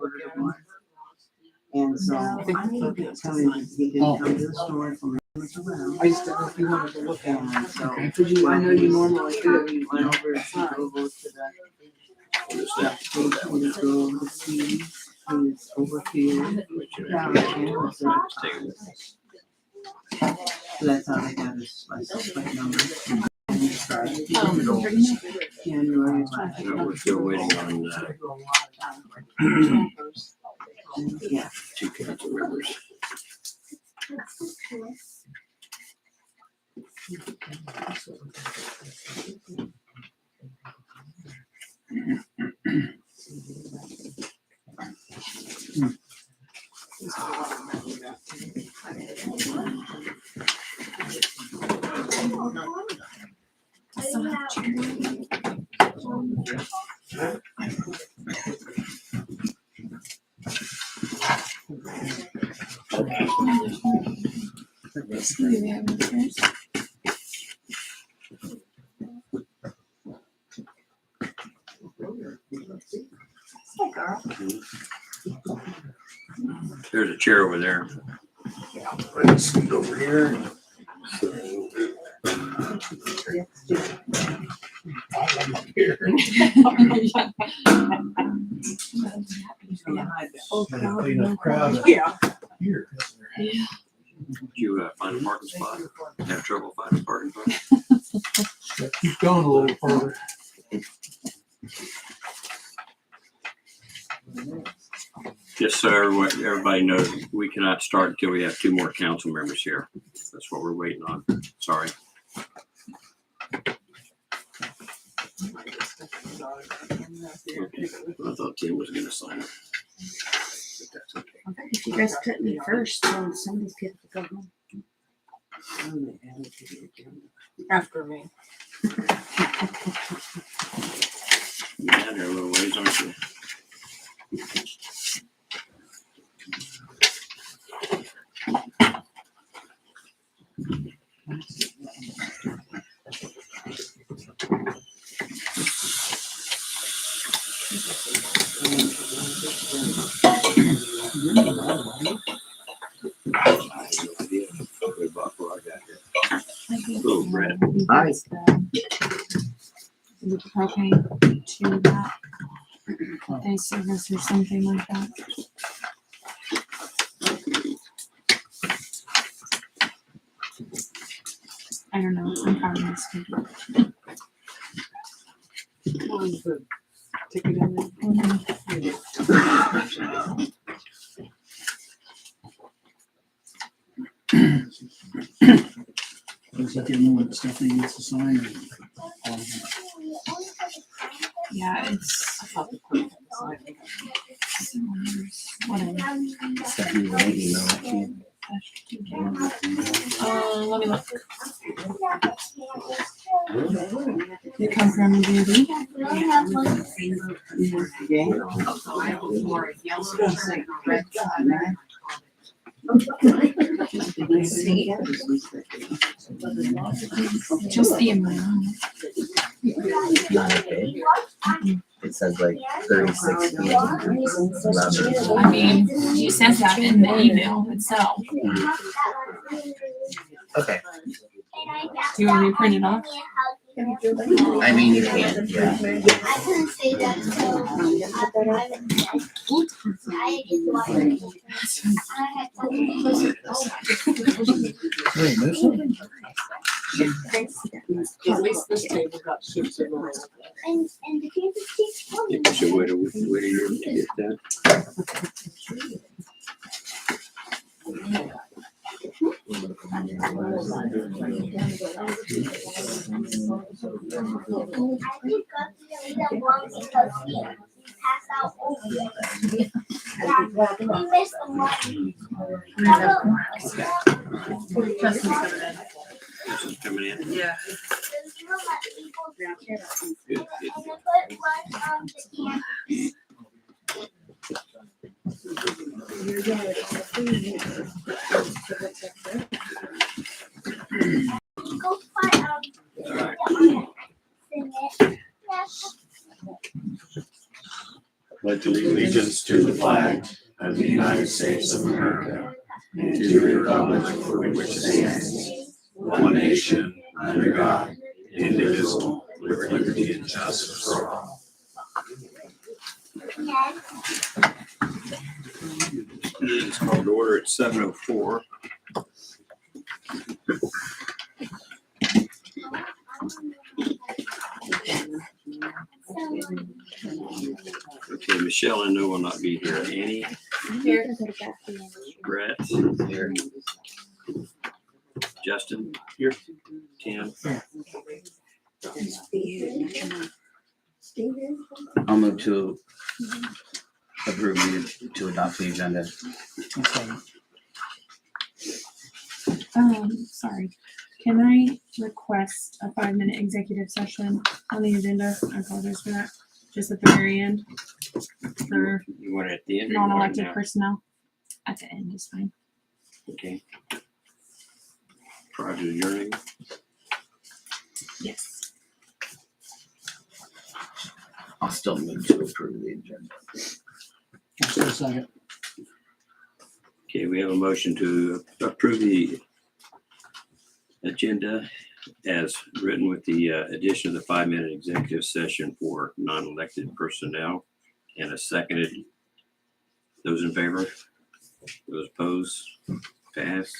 ordered one. And so I looked at telling him he didn't come to the store from around. I just don't know if you wanted to look at And so it. Cause you, I know you normally do. we went over to the stuff station to go to see who's over here. Down there. So that's how they got his license plate number. And he started January. No, we're still waiting on Yeah. 2 council members. There's a chair over there. Let's scoot over here. Clean up crowd. Yeah. Here. Did you find a parking spot? Have trouble finding a parking spot? Keep going a little further. Just so everybody knows, we cannot start until we have 2 more council members here. That's what we're waiting on. Sorry. Okay. I thought Tim was going to sign it. But that's okay. If you guys put me first, then some of these people go home. After me. Yeah, they're a little ways, aren't you? Little bread. Hi. The propane to that day service or something like that. I don't know. I'm probably mistaken. Ticket in there. Is that the only one stuff he needs to sign? Yeah, it's whatever. Let me look. You come from beauty? Just the amount. It says like 36 feet. I mean, he says that in the email itself. Okay. Do you want me to print it off? I mean, you can, yeah. Wait, there's something? At least this table got ships in the So wait a year to get that. This is coming in. Yeah. Good. Pledge allegiance to the flag of the United States of America and to the republic for which it stands, one nation, under God, indivisible, with liberty and justice for all. Meeting is called to order at 7:04. Okay, Michelle, I know will not be here. Annie, Brett, Here. Justin, Here. Tim. I'll move to approve to adopt the agenda. Sorry. Can I request a 5-minute executive session on the agenda? I apologize for that. Just at the very end for You want it at the end? or you want it non-elected now? personnel. At the end is fine. Okay. Prior to adjourning, Yes. I'll still move to approve the agenda. I'll second. okay, we have a motion to approve the agenda as written with the addition of the 5-minute executive session for non-elected personnel, and a seconded. Those in favor? Those opposed? Pass.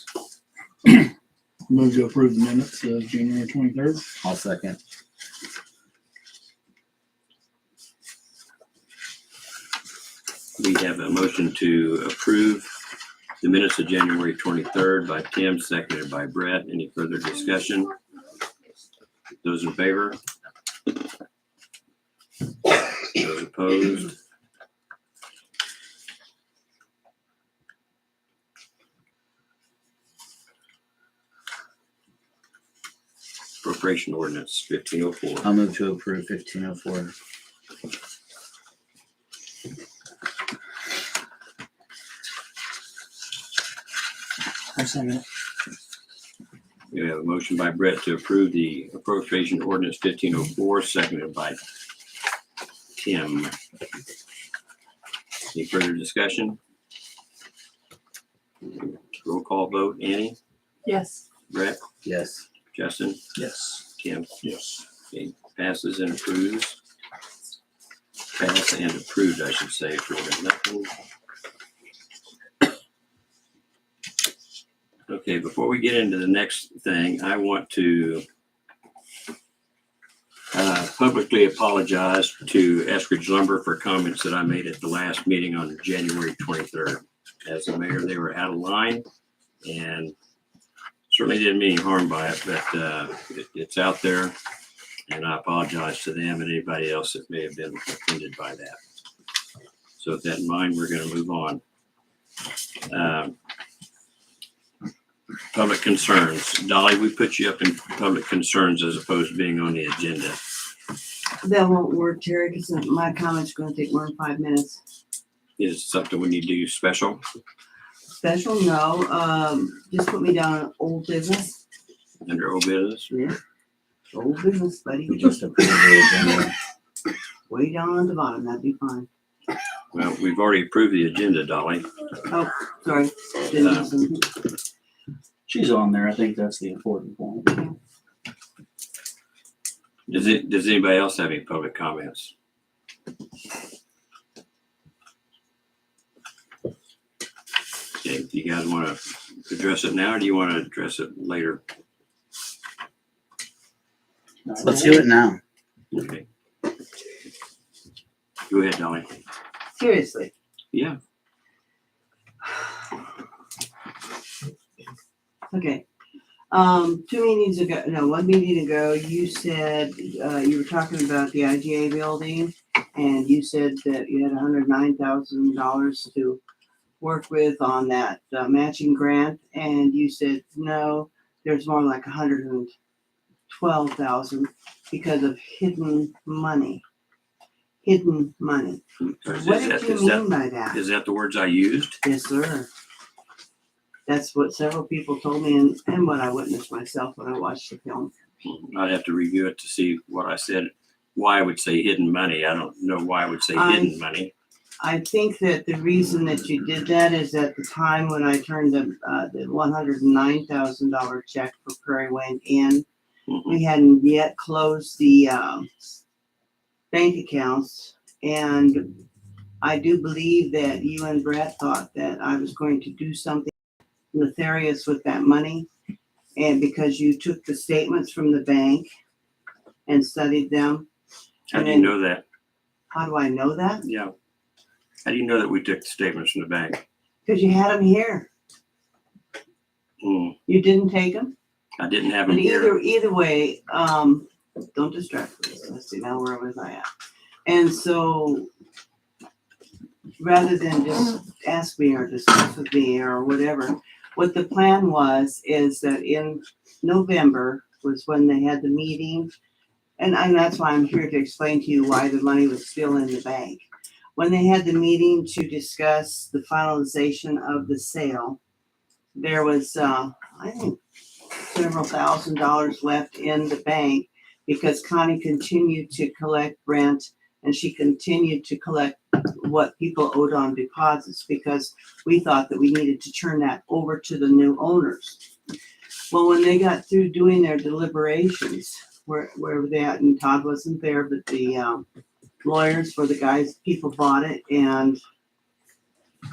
Move to approve the minutes of January 23rd. I'll second. We have a motion to approve the minutes of January 23rd by Tim, seconded by Brett. Any further discussion? Those in favor? Those opposed? Appropriation ordinance 1504. I'll move to approve 1504. I'll second it. We have a motion by Brett to approve the appropriation ordinance 1504, seconded by Tim. Any further discussion? Roll call vote. Annie? Yes. Brett? Yes. Justin? Yes. Tim? Yes. Okay, passes and approves. Pass and approved, I should say, for nothing. Okay, before we get into the next thing, I want to publicly apologize to Eskridge Lumber for comments that I made at the last meeting on January 23rd. As the mayor, they were out of line and certainly didn't mean any harm by it, but it's out there. And I apologize to them and anybody else that may have been offended by that. So with that in mind, we're going to move on. Public concerns. Dolly, we put you up in public concerns as opposed to being on the agenda. That won't work, Terry, because my comment's gonna take more than 5 minutes. Is it something we need to do special? Special, no, just put me down on old business. Under old business? Yeah. Old business, buddy. We just approved the agenda. Way down at the bottom, that'd be fine. Well, we've already approved the agenda, Dolly. Oh, sorry. Didn't listen. She's on there. I think that's the important point. Does anybody else have any public comments? Okay, do you guys want to address it now or do you want to address it later? Let's do it now. Okay. Go ahead, Dolly. Seriously. Yeah. Okay. 2 meetings ago, no, 1 meeting ago, you said, you were talking about the IGA building, and you said that you had $109,000 to work with on that matching grant, and you said, no, there's more like 112,000 because of hidden money. Hidden money. What did you mean by that? Is that the words I used? Yes, sir. That's what several people told me and what I witnessed myself when I watched the film. I'd have to review it to see what I said, why I would say hidden money. I don't know why I would say I- hidden money. I think that the reason that you did that is at the time when I turned the $109,000 check for Prairie Wayne in, Mhm. we hadn't yet closed the, bank accounts. And I do believe that you and Brett thought that I was going to do something nefarious with that money. And because you took the statements from the bank and studied them. How do you know that? How do I know that? Yeah. How do you know that we took the statements from the bank? Because you had them here. Hmm. You didn't take them? I didn't have But them here. either way, don't distract me. Let's see, now where was I at? And so rather than just ask me or discuss with me or whatever, what the plan was is that in November was when they had the meeting. And that's why I'm here to explain to you why the money was still in the bank. When they had the meeting to discuss the finalization of the sale, there was, I think, several $1,000s left in the bank because Connie continued to collect rent and she continued to collect what people owed on deposits because we thought that we needed to turn that over to the new owners. Well, when they got through doing their deliberations, where were they at? And Todd wasn't there, but the lawyers for the guys, people bought it and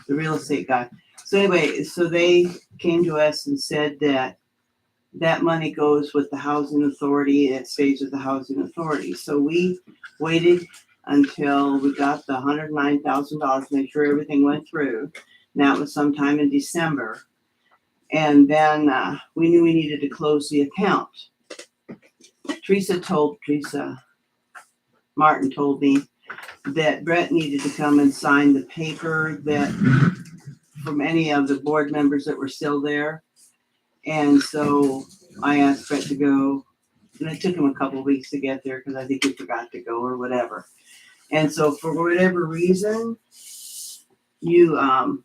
the real estate guy. So anyway, so they came to us and said that that money goes with the housing authority. It stays with the housing authority. So we waited until we got the $109,000, make sure everything went through. And that was sometime in December. And then we knew we needed to close the account. Teresa Martin told me that Brett needed to come and sign the paper that from any of the board members that were still there. And so I asked Brett to go, and it took him a couple of weeks to get there because I think he forgot to go or whatever. And so for whatever reason, you, and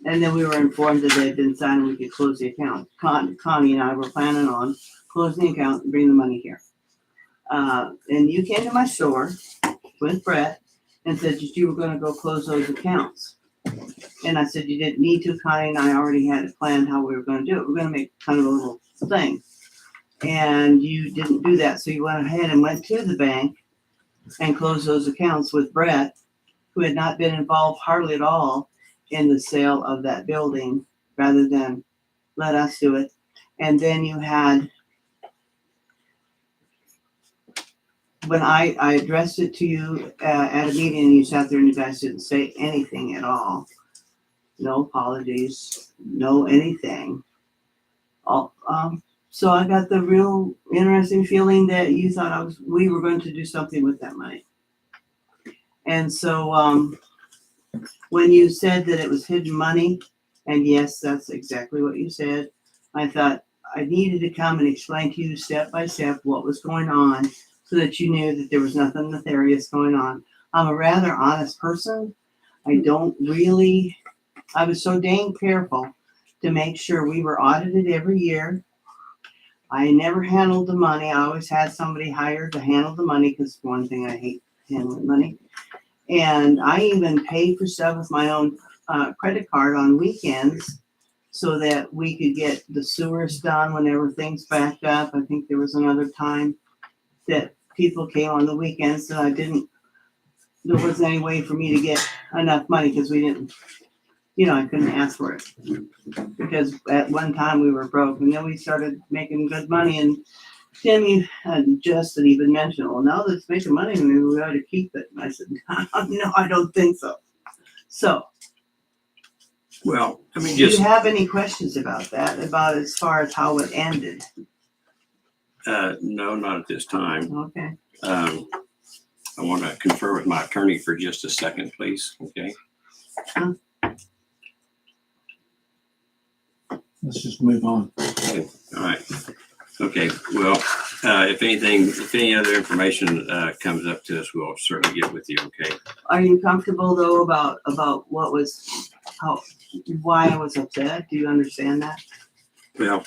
then we were informed that they had been signed and we could close the account. Connie and I were planning on closing the account and bring the money here. And you came to my store with Brett and said that you were going to go close those accounts. And I said, you didn't need to, Connie and I already had it planned how we were going to do it. We're going to make kind of a little thing. And you didn't do that. So you went ahead and went to the bank and closed those accounts with Brett, who had not been involved hardly at all in the sale of that building, rather than let us do it. And then you had, when I addressed it to you at a meeting and you sat there and you guys didn't say anything at all. No apologies, no anything. So I got the real interesting feeling that you thought we were going to do something with that money. And so when you said that it was hidden money, and yes, that's exactly what you said, I thought I needed to come and explain to you step by step what was going on so that you knew that there was nothing nefarious going on. I'm a rather honest person. I was so dang careful to make sure we were audited every year. I never handled the money. I always had somebody hired to handle the money because one thing, I hate handling money. And I even paid for stuff with my own credit card on weekends so that we could get the sewers done whenever things backed up. I think there was another time that people came on the weekends that there wasn't any way for me to get enough money because we didn't, I couldn't ask for it. Because at one time we were broke and then we started making good money, and Timmy and Justin even mentioned, well, now that it's making money, maybe we ought to keep it. And I said, no, I don't think so. So, Well, I mean, do you just, have any questions about that, about as far as how it ended? no, not at this time. Okay. I want to confer with my attorney for just a second, please. Okay. Let's just move on. All right. Okay. Well, if any other information comes up to us, we'll certainly get with you. Okay. Are you comfortable though about why I was upset? Do you understand that? Well,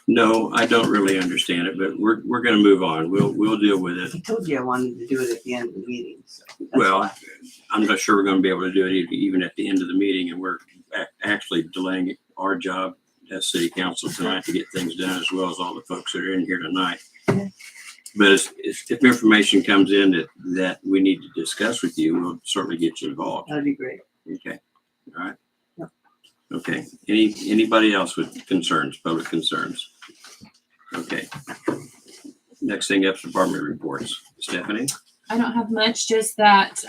No, I don't really understand it, but we're gonna move on. We'll deal with it. I told you I wanted to do it at the end of the meeting, so. that's Well, why. I'm not sure we're gonna be able to do it even at the end of the meeting, and we're actually delaying our job as city council tonight to get things done, as well as all the folks that are in here tonight. But if information comes in that we need to discuss with you, we'll certainly get you involved. That'd be great. Okay, all right. Yep. Okay, anybody else with concerns, public concerns? Okay. Next thing up is department reports. Stephanie? I don't have much, just that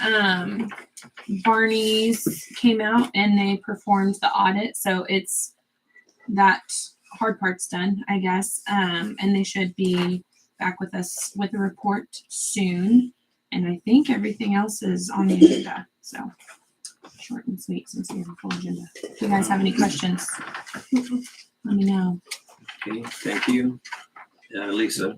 Barney's came out and they performed the audit, so it's that hard part's done, I guess. And they should be back with us with a report soon. And I think everything else is on the agenda. So short and sweet since we have a full agenda. If you guys have any questions, let me know. Okay, thank you. Lisa,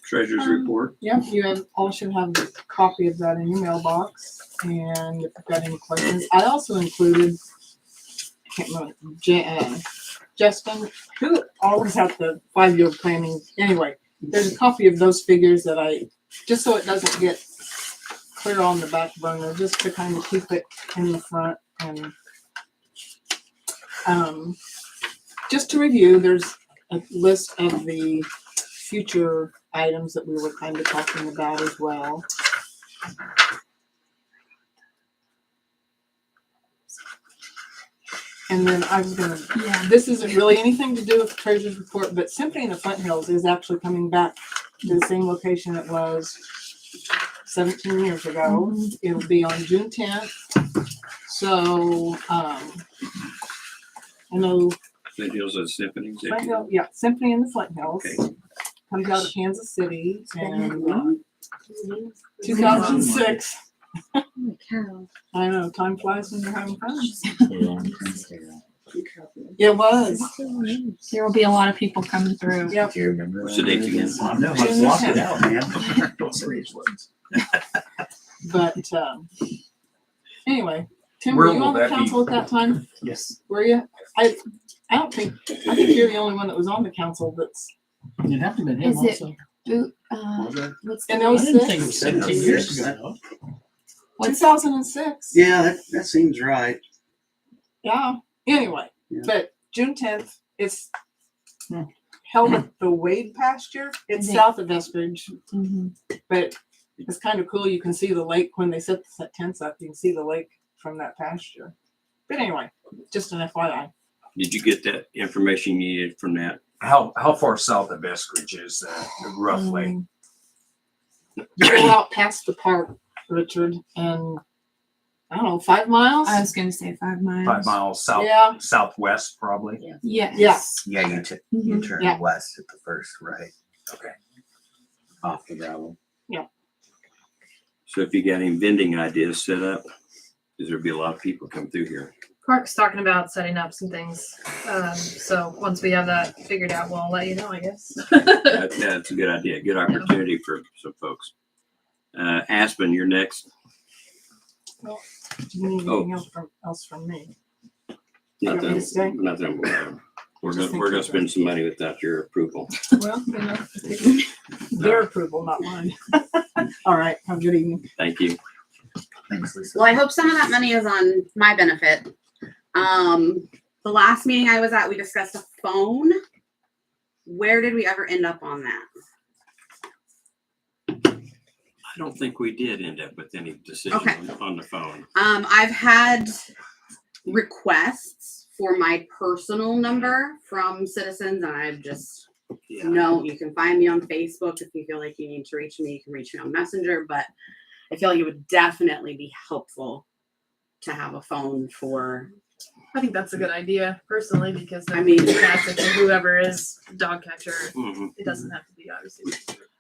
treasurer's report. Yep, you have, all should have a copy of that in your mailbox, and if you've got any questions, I also included, I can't remember, Justin, who always had the 5-year planning, anyway, there's a copy of those figures that I, just so it doesn't get clear on the back burner, just to kind of keep it in the front, and just to review, there's a list of the future items that we were kind of talking about as well. And then I was gonna, Yeah. this isn't really anything to do with the treasurer's report, but Symphony in the Flint Hills is actually coming back to the same location it was 17 years ago. It'll be on June 10th. So, I know Flint Hills of Symphony. is that Flint you? Hill, yeah, Symphony in the Flint Hills. Okay. Comes out of Kansas City and 2006. I know, time flies when you're having fun. It was. There will be a lot of people coming through. Yep. Do you remember? What's the date again? I know, I blocked it out, man. Don't say these words. But anyway, Tim, Where were you will on the that be? council at that time? Yes, Were you? I think you're the only one that was on the council that's it'd have to have been him Is it- also. What's in the I didn't think it 06. was 17 years ago. What's 2006. Yeah, that seems right. Yeah. Anyway, Yeah. but June 10th, it's Hmm. held at the Wade pasture. It's Mhm. south of Eskridge, Mhm. but it's kind of cool. You can see the lake when they set the tents up. You can see the lake from that pasture. But anyway, just an FYI. Did you get that information you needed from that? How far south of Eskridge is that roughly? You go out past the park, Richard, and I don't know, 5 miles. I was gonna say 5 miles. 5 miles south, Yeah. southwest probably. Yes. Yeah. Yeah, you Mhm. turn Yeah. west at the first right Okay. off the gravel. So if you got any vending ideas set up, because there'll be a lot of people come through here. Clark's talking about setting up some things. So once we have that figured out, we'll let you know, I guess. That's a good idea. Good opportunity for some folks. Aspen, you're next. Do you need anything else from me? want me to stay? Nothing. We're Just gonna think spend some money without your approval. Well, their approval, not mine. All right. Have a good evening. Thank you. Thanks, Lisa. Well, I hope some of that money is on my benefit. The last meeting I was at, we discussed a phone. Where did we ever end up on that? I don't think we did end up with any decision Okay. on the phone. I've had requests for my personal number from citizens, and I've just Yeah. no. You can find me on Facebook if you feel like you need to reach me. You can reach me on Messenger, but I feel like it would definitely be helpful to have a phone for. I think that's a good idea personally because I mean- fantastic for whoever is dog catcher. Mhm. It doesn't have to be obviously.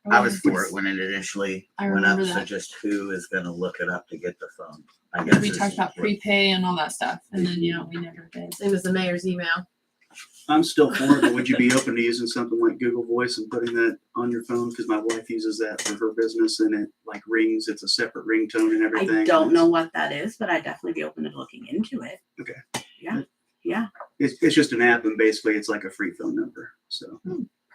I was for it when it initially I went up, remember so that. just who is gonna look it up to get the phone? I Because guess we is talked about what- prepay and all that stuff, and then we never did. Same as the mayor's email. I'm still for it, but would you be open to using something like Google Voice and putting that on your phone? Because my wife uses that for her business and it like rings. It's a separate ringtone and everything. I don't know what that is, but I'd definitely be open to looking into it. Okay. Yeah. Yeah. It's just an app and basically it's like a free phone number. So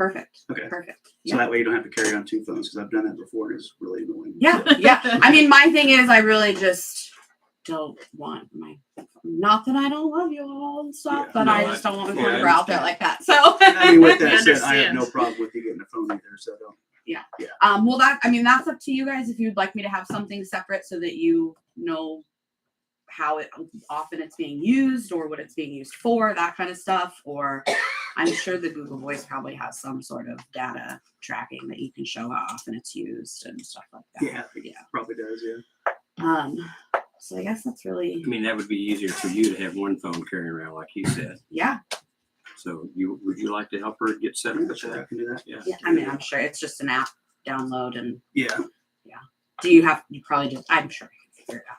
Perfect. Okay. Perfect. So Yeah. that way you don't have to carry on two phones, because I've done that before and it's really annoying. Yeah. Yeah. I mean, my thing is, I really just don't want my. Not that I don't love you all and stuff, Yeah, but no, I just don't want my yeah, phone I to go out there understand. like that. So. I mean, with We that said, I have understand. no problem with you getting a phone either, so don't. Well, that's up to you guys if you'd like me to have something separate so that you know how often it's being used or what it's being used for, that kind of stuff. Or I'm sure the Google Voice probably has some sort of data tracking that you can show how often it's used and stuff like that. Yeah, it probably does, yeah. So I guess that's really, I mean, that would be easier for you to have one phone carrying around, like you said. yeah. So would you like to help her get set up with Sure, I that? can do that. Yeah. Yeah. I mean, I'm sure it's just an app download and Yeah. you probably just, I'm sure I can figure it out.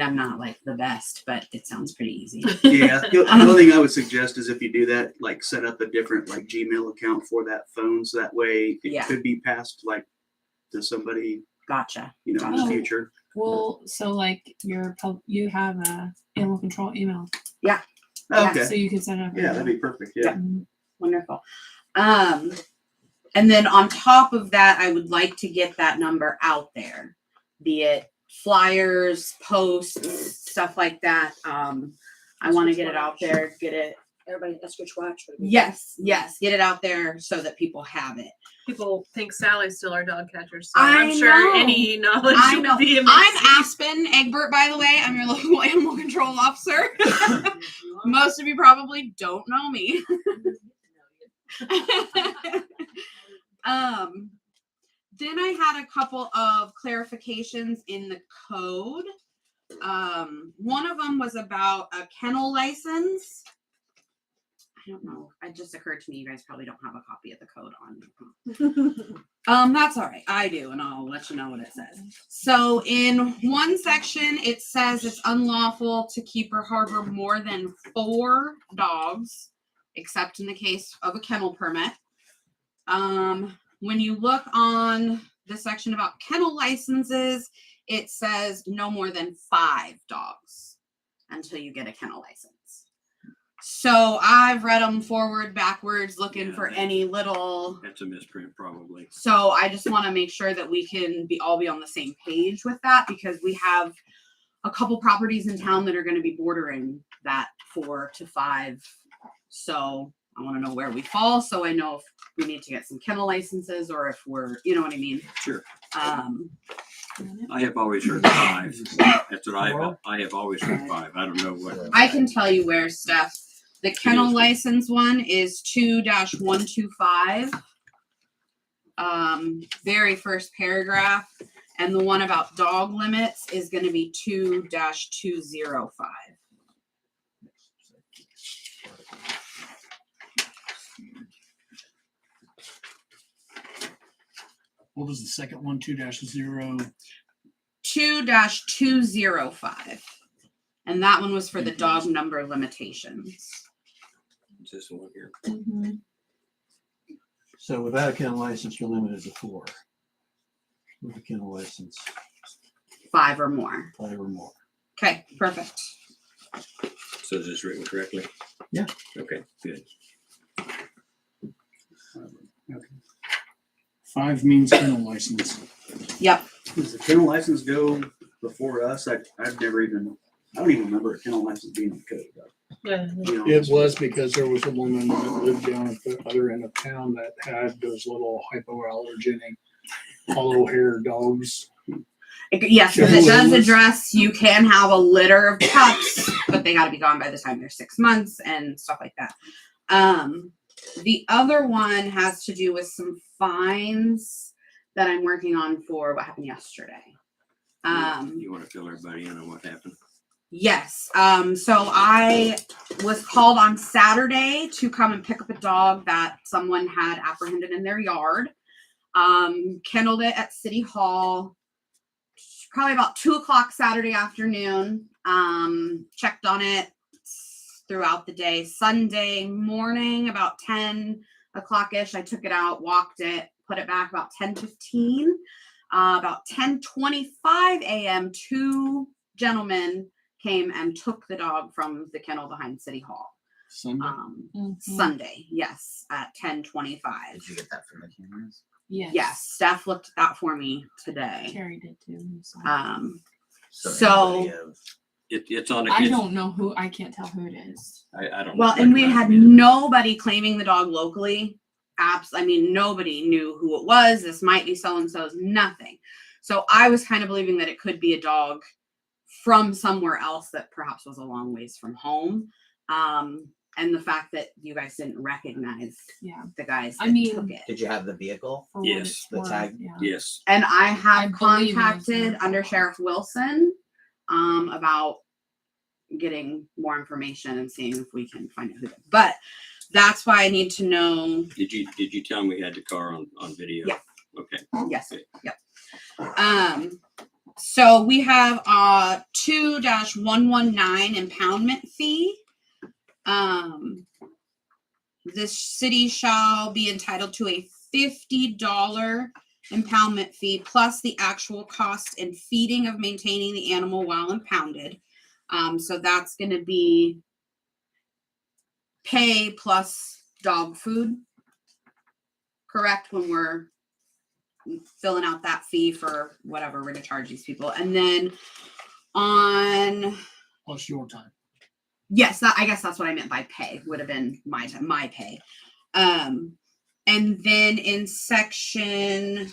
I'm not like the best, but it sounds pretty easy. Yeah. The only thing I would suggest is if you do that, like set up a different like Gmail account for that phone. So that way it Yeah. could be passed like to somebody, Gotcha. in the Gotcha. future. Well, so like you have a animal control email, Yeah. Okay. so you can set it up. Yeah, that'd be perfect. Yeah. Mhm. Wonderful. And then on top of that, I would like to get that number out there, be it flyers, posts, stuff like that. I want to get it out there, get it. Everybody, Eskridge Watch. Yes, get it out there so that people have it. People think Sally's still our dog catcher, so I I'm sure know. any knowledge I would know. be amazing. I'm Aspen Egbert, by the way. I'm your local animal control officer. Most of you probably don't know me. Then I had a couple of clarifications in the code. One of them was about a kennel license. I don't know. It just occurred to me you guys probably don't have a copy of the code on. That's all right. I do, and I'll let you know what it says. So in one section, it says it's unlawful to keep or harbor more than 4 dogs, except in the case of a kennel permit. When you look on the section about kennel licenses, it says no more than 5 dogs until you get a kennel license. So I've read them forward, backwards, looking Yeah, for that- any little. That's a misprint, probably. So I just want to make sure that we can all be on the same page with that, because we have a couple properties in town that are going to be bordering that 4 to 5. So I want to know where we fall, so I know if we need to get some kennel licenses or if we're, you know what I mean? Sure. I I have always heard 5. That's what I have always heard 5. I don't know what. can tell you where, Steph. The kennel license one is 2-125. Very first paragraph. And the one about dog limits is going to be 2-205. What was the second one? 2-0. 2-205. And that one was for the dog number limitations. Is this one here? Mhm. So without a kennel license, you're limited to 4. With a kennel license, 5 or more. 5 or more. Okay, perfect. So is this written correctly? Yeah. Okay, good. 5 means kennel license. Yep. Does the kennel license go before us? I don't even remember a kennel license being in the code though. Yeah. You know, It was because there was a woman that lived down at the other end of town that had those little hypoallergenic hollow hair dogs. Yes, because it does address you can have a litter of pups, but they got to be gone by the time they're 6 months and stuff like that. The other one has to do with some fines that I'm working on for what happened yesterday. You want to fill everybody in on what happened? Yes. So I was called on Saturday to come and pick up a dog that someone had apprehended in their yard. Kenneled it at City Hall, probably about 2:00 Saturday afternoon. Checked on it throughout the day. Sunday morning, about 10 o'clock-ish, I took it out, walked it, put it back about 10:15. About 10:25 a.m., 2 gentlemen came and took the dog from the kennel behind City Hall. Sunday. Sunday, yes, at 10:25. Did you get that from the cameras? Yes. Yes, staff looked at that for me today. Carrie did too. So. So anybody have- It's on. I don't know who. I can't tell who it is. I don't. Well, and we recognize had it either. nobody claiming the dog locally. I mean, nobody knew who it was. This might be so and so's. Nothing. So I was kind of believing that it could be a dog from somewhere else that perhaps was a long ways from home. And the fact that you guys didn't recognize Yeah. the guys that I mean- took it. Did you have the vehicle? For what Yes. it's The worth, tag? Yeah. Yes. And I I have believe it was contacted him. Under Sheriff Wilson about getting more information and seeing if we can find out who did it. But that's why I need to know. Did you tell him we had the car on video? Yeah. Okay. Yes. Yep. So we have 2-119 impoundment fee. This city shall be entitled to a $50 impoundment fee plus the actual cost and feeding of maintaining the animal while impounded. So that's going to be pay plus dog food. Correct, when we're filling out that fee for whatever we're going to charge these people. And then on, Plus your time. yes, I guess that's what I meant by pay, would have been my time, my pay. And then in section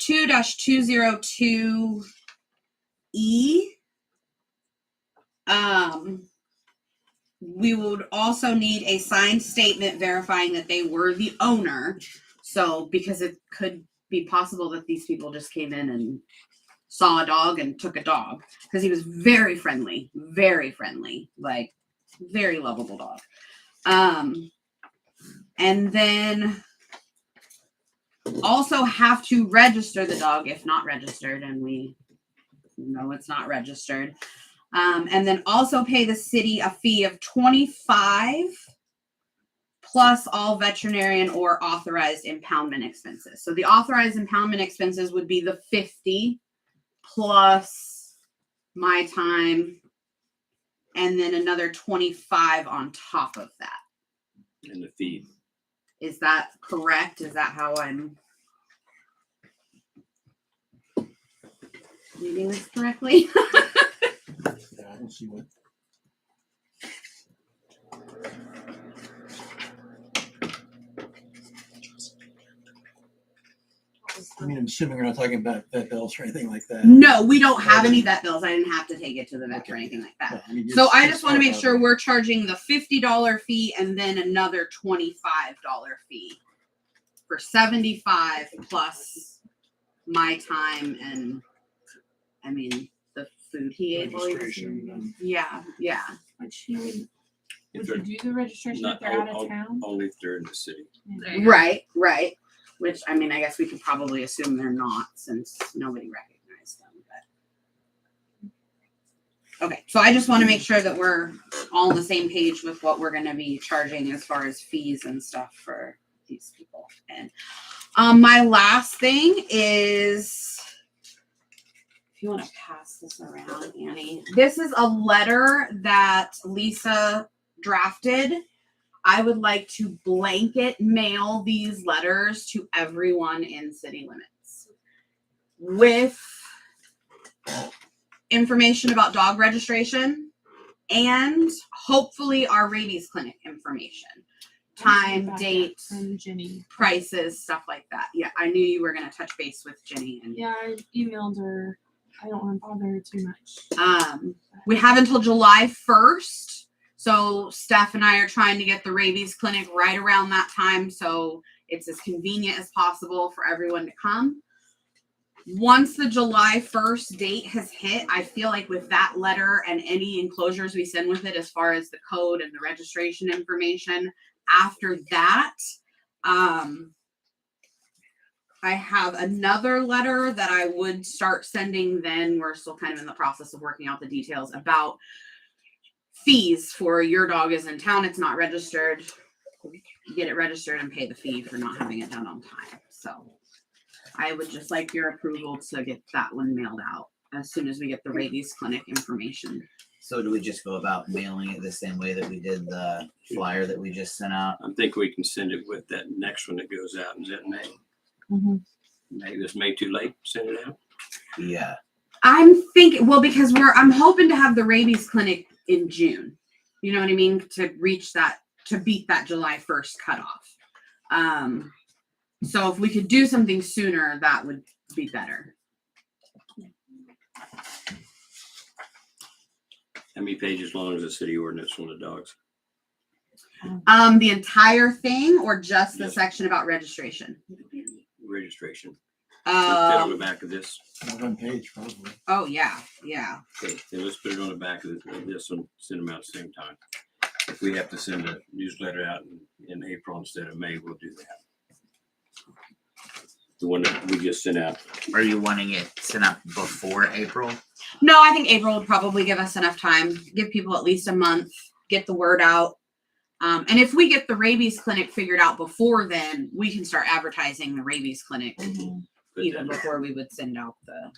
2-202E, we would also need a signed statement verifying that they were the owner. So, because it could be possible that these people just came in and saw a dog and took a dog, because he was very friendly, like very lovable dog. And then also have to register the dog if not registered, and we know it's not registered. And then also pay the city a fee of $25 plus all veterinarian or authorized impoundment expenses. So the authorized impoundment expenses would be the $50 plus my time, and then another $25 on top of that. And the feed. Is that correct? Is that how I'm reading this correctly? Yeah, I don't see what. I mean, I'm assuming we're not talking about vet bills or anything like that. No, we don't have any vet bills. I didn't have to take it to the vet or anything like that. No, I mean, So I just want to talk make about sure it. we're charging the $50 fee and then another $25 fee for 75 plus my time and, I mean, the food he ate while he was Registration and- Yeah. Which you would If you they're do the registration not- if they're out of town? Only if they're in the city. There you go. Right. Which, I mean, I guess we could probably assume they're not since nobody recognized them. But okay, so I just want to make sure that we're all on the same page with what we're going to be charging as far as fees and stuff for these people. And my last thing is, if you want to pass this around, Annie, this is a letter that Lisa drafted. I would like to blanket mail these letters to everyone in city limits with information about dog registration and hopefully our rabies clinic information. Time, Back date, from Jenny. prices, stuff like that. Yeah, I knew you were going to touch base with Jenny. And Yeah, I emailed her. I don't want to bother her too much. we have until July 1st. So Steph and I are trying to get the rabies clinic right around that time, so it's as convenient as possible for everyone to come. Once the July 1st date has hit, I feel like with that letter and any enclosures we send with it as far as the code and the registration information, after that, I have another letter that I would start sending then. We're still kind of in the process of working out the details about fees for your dog is in town, it's not registered. Get it registered and pay the fee for not having it done on time. So I would just like your approval to get that one mailed out as soon as we get the rabies clinic information So do we just go about mailing it the same way that we did the flyer that we just sent out? I think we can send it with that next one that goes out. Is that May? Mhm. May, this May too late? Send it out? Yeah. I'm thinking, well, because I'm hoping to have the rabies clinic in June. You know what I mean? To reach that, to beat that July 1st cutoff. So if we could do something sooner, that would be better. How many pages long is the city ordinance on the dogs? The entire thing or just the Yes. section about registration? Registration. Fit on the Um, back of this. One page probably. oh yeah, yeah. Okay, then let's put it on the back of this one, send them out at the same time. If we have to send a newsletter out in April instead of May, we'll do that. The one that we just sent out. Are you wanting it sent out before April? No, I think April would probably give us enough time, give people at least a month, get the word out. And if we get the rabies clinic figured out before then, we can start advertising the rabies clinic Put even that- before we would send out the,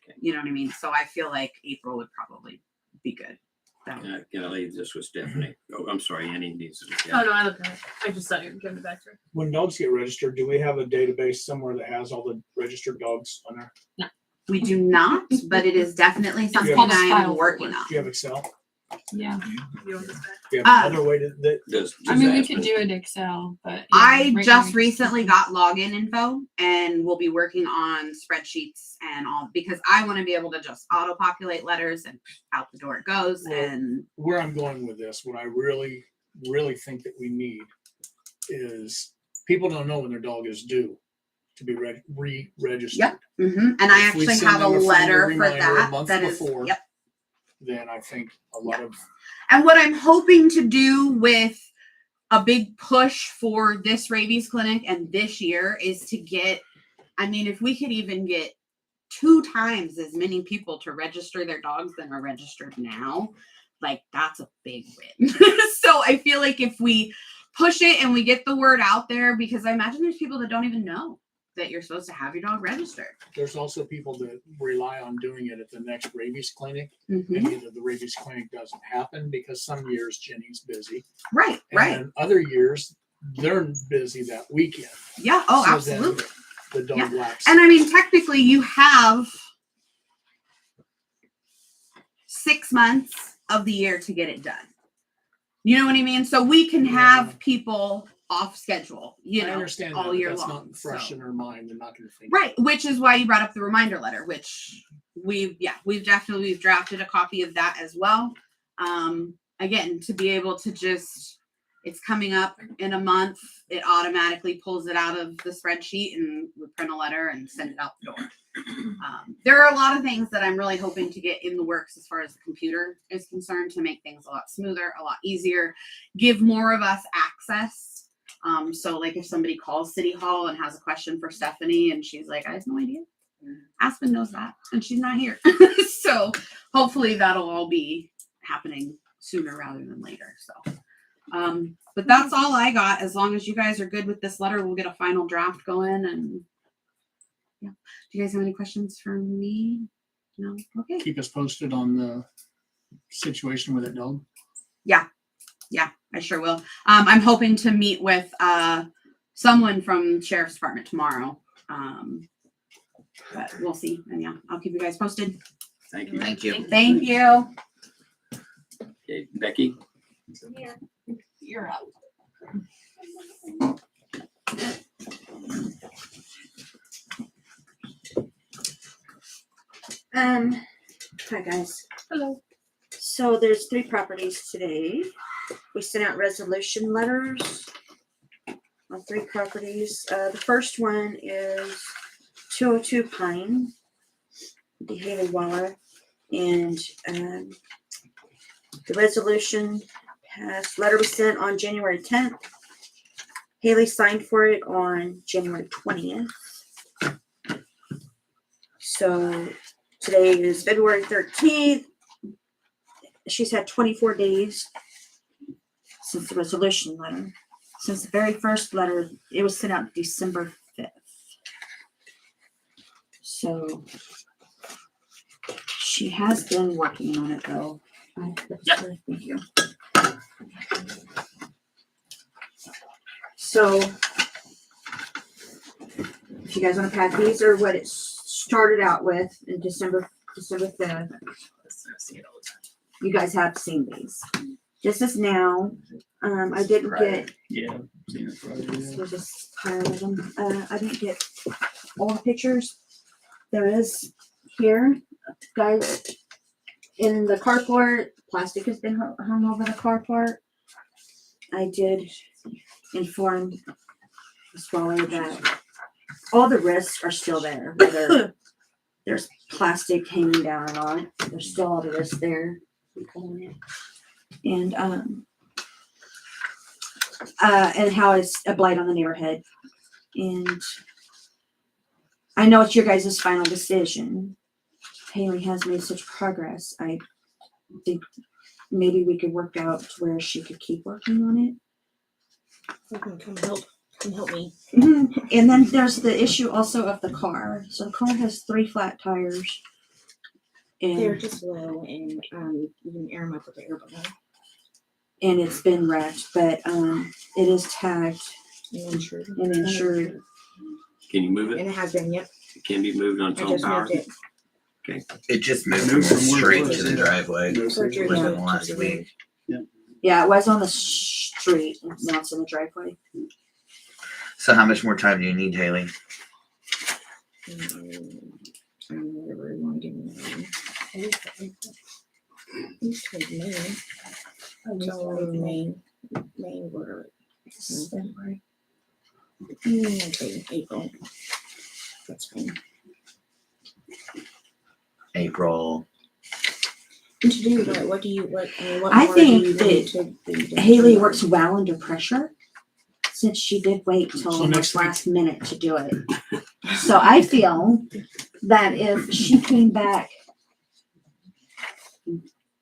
Okay. you know what I mean? So I feel like April would probably be good. Can I leave this with Stephanie? Oh, I'm sorry, Annie needs to. Oh, no, I looked at it. I just thought you were giving it back to her. When dogs get registered, do we have a database somewhere that has all the registered dogs on there? We do not, but it is definitely something called a I file am working forward. on. Do you have Excel? Yeah. You want this back? Do you have another way that Does I mean, we Aspen- could do it Excel, but. yeah, I right just now- recently got login info and we'll be working on spreadsheets and all because I want to be able to just auto populate letters and out the door it goes. Well, And where I'm going with this, what I really, really think that we need is people don't know when their dog is due to be re-registered. Yep. And I If we actually send have a them a friendly letter for reminder a that. month That is, before, yep. Then I think a lot of And what I'm hoping to do with a big push for this rabies clinic and this year is to get, I mean, if we could even get 2 times as many people to register their dogs than are registered now, like that's a big win. So I feel like if we push it and we get the word out there, because I imagine there's people that don't even know that you're supposed to have your dog registered. there's also people that rely on doing it at the next rabies clinic. Mhm. And either the rabies clinic doesn't happen because some years Jenny's busy. Right, right. And other years they're busy that weekend. Yeah. Oh, So then absolutely. The dog lapses. And I mean, technically, you have 6 months of the year to get it done. You know what I mean? So we can have people off schedule, you I know, understand all that, but year that's long. not fresh so. in her mind. They're not going to think. Right, which is why you brought up the reminder letter, which we've drafted a copy of that as well. Again, to be able to just, it's coming up in a month, it automatically pulls it out of the spreadsheet and we print a letter and send it out the door. There are a lot of things that I'm really hoping to get in the works as far as the computer is concerned to make things a lot smoother, a lot easier, give more of us access. So like if somebody calls City Hall and has a question for Stephanie and she's like, I have no idea. Aspen knows that and she's not here. So hopefully that'll all be happening sooner rather than later. So, but that's all I got. As long as you guys are good with this letter, we'll get a final draft going and yeah. Do you guys have any questions for me? No? Okay. Keep us posted on the situation with that dog. Yeah, I sure will. I'm hoping to meet with someone from Sheriff's Department tomorrow. But we'll see. And yeah, I'll keep you guys posted. Thank you. Thank you. Thank you. Okay, Becky? You're up. Hi guys. Hello. So there's 3 properties today. We sent out resolution letters on 3 properties. The first one is 202 Pine, DeHaley Waller, and the resolution passed. Letter was sent on January 10th. Haley signed for it on January 20th. So today is February 13th. She's had 24 days since the resolution letter. Since the very first letter, it was sent out December 5th. So she has been working on it though. Thank you. So, if you guys want to pass, these are what it started out with in December 5th. You guys have seen these. This is now. I didn't get. Yeah. Seen it Friday, yeah. There's this pile of them. I didn't get all the pictures. There is here, guys, in the carport. Plastic has been hung over the carport. I did inform the Swallow that all the risks are still there. Whether there's plastic hanging down or not, there's still all the risks there. And how it's a blight on the neighborhood. And I know it's your guys' final decision. Haley has made such progress. I think maybe we could work out to where she could keep working on it. Come help me. And then there's the issue also of the car. So the car has 3 flat tires. They're And, just low, and you can air them up with the air bubble. and it's been wrecked, but it is tagged And insured. and insured. Can you move And it? it has been, yep. It can be moved on its I own just power. moved it. It just moved Moved from from the where street it to was, the yeah. driveway No surgery. within Yeah. the last week. Yeah, it was on the street. Now it's in the driveway. So how much more time do you need, Haley? Whatever you want to give me. He's told me. So May, whatever. February. Okay, April. That's fine. April. And to do what? What do you? What? I mean, what I more do think you that need to be done? Haley works well under pressure since she did wait till So almost next week. last minute to do it. So I feel that if she came back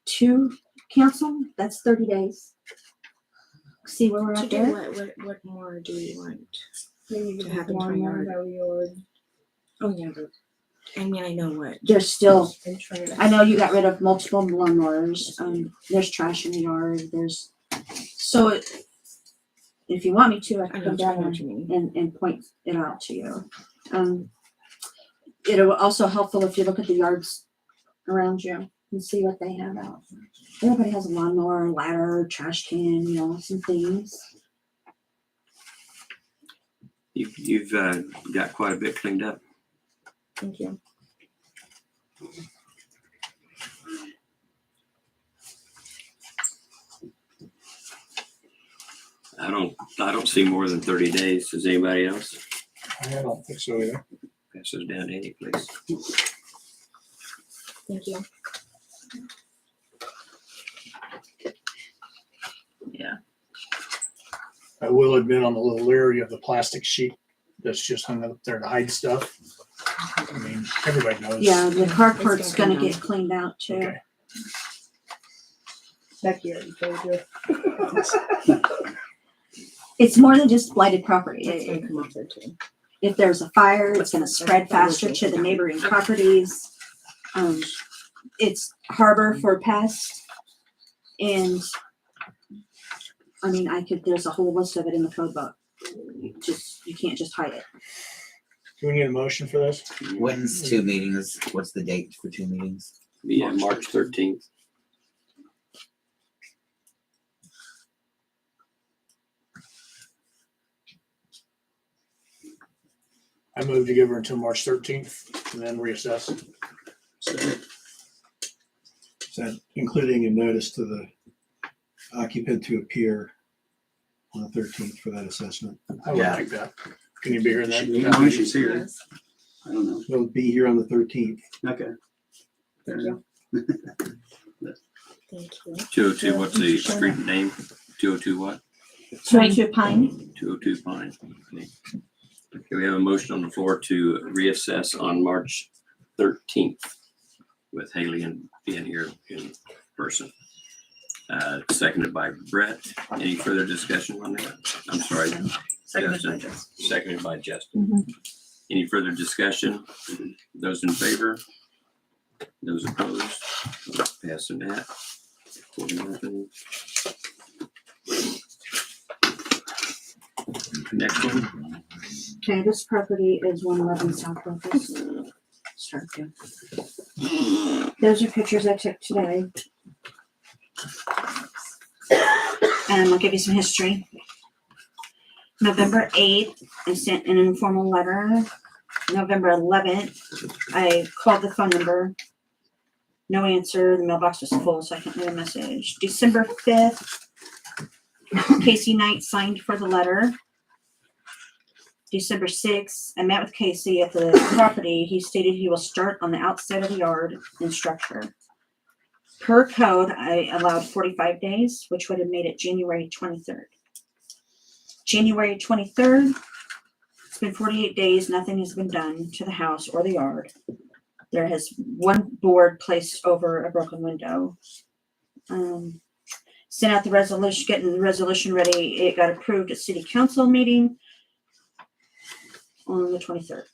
to council, that's 30 days. See where we're To at do there? what more do you want Maybe to happen to my yard? Oh yeah, but I mean I know what. There's still, And try to- I know you got rid of multiple lawnmowers. There's trash in the yard. So if you want me to, I I can know, come I down know what you mean. and point it out to you. It'll also helpful if you look at the yards around you and see what they have out. Everybody has a lawnmower, ladder, trash can, some things. You've got quite a bit cleaned up. Thank you. I don't see more than 30 days. Does anybody else? I don't think so either. Pass those down to Andy, please. Thank you. I will admit I'm a little leery of the plastic sheet that's just hung up there to hide stuff. I mean, everybody knows. Yeah, the carport's It's gonna gonna get cleaned out too. Okay. Becky already told you. It's more than just blighted property. It's gonna come off there too. If there's a fire, it's gonna spread faster to the neighboring properties. It's harbor for pests. And I mean, there's a whole list of it in the code book. You can't just hide it. Do we need a motion for this? When's 2 meetings? What's the date for 2 meetings? Yeah, March 13th. I move to give her until March 13th and then reassess. Is that including a notice to the occupant to appear on the 13th for that assessment? I would Yeah. like that. Can you be here then? As long as she's here. I don't know. They'll be here on the 13th. Okay. Fair enough. Thank you. 202, what's the street name? 202 what? 202 Pine. 202 Pine. Okay. Okay, we have a motion on the floor to reassess on March 13th with Haley and being here in person. Seconded by Brett. Any further discussion on that? I'm sorry. Justin. Seconded by Justin. Any further discussion? Those in favor? Those opposed? Passing that. Nothing. Next one. Okay, this property is 111 South Locust. Start there. Those are pictures I took today. And I'll give you some history. November 8th, I sent an informal letter. November 11th, I called the phone number. No answer. The mailbox was full, so I can't leave a message. December 5th, Casey Knight signed for the letter. December 6th, I met with Casey at the property. He stated he will start on the outside of the yard and structure. Per code, I allowed 45 days, which would have made it January 23rd. January 23rd, it's been 48 days. Nothing has been done to the house or the yard. There has one board placed over a broken window. Sent out the resolution, getting the resolution ready. It got approved at city council meeting on the 23rd.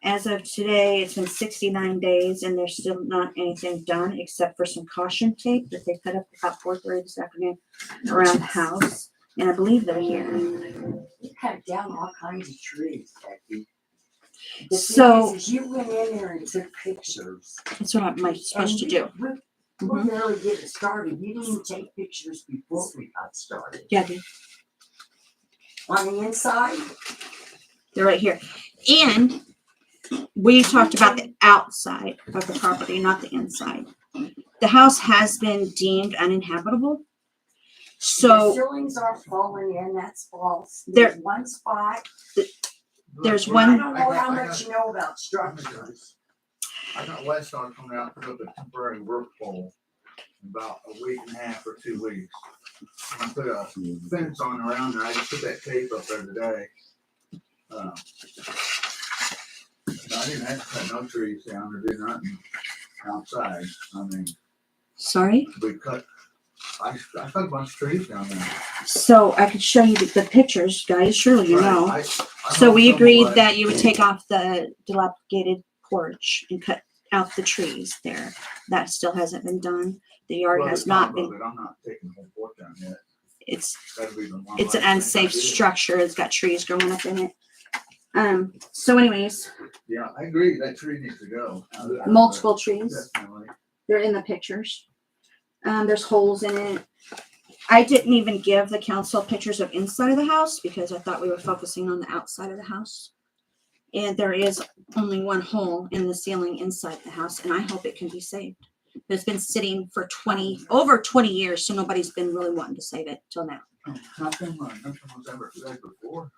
As of today, it's been 69 days and there's still not anything done except for some caution tape that they put up about 4:30 this afternoon around the house. And I believe they're here. You cut down all kinds of trees, Becky. The So- thing is, you went in there and took pictures. That's what I'm supposed to do. We're barely getting started. You didn't even take pictures before we got started. Yeah, dude. On the inside, They're right here. And we talked about the outside of the property, not the inside. The house has been deemed uninhabitable. the So ceilings are falling in. That's false. There- There's one spot. there's I one, don't know how much you know about structures. I got Westar coming out to put a temporary work pole in about a week and a half or 2 weeks. I put a fence on around there. I just put that tape up there today. I didn't have to cut no trees down or do nothing outside. I mean, sorry. we cut, I cut a bunch of trees down there. So I could show you the pictures, guys. Surely you know. I So we agreed that you would take off the dilapidated porch and cut out the trees there. That still hasn't been done. The yard has not been. I'm not taking the whole porch down yet. It's That'd be the one it's an last thing I unsafe do. structure. It's got trees growing up in it. So anyways, Yeah, I agree. That tree needs to go. multiple trees. Definitely. They're in the pictures. There's holes in it. I didn't even give the council pictures of inside of the house because I thought we were focusing on the outside of the house. And there is only one hole in the ceiling inside the house, and I hope it can be saved. It's been sitting for over 20 years, so nobody's been really wanting to save it till now. Nothing was ever said before.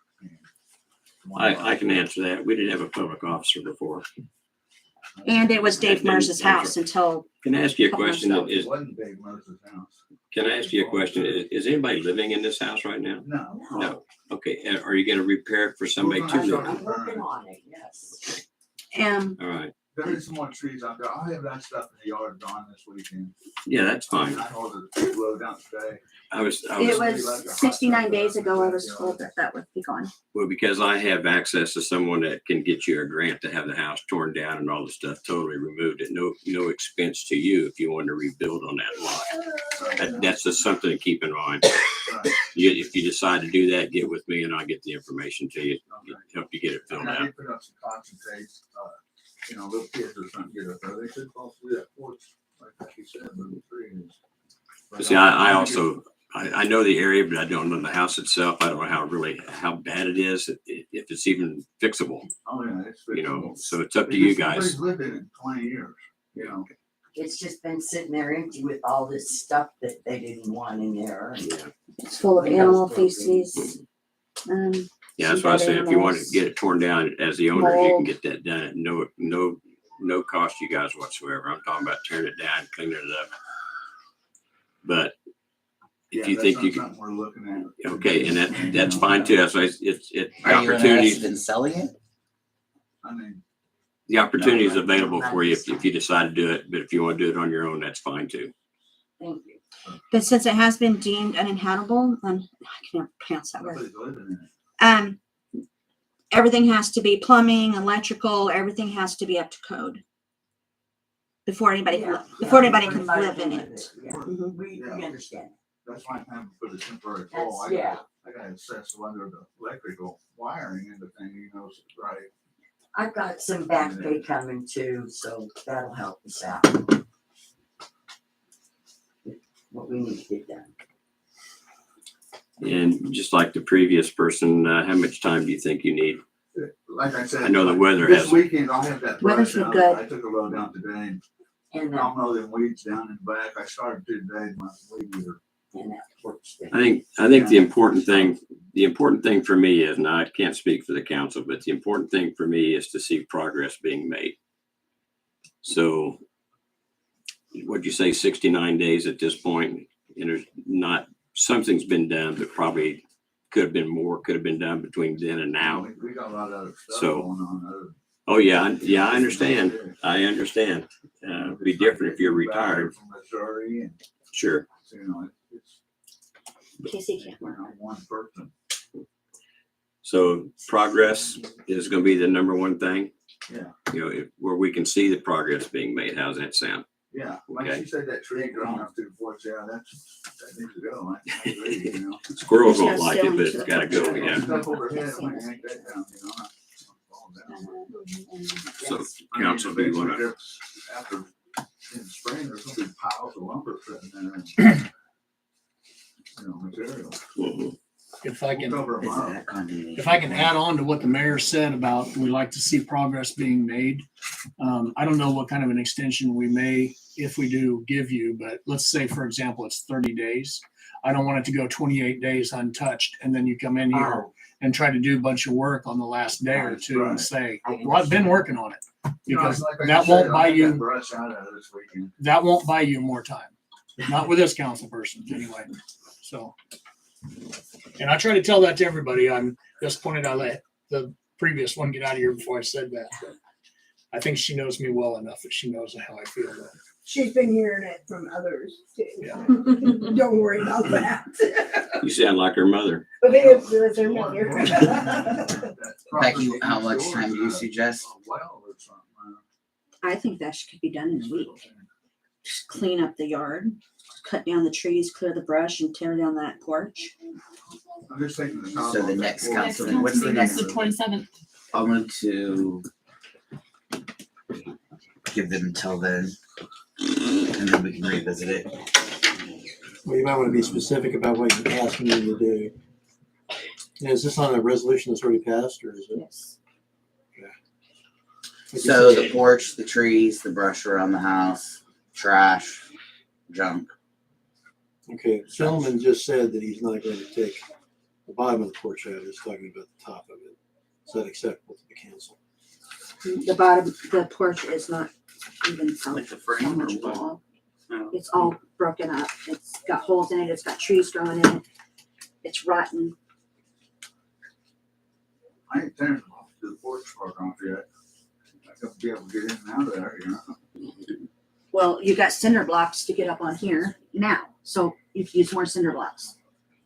I can answer that. We didn't have a public officer before. And it was Dave And- Mers's house until Can I ask you a Couple question? It Is, wasn't Dave Moses' house. can I ask you a question? Is anybody living in this house right now? No. No. Okay, and are you gonna repair it for somebody to live? I'm working on it, yes. All right, There is some more trees out there. I'll have that stuff in the yard gone this weekend. yeah, that's fine. I ordered the load out today. I was, it was 69 days ago. I was told that would be gone. well, because I have access to someone that can get you a grant to have the house torn down and all the stuff totally removed at no expense to you if you want to rebuild on that lot. That's just something to keep in mind. If you decide to do that, get with me and I'll get the information to you, help you get it filled And I out. did put up some concentrates, little kids or something get up there. They could fall through that porch, like you said, little trees. But See, I also, I know the area, but I don't know the house itself. I don't know how bad it is, if it's even fixable, Oh, yeah, it's. so it's up to you guys. Somebody's lived in it 20 years, you know. It's just been sitting there empty with all this stuff that they didn't want in there. Yeah. It's full of animal feces. Yeah, that's why I say if you want to get it torn down as the owner, you can get that done at no cost to you guys whatsoever. I'm talking about tearing it down, cleaning it up. But if you think you can, Something we're looking at. okay, and that's fine too. That's why it's Are you opportunities. interested in selling it? I mean, The opportunity is available for you if you decide to do it. But if you want to do it on your own, that's fine too. Thank you. But since it has been deemed uninhabitable, I can never pronounce that word. nobody's living in it. Everything has to be plumbing, electrical, everything has to be up to code. before anybody can live in it. Yeah, Mhm. we understand. That's why I'm having to put a temporary That's- pole. yeah. I gotta assess whether the electrical wiring and the thing, right. I've got some back pay coming too, so that'll help us out. What we need to get done. And just like the previous person, how much time do you think you need? Like I said. I know the weather This has- weekend I'll have that Weather's brush been out. good. I took a load down today and And I'll mow them weeds down in the back. I started today, my weed eater. and that works. good. I think the important thing for me is, now I can't speak for the council, but the important thing for me is to see progress being made. So what'd you say, 69 days at this point? There's not, something's been done, but probably could have been more, could have been done between then and now. We got a lot of other stuff So- going on. Oh, yeah, I understand. I understand. It'd be different if you're retired. From Missouri and, Sure. it's Casey can't work. one person. So progress is going to be the number one thing. Yeah. You know, where we can see the progress being made. How's that sound? Yeah, like Okay. she said, that tree growing up through the forest, yeah, that needs to go. I agree, you know. Squirrels There's won't no like it, but ceiling it's to the got to go. porch. Yeah. Stuff overhead, I'm gonna yank that down, you know. not fall down. So, I mean, council, do you want to? eventually after, in the spring, there's gonna be piles of lumber sitting there. And, material. If I can, We'll cover 'em Isn't up. that condemnation? if I can add on to what the mayor said about we like to see progress being made. I don't know what kind of an extension we may, if we do, give you, but let's say, for example, it's 30 days. I don't want it to go 28 days untouched and then you come in here Oh, and try to do a bunch of work on the last day or two and Right. say, I well, I've been working on it. You know, Because like I that said, won't I'll buy get you, that brush out of this weekend. that won't buy you more time. Not with this council person, anyway. So, and I try to tell that to everybody. I'm disappointed I let the previous one get out of here before I said that. But I think she knows me well enough that she knows how I feel. Though. She's been hearing it from others too. Yeah. Don't worry about that. You sound like her mother. But it is her mother. That Becky, property how much next time do door you is suggest? a well or something, I think that could be done in a week. Just clean up the yard, cut down the trees, clear the brush, and tear down that porch. I'm just taking the top So off the that next porch. council meeting, what's the That's next? the 27th. I'm going to give them until then, and then we can revisit it. Well, you might want to be specific about what you're asking them to do. Now, is this on a resolution that's already passed, or is it? Yes. Like you So said, the porch, the trees, the brush around the house, trash, junk. Okay, Solomon just said that he's not going to take the bottom of the porch out, he's talking about the top of it. Is that acceptable to the council? The bottom, the porch is not even Like the frame or what? salvageable. No. It's all broken up. It's got holes in it. It's got trees growing in it. It's rotten. I ain't tearing off the porch part off yet. I gotta be able to get in and out of there, you know. Well, you got cinder blocks to get up on here now, so you can use more cinder blocks.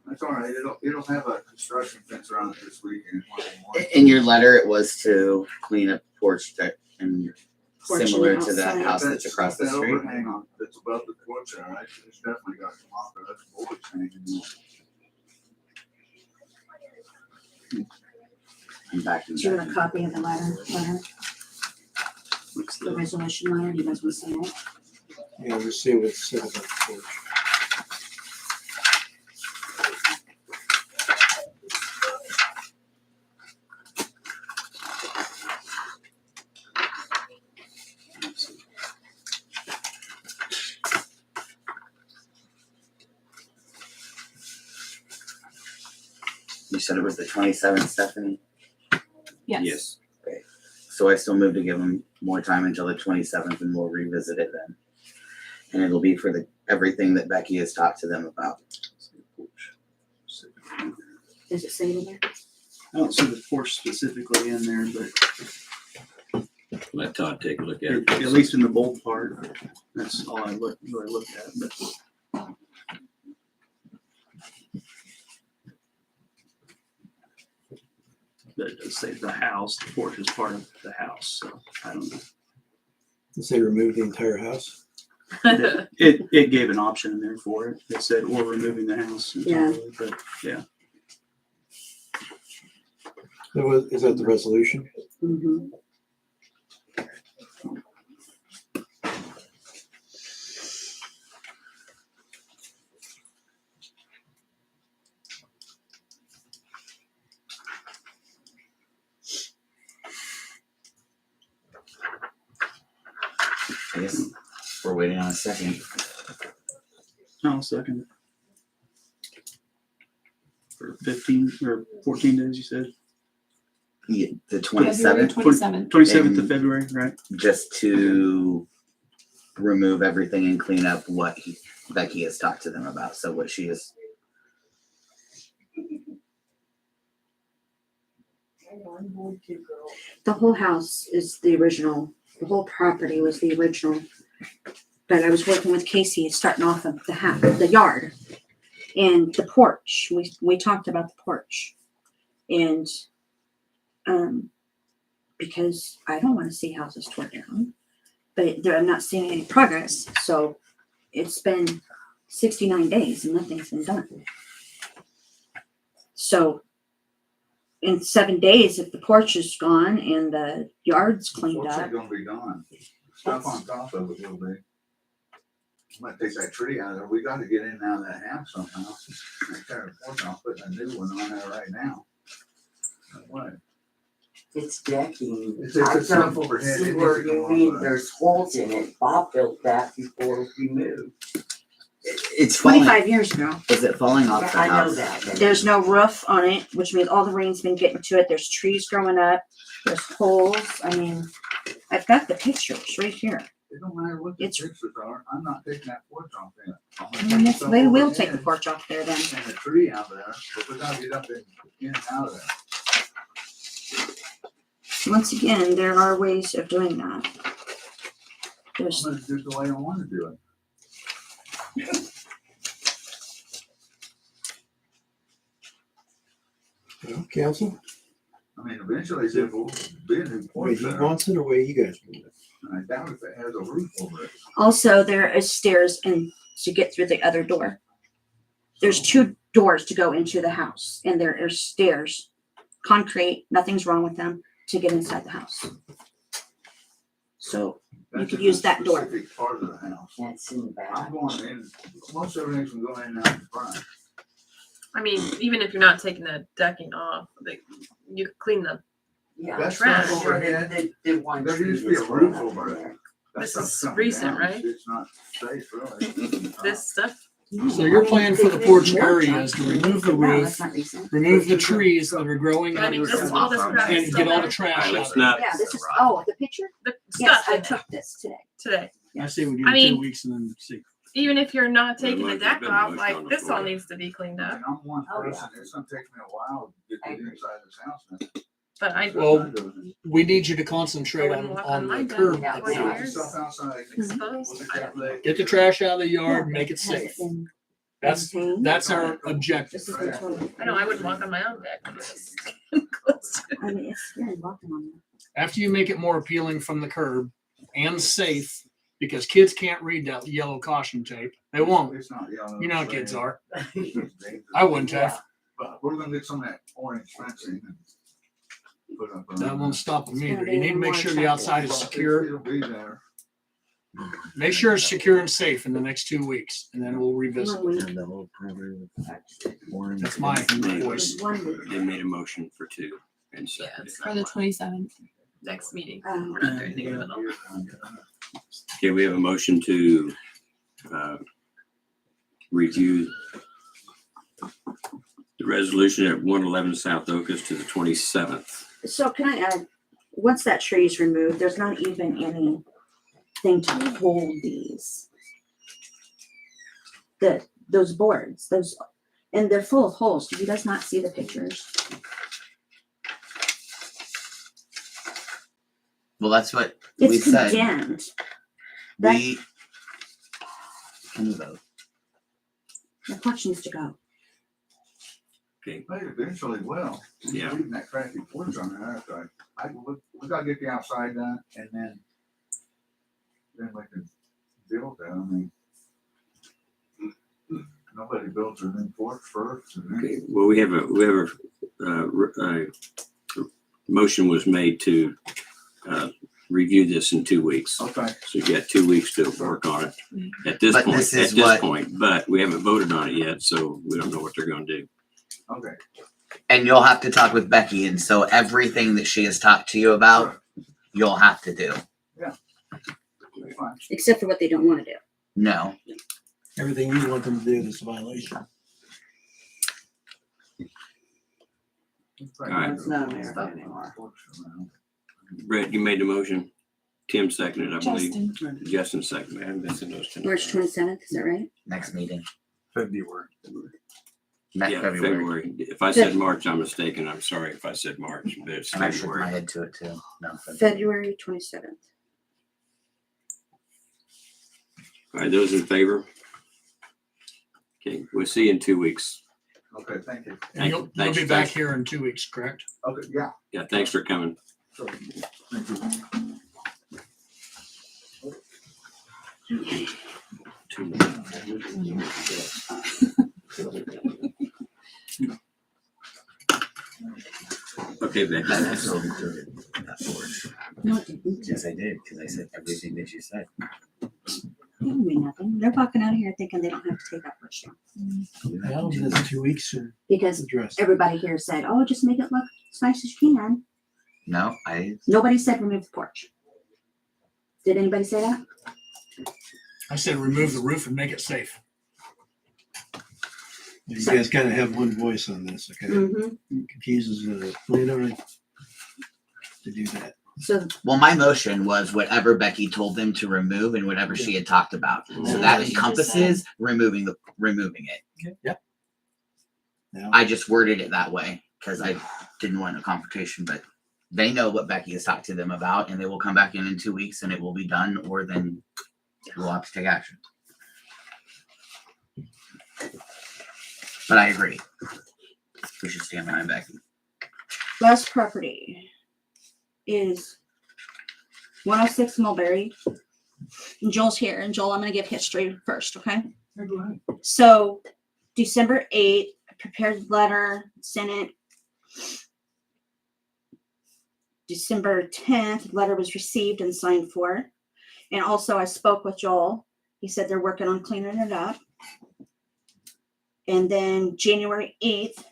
That's all right. It'll have a construction fence around it this weekend. In your letter, it was to clean up the porch deck and Porch and similar to that outside. house that's across the That street. overhang on, that's above the porch there, right? It's definitely got some off there. That's board hanging. I'm back in Do you want a that. copy of the letter? The resolution letter? Do you guys want to see it? Yeah, we'll see what it said about the porch. You said it was the 27th, Stephanie? Yes. So I still move to give them more time until the 27th and we'll revisit it then. And it'll be for the, everything that Becky has talked to them about. Does it say it in there? I don't see the porch specifically in there, but Let Todd take a look at it. at least in the bold part, that's all I really looked at, but. But it does say the house, the porch is part of the house, so I don't know. Does they remove the entire house? It gave an option in there for it. It said, or removing the house entirely, but yeah. Is that the resolution? Mm-hmm. I guess we're waiting on a second. I'll second it. For 15 or 14 days, you said? Yeah, the February 27th, 27th. 27th of And- February, right? just to remove everything and clean up what Becky has talked to them about. So what she is, The whole house is the original. The whole property was the original. But I was working with Casey, starting off of the yard and the porch. We talked about the porch, and because I don't want to see houses torn down, but I'm not seeing any progress. So it's been 69 days and nothing's been done. So in 7 days, if the porch is gone and the yard's cleaned What's up, it gonna be gone? Stuff on top of it will be. Might take that tree out of there. We gotta get in and out of that house somehow. I tear the porch off, putting a new one on there right now. No way. It's decking. It's I a don't roof overhead. see It where needs to you go mean up. there's holes in it. Bob built that before we moved. it's falling. 25 years ago. Is it falling off the I know house? that. but- There's no roof on it, which means all the rain's been getting to it. There's trees growing up. There's holes. I mean, I've got the pictures right here. It don't matter what the It's- pictures are. I'm not taking that porch off there. I'm gonna I take mean, stuff maybe we'll overhead take the porch off there then. And the tree out there, but we gotta get up in and out of there. Once again, there are ways of doing that. There's, I'm gonna do it the way I wanna do it. Well, council, I mean, eventually it will be a new the way porch he there. wants it or the way you guys want it? And I doubt if it has a roof over it. also, there is stairs in to get through the other door. There's 2 doors to go into the house, and there are stairs, concrete, nothing's wrong with them, to get inside the house. So you That's could in use a that door. specific part of the house. That's in the back. I'm going in, most everything's from going in and out the front. I mean, even if you're not taking the decking off, you could clean the. Yeah. That's trash. not overhead. The one There tree used to be a that's roof going up over there. it. That This stuff's is coming recent, down. right? It's not safe, really. This stuff. So your plan for the porch area is to remove the No, roof, that's not recent. remove the trees that are growing I mean, under this is all this crap is and still get all there. the trash Alright, out. let's not, Yeah, this is, the picture? The Yes, stuff I in there took this today. today. I say we I do 2 mean- weeks and then see. Even if you're not There taking the might deck be a off, motion like on the this all floor. needs to be cleaned I up. mean, I'm one Oh, yeah. person, it's gonna take me a while to get I to the agree. inside of this house now. But I Well, we need you to concentrate I on, wouldn't walk on on my the deck. curb. Yeah, Wait, yeah. Put years. stuff outside. exposed. Look at that leg. Get the trash out of the yard, make it Hasn't safe. been That's, maintained. that's our objective. This is the total. I know I wouldn't walk on my own deck. It's close to- I mean, it's very walking on After you make it more appealing from the curb and safe, because kids can't read that yellow caution tape. They won't. It's not yellow. You know how it's kids red. are. It's dangerous. I wouldn't have. But we're gonna get some of that orange fencing and put up. around That won't stop them It's gonna either. be You need to make more sure the attractive. outside is But secure. It'll be there. Make sure it's secure and safe in the next 2 weeks, and then we'll revisit. One it. week. That's my voice. Just 1 week. they made a motion for 2 and seconded. it's For the 27th. Next meeting. Um, We're not doing anything in the middle. Okay, we have a motion to, review the resolution at 111 South Oakers to the 27th. So can I add, once that tree is removed, there's not even anything to hold these. Those boards, and they're full of holes. Do you guys not see the pictures? Well, that's what we It's said. condemned. That, We can you vote. the porch needs to go. Okay, They eventually will. Yeah. Leaving that crappy porch on there, we gotta get the outside done and then then we can build that. I mean, nobody built it in Fort first. And then Okay, well, we have a motion was made to review this in 2 weeks. Okay. So you got 2 weeks to work on it at this But point, this is at this what- point, but we haven't voted on it yet, so we don't know what they're gonna do. Okay. And you'll have to talk with Becky, and so everything that she has talked to you about, you'll have to do. That's fine. Except for what they don't want to do. No. Everything you want them to do is a violation. All right. It's not American anymore. Brett, you made the motion. Tim seconded, I believe. Justin. Justin seconded. I haven't missing those tonight. March 27th, is that right? Next meeting. February. Next Yeah, February. February. If I said March, I'm mistaken. I'm sorry if I said March, but it's And I shook my February. head to it too. No, February 27th. All right, those in favor? Okay, we'll see you in 2 weeks. Okay, thank you. And you'll Thanks, be back thanks. here in 2 weeks, correct? Okay, yeah. Yeah, thanks for coming. Sure. Thank you. Okay, Becky. That's all included. That porch. No, it didn't. Yes, I did, because I said everything that you said. It didn't mean nothing. They're walking out of here thinking they don't have to take that first one. Well, that's 2 weeks to Because address. everybody here said, oh, just make it look as nice as you can. No, Nobody said remove the porch. Did anybody say that? I said remove the roof and make it safe. You guys gotta have one voice on this, okay? Mm-hmm. It confuses the landowner to do that. So well, my motion was whatever Becky told them to remove and whatever she had talked about. So that encompasses removing it. Okay. Yep. Now, I just worded it that way because I didn't want a confrontation, but they know what Becky has talked to them about, and they will come back in 2 weeks and it will be done, or then we'll have to take action. But I agree. We should stand behind Becky. last property is 106 Mulberry. And Joel's here. And Joel, I'm going to give history first, okay? Yeah, go ahead. So December 8th, I prepared the letter, sent it. December 10th, letter was received and signed for. And also I spoke with Joel. He said they're working on cleaning it up. And then January 8th,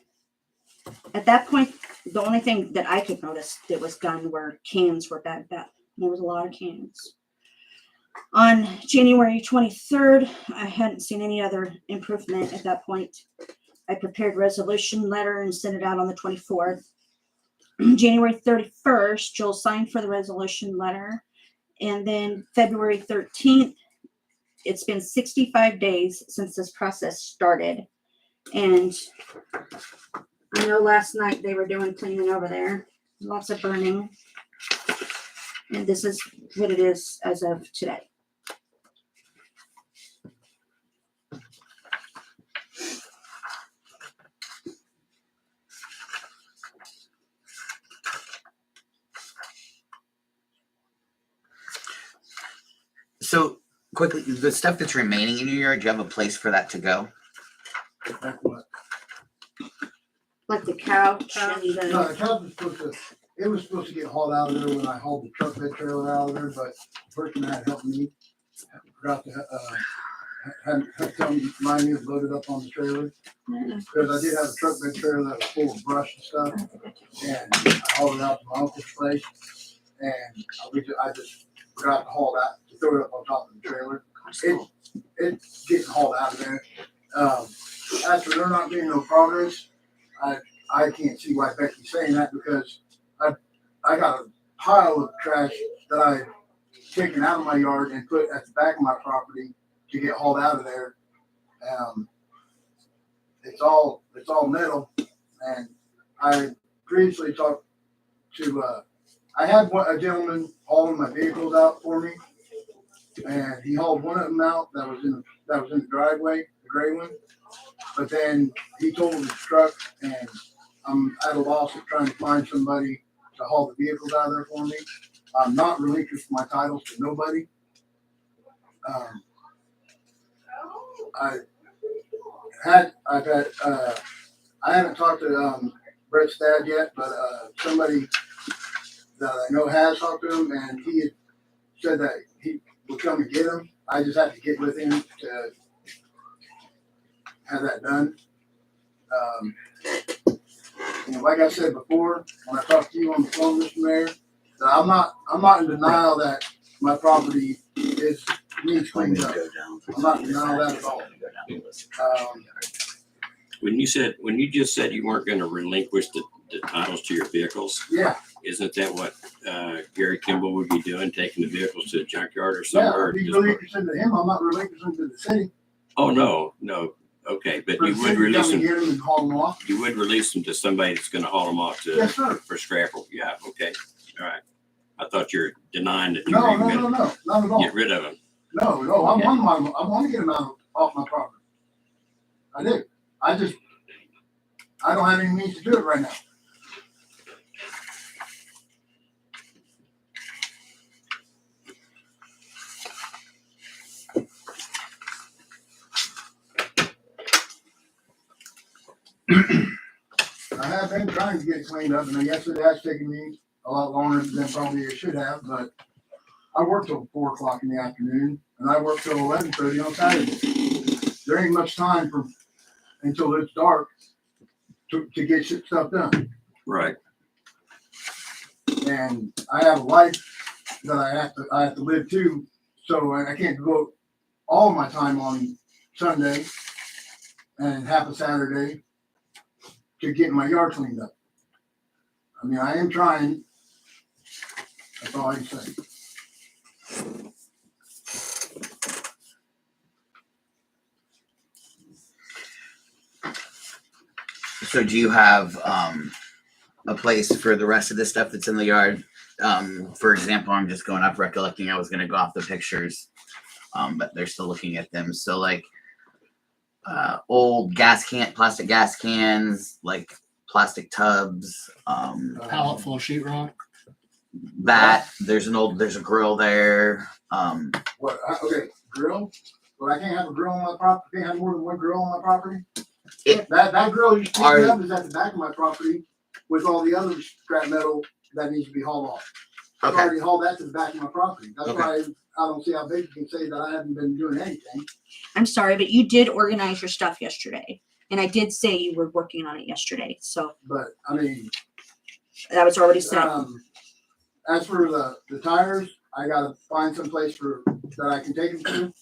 at that point, the only thing that I could notice that was done were cans were bagged up. There was a lot of cans. On January 23rd, I hadn't seen any other improvement at that point. I prepared resolution letter and sent it out on the 24th. January 31st, Joel signed for the resolution letter. And then February 13th, it's been 65 days since this process started. And I know last night they were doing cleaning over there. Lots of burning. And this is what it is as of today. So quickly, the stuff that's remaining in your yard, do you have a place for that to go? Like the couch and No, the, the couch was supposed to, it was supposed to get hauled out of there when I hauled the truck bed trailer out of there, but the person that helped me forgot to, had to remind me to load it up on the trailer. Because I did have a truck bed trailer that was full of brush and stuff, and I hauled it out to my uncle's place, and I just forgot to haul that, to throw it up on top of the trailer. It's getting hauled out of there. As for there not being no progress, I can't see why Becky's saying that, because I got a pile of trash that I taken out of my yard and put at the back of my property to get hauled out of there. It's all metal, and I previously talked to I had a gentleman hauling my vehicles out for me, and he hauled one of them out that was in the driveway, the gray one. But then he told his truck, and I'm at a loss of trying to find somebody to haul the vehicles out of there for me. I'm not relinquished my titles to nobody. I haven't talked to, Brett's dad yet, but, somebody that I know has talked to him, and he had said that he would come and get him. I just have to get with him to have that done. Like I said before, when I talked to you on the phone, Mr. Mayor, that I'm not in denial that my property needs cleaned up. I'm not in denial of that at all. When you just said you weren't gonna relinquish the titles to your vehicles, Yeah, isn't that what Gary Kimball would be doing, taking the vehicles to the junkyard or yeah, somewhere? I'd be Just- relinquishing to him. I'm not relinquishing to the city. Oh, no, okay, but For you the would city to release come and them, get him and haul them off. you would release them to somebody that's gonna haul them off to, Yes, sir. for scrapper, yeah, okay, all right. I thought you're denying that you No, were even no, no, gonna no, not at all. get rid of them. No, no, I want to get them off my property. I do. I don't have any means to do it right now. I have been trying to get it cleaned up, and I guess it has taken me a lot longer than probably it should have, but I work till 4 o'clock in the afternoon, and I work till 11:30 on Saturday. There ain't much time until it's dark to get stuff done. Right. And I have a life that I have to live too, so I can't devote all of my time on Sunday and half a Saturday to getting my yard cleaned up. I mean, I am trying. That's all I can say. So do you have a place for the rest of the stuff that's in the yard? For example, I'm just going off recollecting I was going to go off the pictures, but they're still looking at them. So like old plastic gas cans, like plastic tubs, Pallet full of sheetrock. that there's a grill there. Okay, grill? But I can't have a grill on my property. I can't have more than one grill on my property. It- That grill you speak Are- of is at the back of my property with all the other scrap metal that needs to be hauled off. I've Okay. already hauled that to the back of my property. That's Okay. why I don't see how big you can say that I haven't been doing anything. I'm sorry, but you did organize your stuff yesterday. And I did say you were working on it yesterday. So But I mean, that was already set. as for the tires, I gotta find some place that I can take them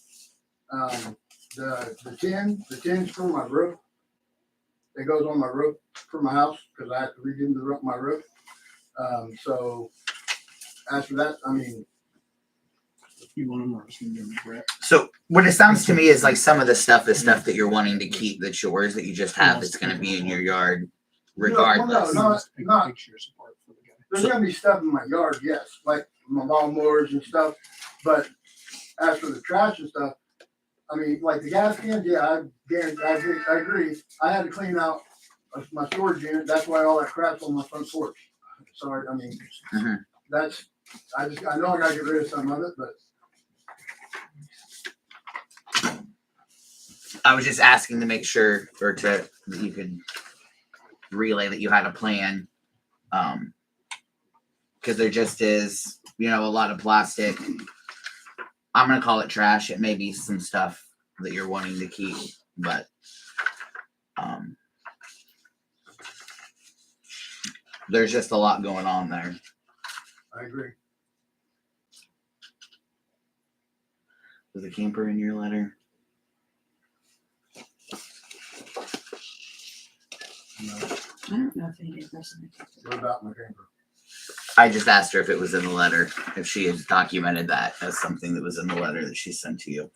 to. The tin's for my roof. It goes on my roof for my house because I have to redo my roof. So as for that, I mean, You want them or just give them to Brett? So what it sounds to me is like some of the stuff is stuff that you're wanting to keep that's yours that you just have that's going to be in your yard regardless. No, not- Pictures apart for the guy. there's gonna be stuff in my yard, yes, like my lawnmowers and stuff. But as for the trash and stuff, I mean, like the gas cans, yeah, I agree. I had to clean out my storage unit. That's why all that crap's on my front porch. Sorry, I mean, Mhm. I know I gotta get rid of some of it, but I was just asking to make sure that you could relay that you had a plan. Because there just is, a lot of plastic. I'm going to call it trash. It may be some stuff that you're wanting to keep, but there's just a lot going on there. I agree. Was the camper in your letter? No, I don't know if anybody listened. what about my camper? I just asked her if it was in the letter, if she had documented that as something that was in the letter that she sent to you.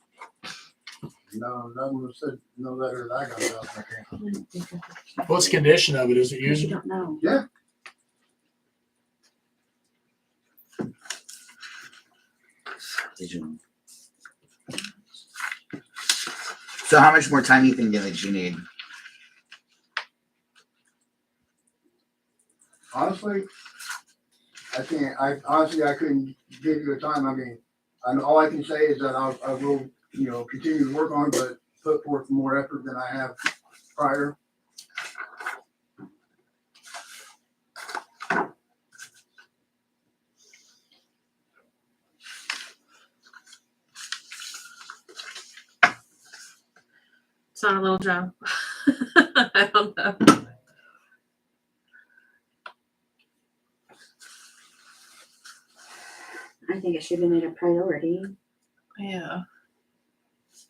No, nothing was said, no letter that I got about my camper. What's the condition of it? Is it You usable? don't know. Yeah, Did you? So how much more time do you think that you need? honestly, I couldn't give you a time. I mean, And all I can say is that I will, continue to work on it, but put forth more effort than I have prior. It's not a little job. I don't know. I think it should be made a priority. Yeah.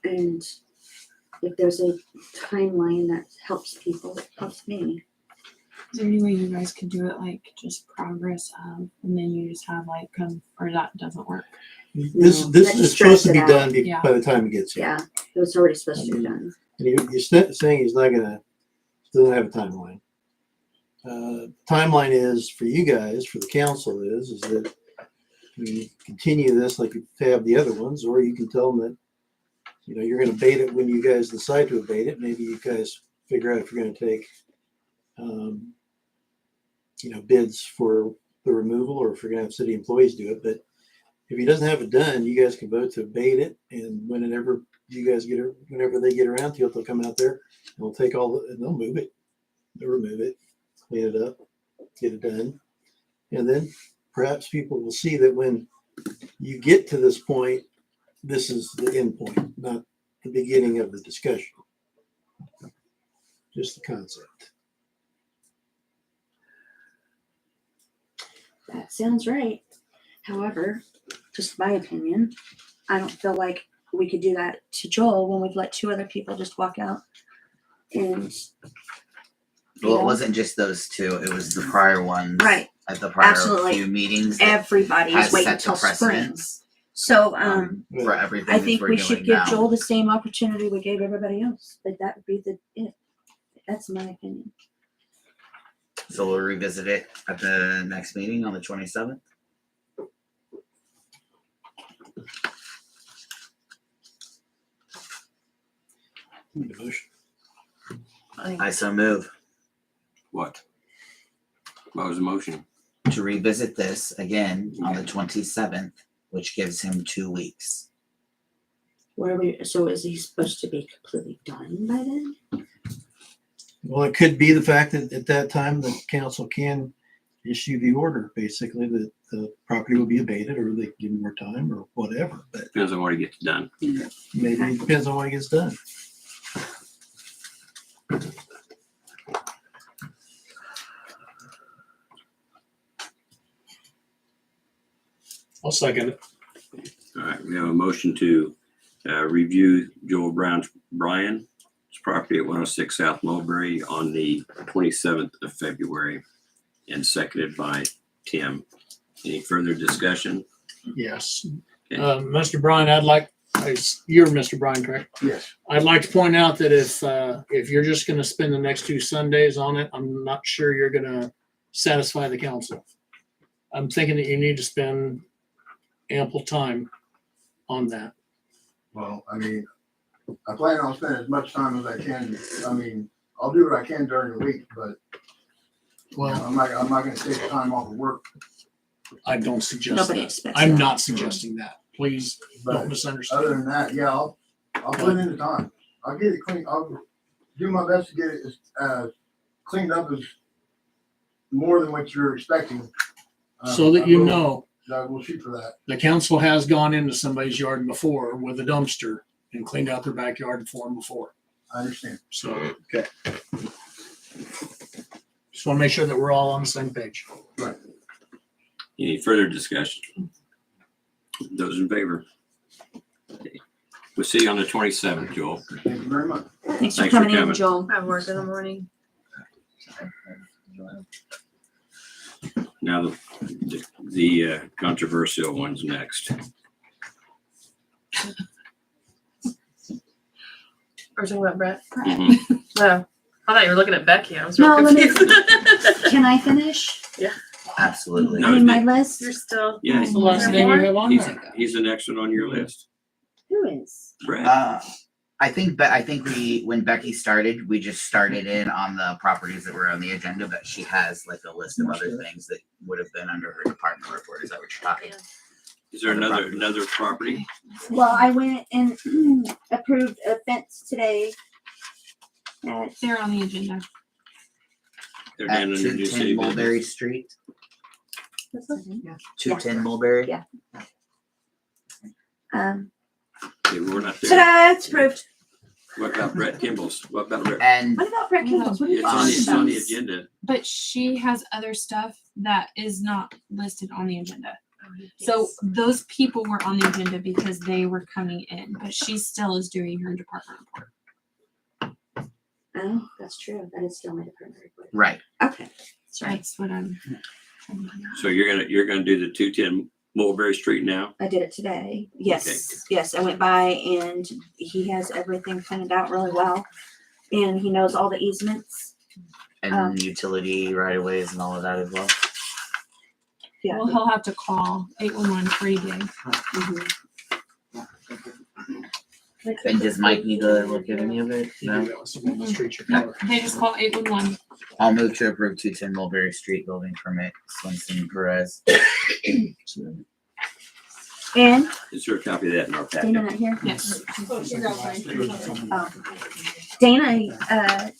And if there's a timeline that helps people, it helps me. Is there any way you guys could do it like just progress of, and then you just have like come, or that doesn't work? This No, this let's is stretch supposed to it be out. done Yeah. by the time it gets here. Yeah, it was already supposed to be done. And you're saying he's not gonna, doesn't have a timeline. Timeline is for you guys, for the council is that we continue this like you have the other ones, or you can tell them that, you're gonna abate it when you guys decide to abate it. Maybe you guys figure out if you're gonna take, bids for the removal, or if you're gonna have city employees do it. But if he doesn't have it done, you guys can vote to abate it, and whenever they get around to it, they'll come out there and they'll take and they'll move it, they'll remove it, clean it up, get it done. And then perhaps people will see that when you get to this point, this is the end point, not the beginning of the discussion. Just the concept. That sounds right. However, just my opinion, I don't feel like we could do that to Joel when we've let two other people just walk out. And Well, it wasn't just those two, it was the prior ones. Right. At the prior Absolutely. few meetings. that everybody has is waiting set the until spring. precedence, So For everything I that think we're we doing should give now. Joel the same opportunity we gave everybody else. But that would be it. That's my opinion. So we'll revisit it at the next meeting on the 27th. I so move What? What was the motion? to revisit this again on the 27th, which gives him 2 weeks. What are we? So is he supposed to be completely done by then? Well, it could be the fact that at that time the council can issue the order, basically that the property will be abated, or they give more time, or whatever. But Depends on what he gets done. maybe it depends on what gets done. I'll second it. All right, we have a motion to review Joel Brian's property at 106 South Mulberry on the 27th of February, and seconded by Tim. Any further discussion? Yes. Okay. Mr. Bryan, you're Mr. Bryan, correct? Yes. I'd like to point out that if you're just gonna spend the next 2 Sundays on it, I'm not sure you're gonna satisfy the council. I'm thinking that you need to spend ample time on that. Well, I plan on spending as much time as I can. I'll do what I can during the week, but Well, I'm not gonna take time off of work. I don't suggest Nobody that. expects I'm that. not suggesting that. Please don't But misunderstand. other than that, yeah, I'll put in the time. I'll get it clean. I'll do my best to get it as cleaned up as more than what you're expecting. So that you know, We'll shoot for that. the council has gone into somebody's yard before with a dumpster and cleaned out their backyard for them before. I understand. So, okay. Just want to make sure that we're all on the same page. Right. Any further discussion? Those in favor? Okay. We'll see you on the 27th, Joel. Thank you very much. Thanks for Thanks for coming in, coming. Joel. I have work in the morning. Now the controversial one's next. Are we talking about Brett? Mhm. No. I thought you were looking at Becky. I was real No, let me- confused. Can I finish? Absolutely. No, I mean, my list. You're still. Yeah, What's the last name you have on he's, there? he's the next one on your list. Who is? Brad. I think when Becky started, we just started in on the properties that were on the agenda, but she has like a list of other things that would have been under her department report. Is that what you're talking? Is there another property? Well, I went and approved a fence today. At, They're on the agenda. They're At down under New 210 City Mulberry Business. Street. Yeah. 210 Mulberry. Yeah. Okay, we're not there. ta-da, it's approved. What about Brett Kimball's? What about Brett? And What about Brett Kimball's? What are you It's talking on the about? agenda. But she has other stuff that is not listed on the agenda. So those people were on the agenda because they were coming in, but she still is doing her department report. Oh, that's true. That is still my department report. right. Okay. So that's what I'm. So you're gonna do the 210 Mulberry Street now? I did it today. Yes, yes. I went by and he has everything printed out really well. And he knows all the easements. And utility right of ways and all of that as well. Yeah. Well, he'll have to call 811 free day. Mhm. And does Mike need to look at any of it? No. They just call 811. I'll move to approve 210 Mulberry Street building permit, Swenson Perez. And Is there a copy of that in our Dana packet? not here? Yes. Oh. Dana,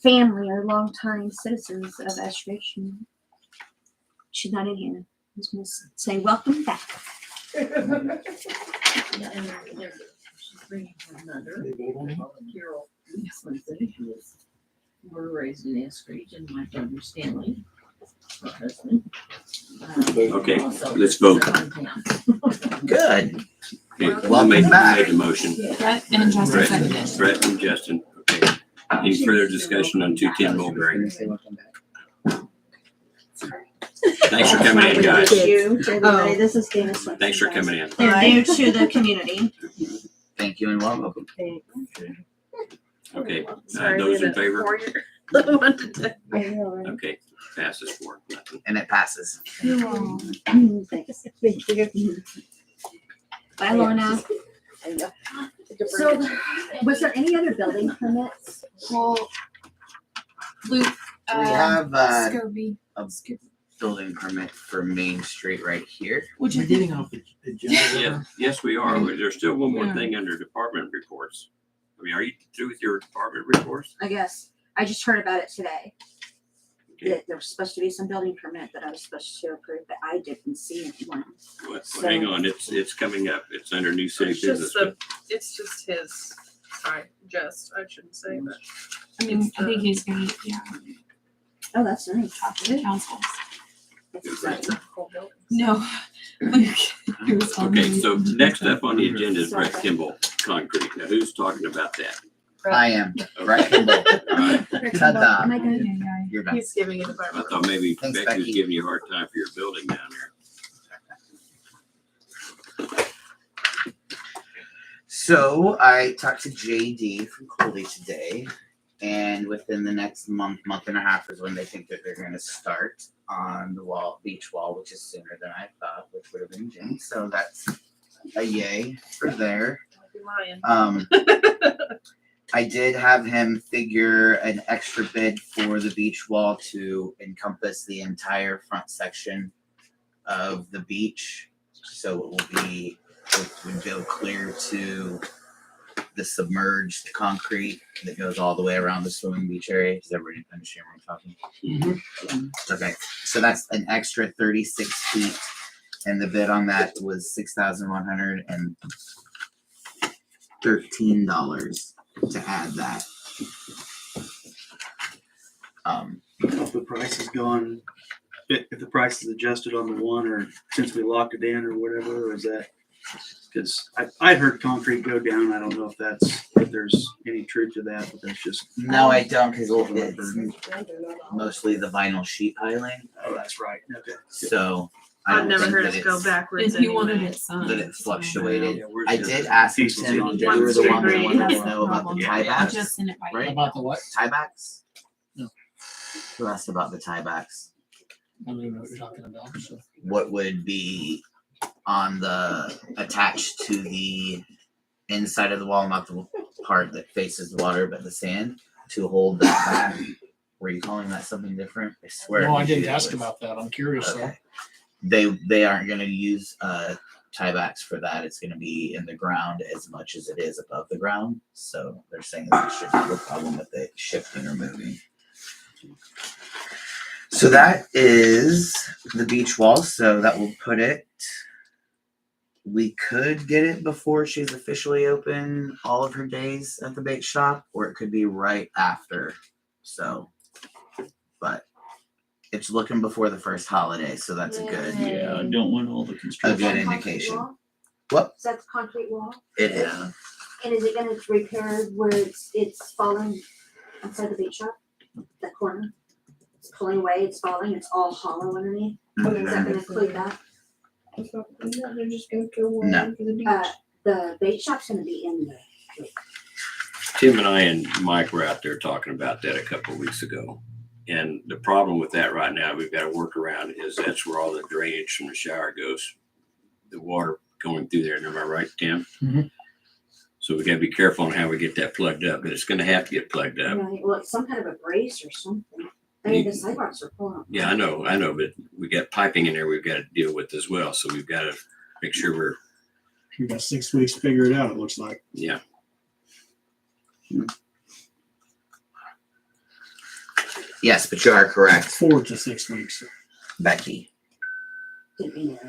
family are longtime citizens of Astrogation. She's not in here. I was gonna say welcome back. Carol Swenson, who was, were raised in Eskridge, and my brother Stanley, her husband. Okay, also let's vote. lives in town. Good. Okay, Welcome who back. made the motion? Brett and Justin Brett, seconded. Brett and Justin. Okay. Any further discussion on 210 Mulberry? Thanks for coming in, guys. Thank you to everybody. This is Dana Swenson. Thanks for coming in. They're new to the community. Thank you and welcome. Okay, Sorry, those we in have a favor? 4-year little one today. I know, right? Okay, passes 4-0. And it passes. Thanks. Thank you. Bye, Lorna. So, was there any other building permits? Well, Luke, We have Scobie. a building permit for Main Street right here. Would We're you getting think? off the agenda. Yeah, yes, we are. There's still one more Yeah. thing under department reports. I mean, are you through with your department reports? I guess. I just heard about it today. Okay. That there was supposed to be some building permit that I was supposed to approve, but I didn't see anyone. Well, hang on, it's coming up. It's under new city It's business. just it's just his, sorry, I shouldn't say, but I mean, I think he's gonna, Oh, that's nice. talk to the council. That's that's exciting. a whole building. No, Luke. He was telling Okay, me- so next up on the agenda is Brett Kimball Concrete. Now, who's talking about that? I am. Brett Kimball. All right, Ta-da. Am I good? Yeah, yeah. You're done. He's giving you the I environmental. thought maybe Thanks, Becky was Becky. giving you a hard time for your building down there. So I talked to JD from Colby today, and within the next month and a half is when they think that they're going to start on the beach wall, which is sooner than I thought, which would have been June. So that's a yay for there. I'll be lying. I did have him figure an extra bid for the beach wall to encompass the entire front section of the beach. So it would go clear to the submerged concrete that goes all the way around the swimming beach area. Does everybody understand what I'm talking? Okay, so that's an extra 36 feet, and the bid on that was $6,113 to add that. If the price has gone, if the price is adjusted on the one, or since we locked it in or whatever, or is that? Because I heard concrete go down. I don't know if there's any truth to that, but that's just. No, I don't, because it's mostly the vinyl sheet piling. Oh, that's right. Okay. So I I've don't never think heard that us go it's- backwards If you wanted anyway. it signed. that it fluctuated. Yeah, where's I your did ask him pieces to, on they there? were the one that One wanted to straight know about the Yeah. I tiebacks, just sent it by right? About the what? Tiebacks? No. Who asked about the tiebacks? I don't even know what you're talking about, so. What would be on the, attached to the inside of the wall, not the part that faces the water, but the sand, to hold that back? Were you calling that something different? I swear. No, I you didn't did. ask about that. I'm curious. Okay. they aren't gonna use tiebacks for that. It's gonna be in the ground as much as it is above the ground. So they're saying that they shouldn't have a problem with it shifting or moving. So that is the beach wall. So that will put it. We could get it before she's officially open all of her days at the bait shop, or it could be right after. So, but it's looking before the first holiday, so that's a good, Yeah, I don't want all the a construction. good Concrete indication. wall? What? Is that the concrete wall? It is. And is it gonna repair where it's falling outside the beach shop? That corner? It's pulling away, it's falling, it's all hollow underneath? Is that gonna include that? They're just gonna go No. for the beach. The bait shop's gonna be in the. Tim and I and Mike were out there talking about that a couple of weeks ago. And the problem with that right now, we've got to work around is that's where all the drainage from the shower goes. The water going through there. Am I right, Tim? Mhm. So we got to be careful on how we get that plugged up, but it's going to have to get plugged up. Right, well, it's some kind of a brace or something. I mean, the sidewalks are pulling. Yeah, I know, but we got piping in there we've got to deal with as well. So we've got to make sure we're, We got 6 weeks to figure it out, it looks like. yeah. Yes, but you are correct, 4 to 6 weeks. Becky. Didn't mean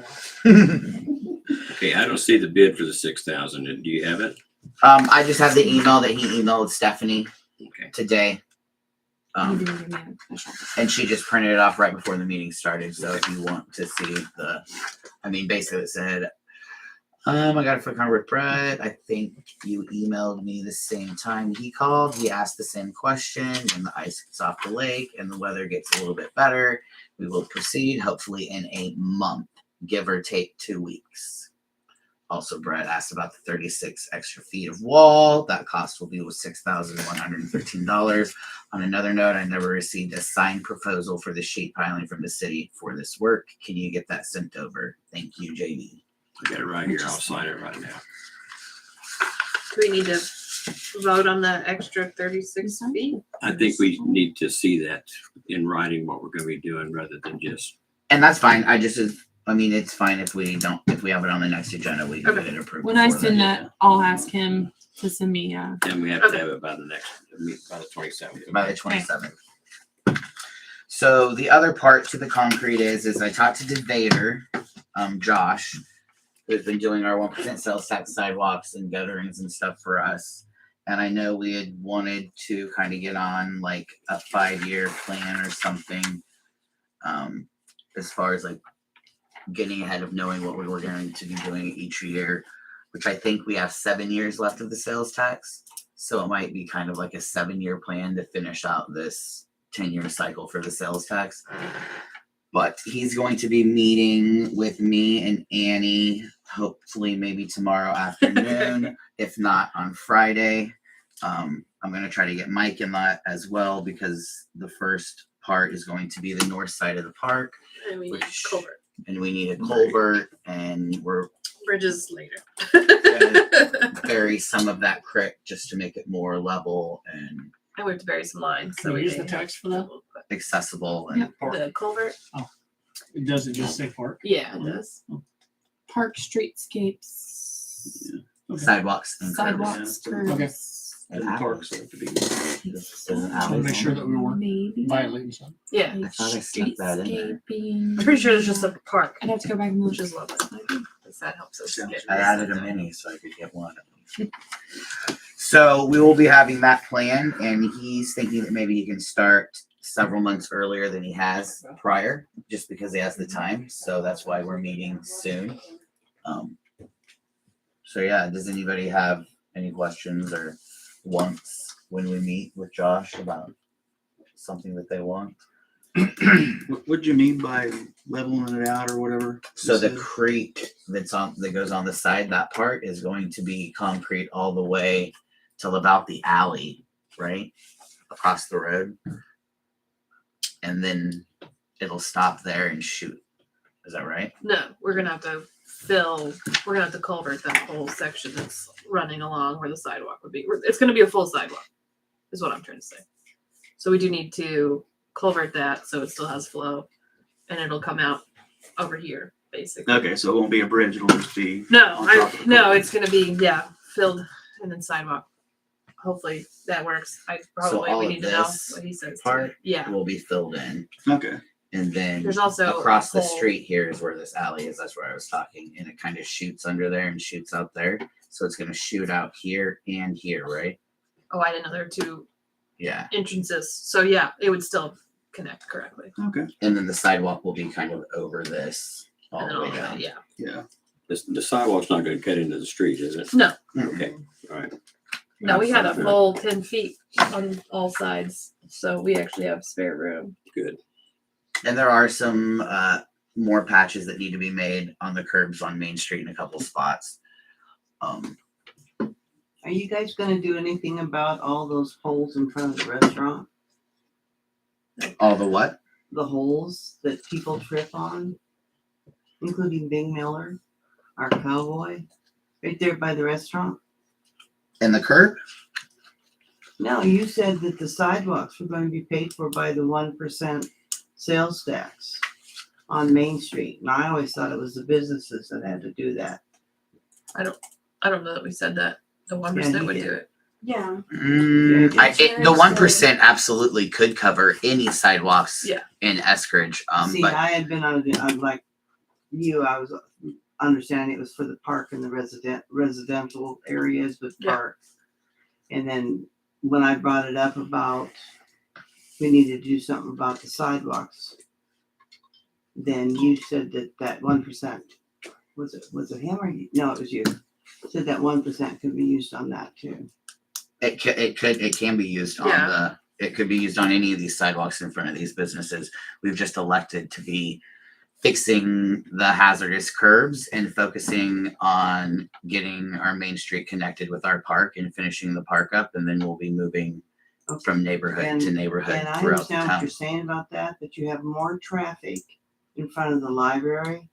it. Okay, I don't see the bid for the 6,000. Do you have it? I just have the email that he emailed Stephanie Okay. today. You Um, didn't give me a special. and she just printed it off right before the meeting started. So if you want to see basically it said, I got a phone call with Brett. I think you emailed me the same time he called. He asked the same question, and the ice gets off the lake and the weather gets a little bit better. We will proceed hopefully in a month, give or take 2 weeks. Also, Brett asked about the 36 extra feet of wall. That cost will be $6,113. On another note, I never received a signed proposal for the sheet piling from the city for this work. Can you get that sent over? Thank you, JV. I got it right here. I'll sign it right now. Do we need to vote on the extra 36 feet? I think we need to see that in writing what we're going to be doing rather than just, And that's fine. It's fine if we have it on the next agenda, we can get it approved. When I before send then. that, I'll ask him to send me, and we have to have it by the by the 27th. By the 27th. So the other part to the concrete is I talked to Vader, Josh, who's been doing our 1% sales tax sidewalks and gutterings and stuff for us. And I know we had wanted to kind of get on like a 5-year plan or something, as far as like getting ahead of knowing what we were going to be doing each year, which I think we have 7 years left of the sales tax. So it might be kind of like a 7-year plan to finish out this 10-year cycle for the sales tax. But he's going to be meeting with me and Annie, hopefully maybe tomorrow afternoon, if not on Friday. I'm going to try to get Mike in that as well, because the first part is going to be the north side of the park. And we need Which- culvert. And we need a culvert, and we're Bridges later. gonna bury some of that creek just to make it more level and I went to bury some lines. Can we we use the may tax have- for that? accessible and Yep. The culvert? It doesn't just say park. Yeah, it does. park streetscapes, Okay. sidewalks and curbs. sidewalks, Okay. curbs. And Parks have to be. There's an So alley make sure that we weren't Maybe. violating something. Yeah. I thought I snuck that in there. Streetscaping. I'm pretty sure there's just a park, I'd have to go back and look. which is lovely. Because that helps us get. I added a mini so I could get one. So we will be having that plan, and he's thinking that maybe he can start several months earlier than he has prior, just because he has the time. So that's why we're meeting soon. So yeah, does anybody have any questions or wants when we meet with Josh about something that they want? What'd you mean by leveling it out or whatever? So you the said? creek that goes on the side, that part is going to be concrete all the way till about the alley, right? Across the road. And then it'll stop there and shoot. Is that right? No, we're gonna have to culvert that whole section that's running along where the sidewalk would be. It's gonna be a full sidewalk, is what I'm trying to say. So we do need to culvert that so it still has flow, and it'll come out over here, basically. Okay, so it won't be a bridge, it'll just be. No, on top of the no, culvert. it's gonna be, yeah, filled and then sidewalk. Hopefully that works. all We of need to know this what he says. part Yeah, will be filled in. Okay, And then there's also across a the whole- street here is where this alley is. That's where I was talking. And it kind of shoots under there and shoots out there. So it's going to shoot out here and here, right? Oh, I didn't know there were two Yeah. entrances. So yeah, it would still connect correctly. okay, And then the sidewalk will be kind of over this all And then the way all the way, down. yeah. yeah. The sidewalk's not gonna cut into the street, is it? No, Okay, all right. no, we had a full 10 feet on all sides. So we actually have spare room. Good. And there are some more patches that need to be made on the curbs on Main Street in a couple spots. Are you guys gonna do anything about all those holes in front of the restaurant? All the what? The holes that people trip on, including Big Miller, our cowboy, right there by the restaurant? In the curb? No, you said that the sidewalks were going to be paid for by the 1% sales tax on Main Street. And I always thought it was the businesses that had to do that. I don't know that we said that. The 1% Yeah, you would did. do it. Yeah. The 1% absolutely could cover any sidewalks Yeah. in Eskridge. See, But I had been I'm like you, I was understanding it was for the park and the residential areas with Yeah. park. And then when I brought it up about we needed to do something about the sidewalks, then you said that 1%, was it him or you? No, it was you. Said that 1% could be used on that too. it can be used on Yeah. it could be used on any of these sidewalks in front of these businesses. We've just elected to be fixing the hazardous curbs and focusing on getting our Main Street connected with our park and finishing the park up, and then we'll be moving from neighborhood to neighborhood And I throughout the understand what town. you're saying about that, but you have more traffic in front of the library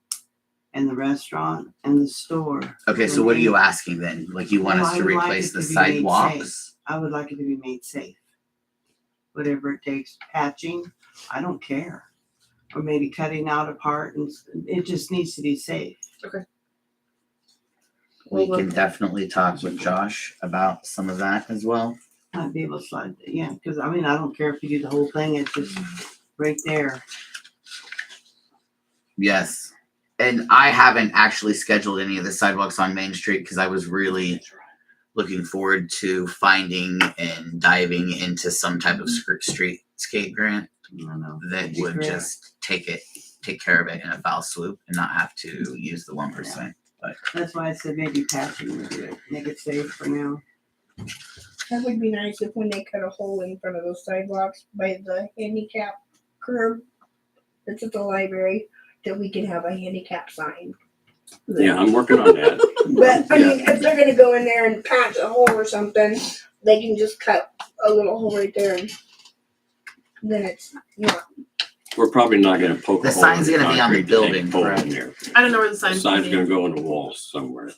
and the restaurant and the store. Okay, so what are you asking then? Like you want Well, us to I would like replace it the to be made sidewalks? I would like it to be made safe. Whatever it takes, patching, I don't care. Or maybe cutting out a part and it just needs to be safe. We can definitely talk with Josh about some of that as well. I'd be able to slide, yeah, because I mean, I don't care if you do the whole thing, it's just right there. Yes. And I haven't actually scheduled any of the sidewalks on Main Street because I was really looking forward to finding and diving into some type of streetscape grant I know. that It'd be would great. just take care of it in a foul swoop and not have to use the 1%. That's why I said maybe patching would do it, make it safe for now. That would be nice if when they cut a hole in front of those sidewalks by the handicap curb that's at the library, that we can have a handicap sign. Yeah, I'm working on that. But I mean, if they're gonna go in there and patch a hole or something, they can just cut a little hole right there, and then it's not. We're probably not gonna poke The a hole in sign's the gonna be on the concrete to make a building, hole correct? in there. I don't know where the The sign's sign's gonna gonna be. go in the walls somewhere.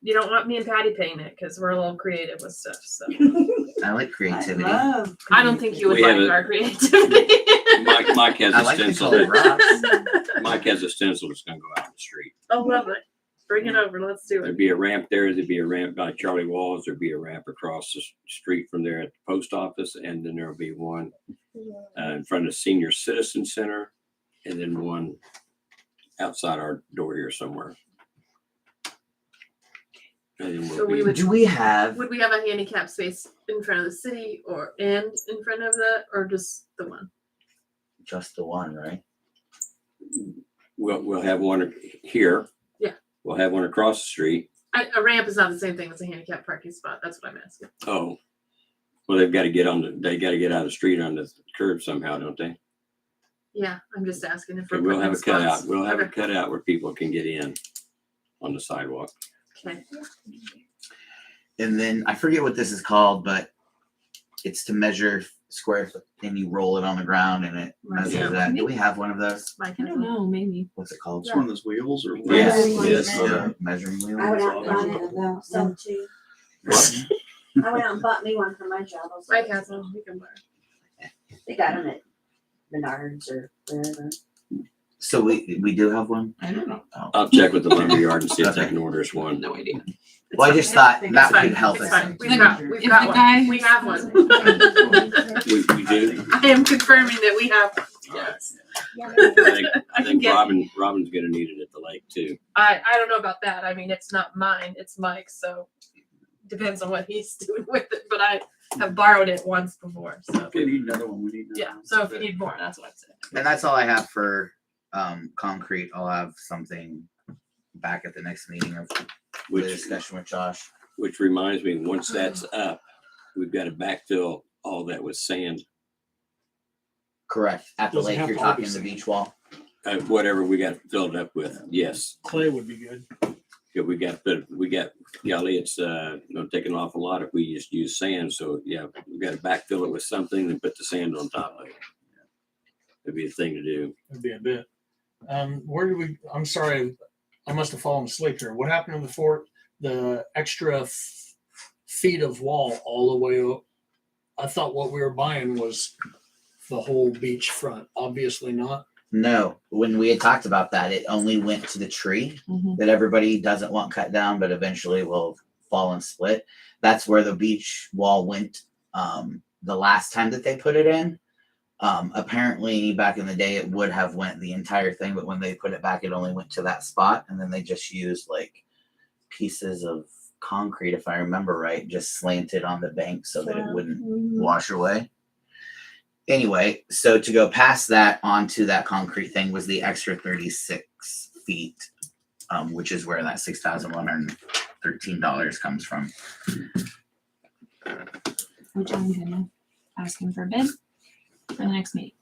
You don't want me and Patty painting it because we're a little creative with stuff. So I like creativity. I don't think you would We have like a- our creativity. Mike has I a like the stencil. colored rocks. Mike has a stencil that's gonna go out in the street. I love it. Bring it over. Let's do it. There'd be a ramp there. There'd be a ramp by Charlie Walls. There'd be a ramp across the street from there at the post office, and then there'll be one in front of the Senior Citizen Center, and then one outside our door here somewhere. And then So we would- Do we have Would we have a handicap space in front of the city and in front of or just the one? just the one, right? We'll have one here. Yeah. We'll have one across the street. A ramp is not the same thing as a handicap parking spot. That's what I'm asking. Oh. Well, they got to get out of the street on the curb somehow, don't they? Yeah, I'm just asking if And we're we'll have a putting cutout. spots. We'll have a Okay. cutout where people can get in on the sidewalk. Okay. And then I forget what this is called, but it's to measure square foot and you roll it on the ground and it measures Yeah. that. Do we have one of those? Mike I has don't one. know, maybe. What's it called? It's one of those wheels or. Yes, Measuring yes, wheel. the measuring wheel. I went out and got it about some too. I went out and bought me one for my job. I was Mike like, has one. We can borrow. They got them at Menards or wherever. So we do have one? I don't know. I'll check with the lumberyard and see if they can order us one. No idea. Well, I just thought It's that fine, could help it's us. fine. If We've got the one. guy- We have one. We do. I am confirming that we have. Yes. I think Robin's gonna need it at the lake too. I don't know about that. I mean, it's not mine, it's Mike's, so depends on what he's doing with it, but I have borrowed it once before, so. If we need another one, we need another Yeah, one. so if you need more, that's what I'm saying. And that's all I have for concrete. I'll have something back at the next meeting of the Which discussion with Josh. which reminds me, once that's up, we've got to backfill all that with sand. Correct. At the Doesn't lake, have you're to all be talking the sand. beach wall. Whatever we got filled up with, yes. Clay would be good. Yeah, we got, golly, it's, gonna take an awful lot if we just use sand. So yeah, we got to backfill it with something and put the sand on top of it. It'd be a thing to do. That'd be a bit. Where did we? I'm sorry, I must have fallen asleep here. What happened to the fort? The extra feet of wall all the way up. I thought what we were buying was the whole beach front. Obviously not. No, when we had talked about that, it only went to the tree that everybody doesn't want cut down, but eventually will fall and split. That's where the beach wall went the last time that they put it in. Apparently back in the day it would have went the entire thing, but when they put it back, it only went to that spot, and then they just used like pieces of concrete, if I remember right, just slanted on the bank so that it wouldn't wash away. Anyway, so to go past that onto that concrete thing was the extra 36 feet, which is where that $6,113 comes from. Which I'm gonna ask him for a bid for the next meeting.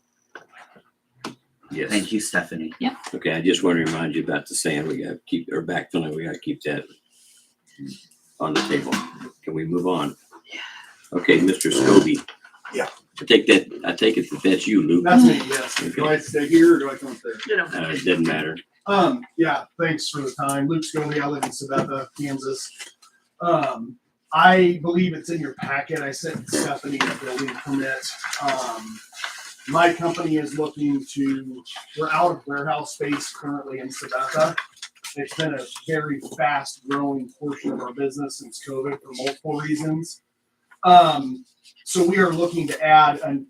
Yes. Thank you, Stephanie. Okay, I just want to remind you about the sand. We got to keep, or backfilling, we got to keep that on the table. Can we move on? Okay, Mr. Scobie. Yeah. I take it that that's you, Luke. That's me, yes. Do I stay here or do I come up there? You know. It doesn't matter. Yeah, thanks for the time. Luke Scobie, I live in Sabetha, Kansas. I believe it's in your packet. I sent Stephanie a building permit. My company is looking to, we're out of warehouse space currently in Sabetha. It's been a very fast growing portion of our business since COVID for multiple reasons. So we are looking to add and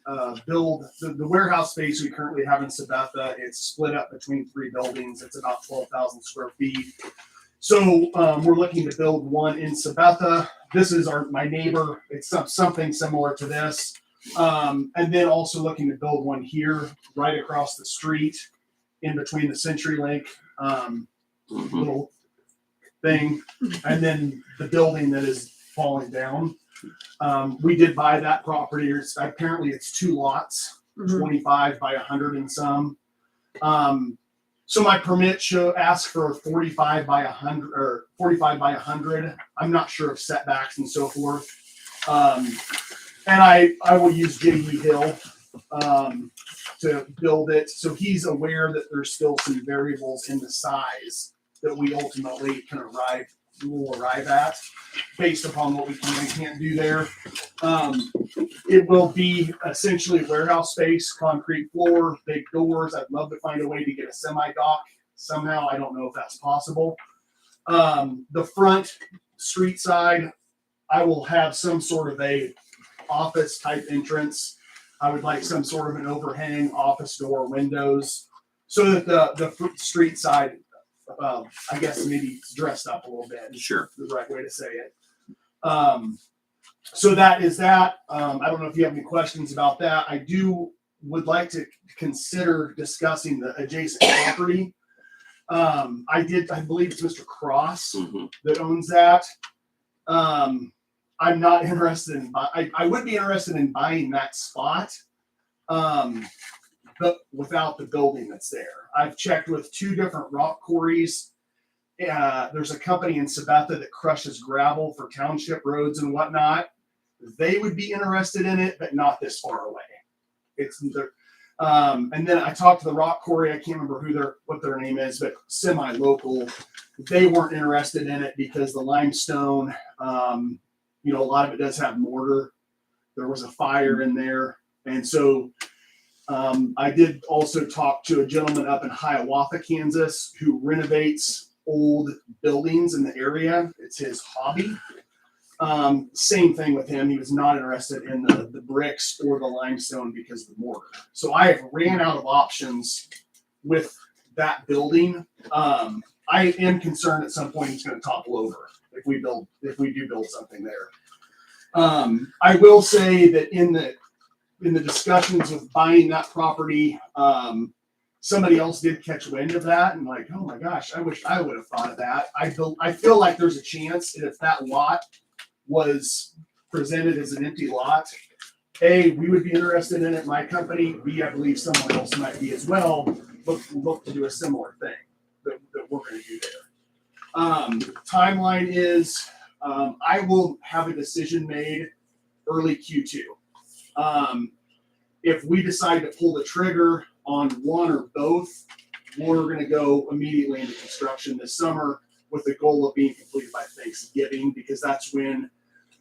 build the warehouse space we currently have in Sabetha. It's split up between 3 buildings. It's about 12,000 square feet. So we're looking to build one in Sabetha. This is my neighbor. It's something similar to this. And then also looking to build one here right across the street in between the CenturyLink little thing and then the building that is falling down. We did buy that property. Apparently it's 2 lots, 25 by 100 and some. So my permit asks for 45 by 100 or 45 by 100. I'm not sure of setbacks and so forth. And I will use J.E. Hill to build it. So he's aware that there's still some variables in the size that we ultimately will arrive at based upon what we can and can't do there. It will be essentially warehouse space, concrete floor, big doors. I'd love to find a way to get a semi-dock somehow. I don't know if that's possible. The front street side, I will have some sort of a office type entrance. I would like some sort of an overhang, office door, windows, so that the street side, I guess maybe dressed up a little bit. Sure. The right way to say it. So that is that. I don't know if you have any questions about that. I would like to consider discussing the adjacent property. I believe it's Mr. Cross that owns that. I'm not interested in, I would be interested in buying that spot, but without the building that's there. I've checked with 2 different rock quarries. There's a company in Sabetha that crushes gravel for township roads and whatnot. They would be interested in it, but not this far away. And then I talked to the rock quarry. I can't remember what their name is, but semi-local. They weren't interested in it because the limestone, a lot of it does have mortar. There was a fire in there. And so I did also talk to a gentleman up in Hiawatha, Kansas, who renovates old buildings in the area. It's his hobby. Same thing with him. He was not interested in the bricks or the limestone because of the mortar. So I have ran out of options with that building. I am concerned at some point it's going to topple over if we do build something there. I will say that in the discussions of buying that property, somebody else did catch wind of that and like, oh my gosh, I wish I would have thought of that. I feel like there's a chance that if that lot was presented as an empty lot, A, we would be interested in it, my company. B, I believe someone else might be as well. Look to do a similar thing that we're going to do there. Timeline is I will have a decision made early Q2. If we decide to pull the trigger on one or both, we're going to go immediately into construction this summer with the goal of being completed by Thanksgiving, because that's when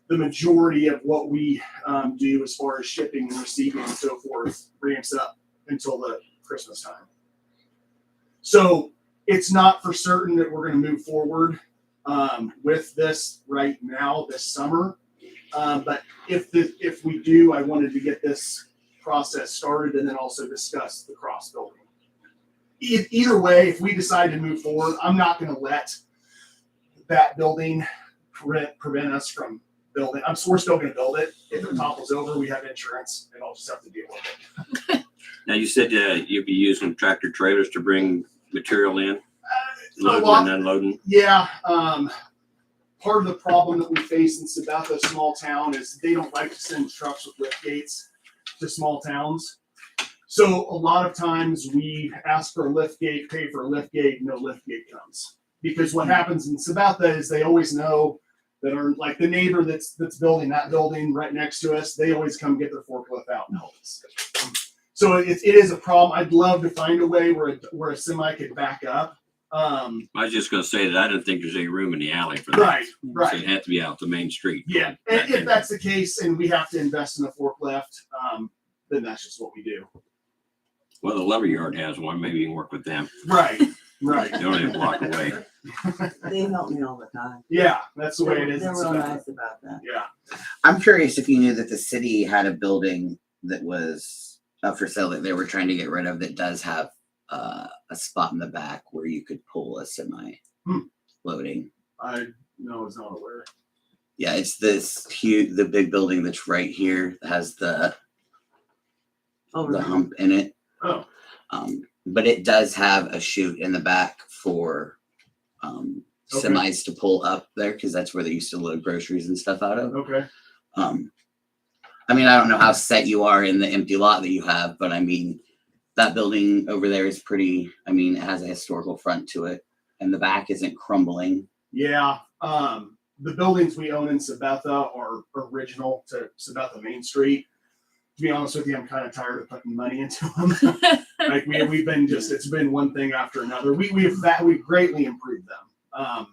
the majority of what we do as far as shipping and receiving and so forth ramps up until the Christmas time. So it's not for certain that we're going to move forward with this right now this summer. But if we do, I wanted to get this process started and then also discuss the cross building. Either way, if we decide to move forward, I'm not going to let that building prevent us from building. We're still going to build it. If it topples over, we have insurance, and I'll just have to deal with it. Now, you said you'd be using tractor trailers to bring material in, loading and unloading. Yeah. Part of the problem that we face in Sabetha, a small town, is they don't like to send trucks with lift gates to small towns. So a lot of times we ask for a lift gate, pay for a lift gate, no lift gate comes. Because what happens in Sabetha is they always know that are like the neighbor that's building that building right next to us, they always come get their forklift out and help us. So it is a problem. I'd love to find a way where a semi could back up. I was just going to say that I don't think there's any room in the alley for that. Right. So it'd have to be out the main street. Yeah, and if that's the case and we have to invest in a forklift, then that's just what we do. Well, the lumberyard has one. Maybe you can work with them. Right. They're only a block away. They help me all the time. Yeah, that's the way it is. They're real nice about that. Yeah. I'm curious if you knew that the city had a building that was up for sale that they were trying to get rid of that does have a spot in the back where you could pull a semi loading. I was not aware. Yeah, it's this huge, the big building that's right here that has the hump in it. Oh. But it does have a chute in the back for semis to pull up there because that's where they used to load groceries and stuff out of. Okay. I mean, I don't know how set you are in the empty lot that you have, but I mean, that building over there is pretty, I mean, it has a historical front to it and the back isn't crumbling. Yeah. The buildings we own in Sabetha are original to Sabetha Main Street. To be honest with you, I'm kind of tired of putting money into them. Like we've been it's been one thing after another. We've greatly improved them.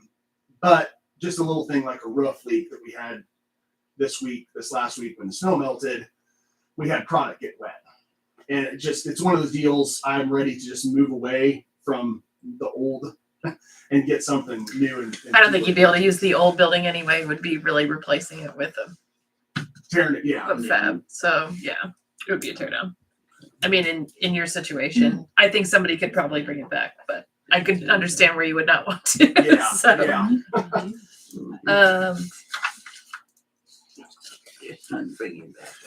But just a little thing like a roof leak that we had this last week when the snow melted, we had product get wet. And it's one of those deals I'm ready to just move away from the old and get something new. And I don't think you'd be able to use the old building anyway. Would be really replacing it with tearing it, yeah. a fab. So yeah, it would be a tear down. I mean, in your situation, I think somebody could probably bring it back, but I could understand where you would not want to. Yeah, So, yeah.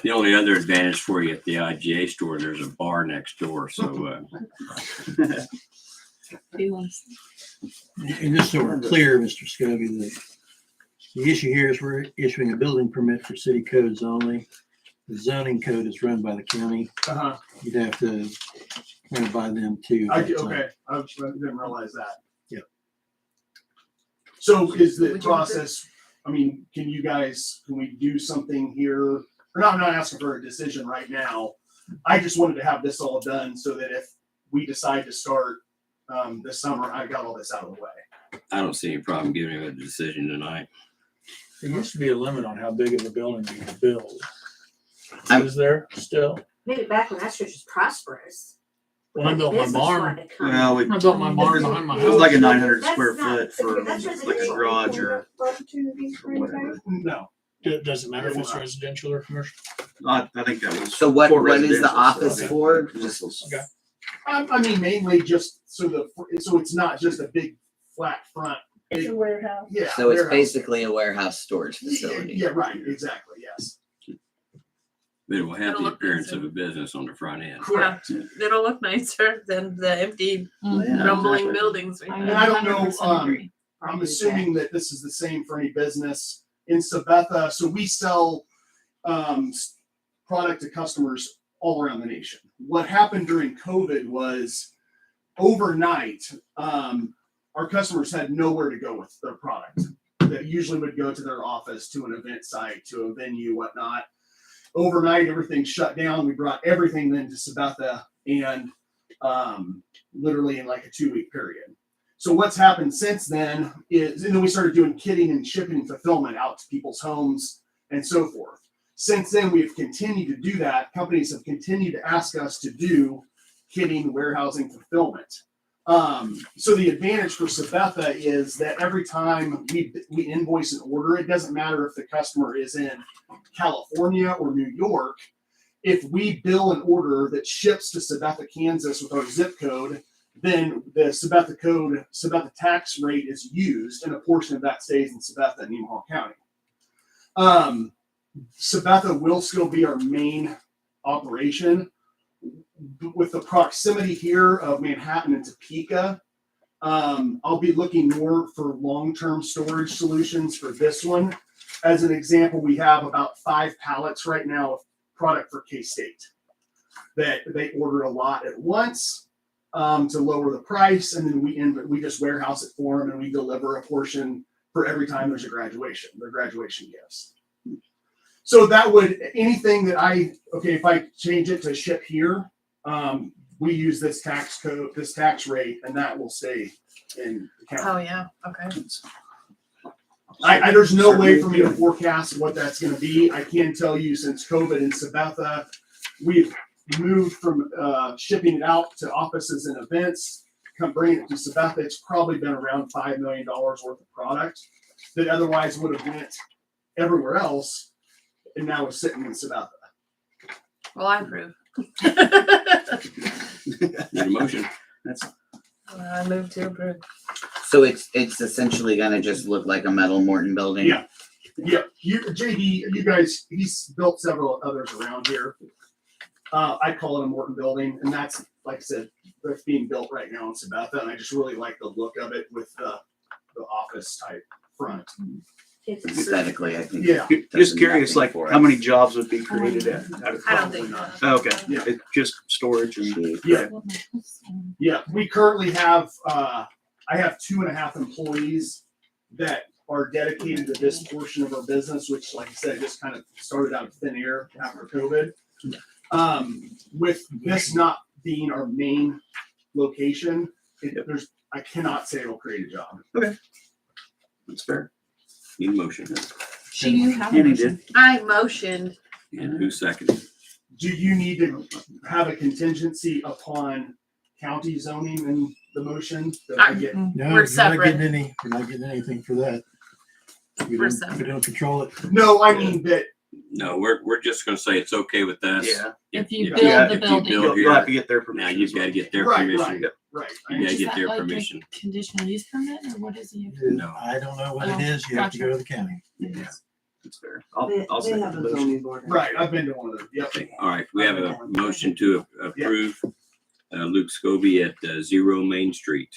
The only other advantage for you at the IGA store, there's a bar next door. So, And just so we're clear, Mr. Scobie, the issue here is we're issuing a building permit for city codes only. The zoning code is run by the county. You'd have to run it by them too. Okay, I didn't realize that. Yeah. So is the process, I mean, can we do something here? Or I'm not asking for a decision right now. I just wanted to have this all done so that if we decide to start this summer, I got all this out of the way. I don't see any problem giving a decision tonight. There used to be a limit on how big of a building you could build. Is there still? Maybe back when Estridge was prosperous. When I built my Business barn, wanted to come. Well, I built my barn behind my it was house. like a 900 That's square not- foot for that's like a residential. garage or Opportunities for whatever. No. Does it matter if it's residential or commercial? I think that was. So what for is the residential, office so- for? Okay. I mean, mainly just so it's not just a big flat front. It's a warehouse. Yeah. So it's warehouse. basically a warehouse storage facility. Yeah, right, exactly, yes. But it will have It'll the look appearance nicer. of a business on the front end. Correct. It'll look nicer than the empty Mhm. rumbling buildings we I have. And I don't know, 100% agree. I'm assuming that this is the same for any business in Sabetha. So we sell product to customers all around the nation. What happened during COVID was overnight, our customers had nowhere to go with their product. That usually would go to their office, to an event site, to a venue, whatnot. Overnight, everything shut down. We brought everything then to Sabetha, and literally in like a 2-week period. So what's happened since then is, and then we started doing kitting and shipping and fulfillment out to people's homes and so forth. Since then, we've continued to do that. Companies have continued to ask us to do kitting, warehousing, fulfillment. So the advantage for Sabetha is that every time we invoice an order, it doesn't matter if the customer is in California or New York. If we bill an order that ships to Sabetha, Kansas with our zip code, then the Sabetha tax rate is used, and a portion of that stays in Sabetha and Nemaha County. Sabetha will still be our main operation. With the proximity here of Manhattan and Topeka, I'll be looking more for long-term storage solutions for this one. As an example, we have about 5 pallets right now of product for K-State that they order a lot at once to lower the price, and then we just warehouse it for them, and we deliver a portion for every time there's a graduation, their graduation gifts. So that would, anything that if I change it to ship here, we use this tax code, this tax rate, and that will stay in the Oh, county. yeah, okay. There's no way for me to forecast what that's gonna be. I can tell you since COVID in Sabetha, we've moved from shipping it out to offices and events, bringing it to Sabetha. It's probably been around $5 million worth of product that otherwise would have went everywhere else, and now is sitting in Sabetha. Well, I approve. Need a motion? I move to approve. So it's essentially gonna just look like a metal Morton building. Yeah. Yeah, JD, you guys, he's built several others around here. I call it a Morton building, and that's, like I said, that's being built right now in Sabetha, and I just really like the look of it with the office type front. Aesthetically, I think. Yeah. Just curious, nothing like for how it. many jobs would be created out of I don't probably think not. so. Okay, Yeah. it's just storage and. Yeah. Yeah, we currently have, I have 2.5 employees that are dedicated to this portion of our business, which, like I said, just kind of started out of thin air after COVID. With this not being our main location, I cannot say it'll create a job. That's fair. Need a motion? Do you have a Annie motion? did. I motioned. And who seconded? Do you need to have a contingency upon county zoning in the motion that I get? Mm. No, We're you're not separate. getting anything for that. We We're don't, separate. we don't control it. No, I mean that, No, we're just gonna say it's okay with us. Yeah. If you If build yeah, the if you building. build You'll have to here, get their now permission. you've gotta get their right, permission. right. You gotta Is get that their like a permission. conditional use permit, or what is it? No. I don't know what Oh, it is. You have to gotcha. go to the county. Yeah. That's fair. I'll They second have the a motion. zoning board. Right, I've been to one of those. Yep. Okay, all right, we have a motion to approve Luke Scobie at 0 Main Street.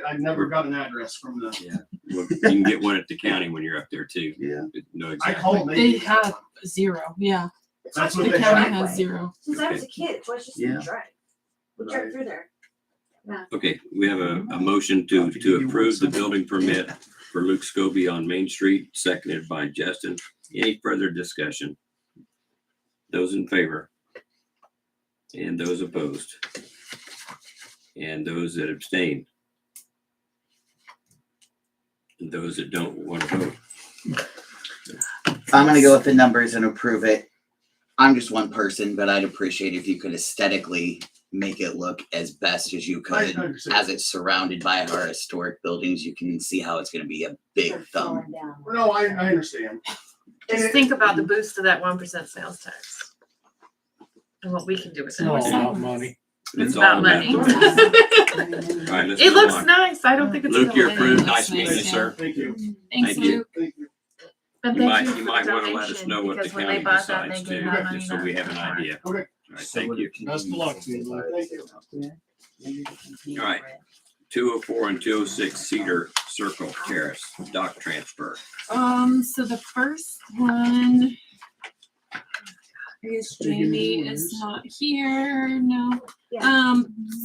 I never got an address from the. Yeah, well, you can get one at the county when you're up there too. Yeah. No, I exactly. called. They have 0. Yeah, That's the what they county have. has 0. Since I was a kid, so I was just Yeah. gonna drive. We drove through there. Okay, we have a motion to approve the building permit for Luke Scobie on Main Street, seconded by Justin. Any further discussion? Those in favor? And those opposed? And those that abstain? And those that don't want to vote? I'm gonna go with the numbers and approve it. I'm just one person, but I'd appreciate if you could aesthetically make it look as best as you I could. understand. As it's surrounded by our historic buildings, you can see how it's gonna be a big thumb. No, I understand. Just think about the boost of that 1% sales tax. And what we can do with It's all it. about money. It's all about money. All right, let's It move looks on. nice. I don't think it's. Luke, you're gonna- approved. It Nice looks meeting you, nice, sir. Thank you. Thanks, Thank you. Luke. Thank you. And You thank might, you you for might the want to let us donation, know what the because when they county bought that, decides they gave too, that money just so we have an back. idea. Okay. All right, thank you. Best of luck to you, Luke. Thank you. All right. 204 and 206 Cedar Circle Terrace, dock transfer. So the first one, I guess Jamie is not here. No.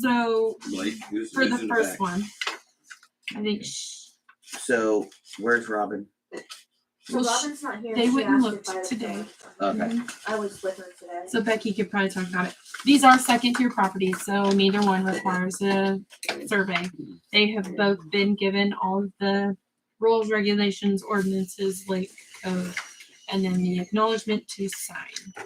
So Blake, who's for the who's in first back? one, I think So where's Robin? So Well, Robin's not here. they She went and asked looked if I was today. going. Okay. I was with her today. So Becky could probably talk about it. These are second tier properties, so neither one requires a survey. They have both been given all of the rules, regulations, ordinances, lake code, and then the acknowledgement to sign.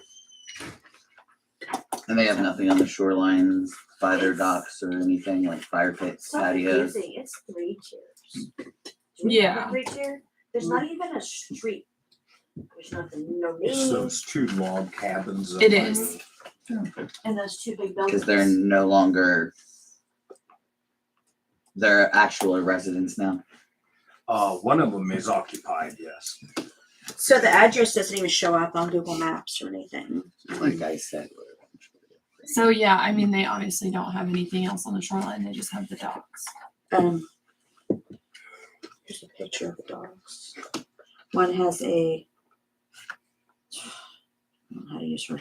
And they have nothing on the shorelines by their docks or anything like fire pits, So patios. confusing. It's 3 tiers. Do we have Yeah. a 3 tier? There's not even a street. There's nothing, no It's names. those 2 log cabins. It is. And those 2 big Because buildings. they're no longer, they're actual residents now. One of them is occupied, yes. So the address doesn't even show up on Google Maps or anything. Like I said. So yeah, I mean, they obviously don't have anything else on the shoreline. They just have the docks. Here's a picture of the dogs. One has a, I don't know how to use her.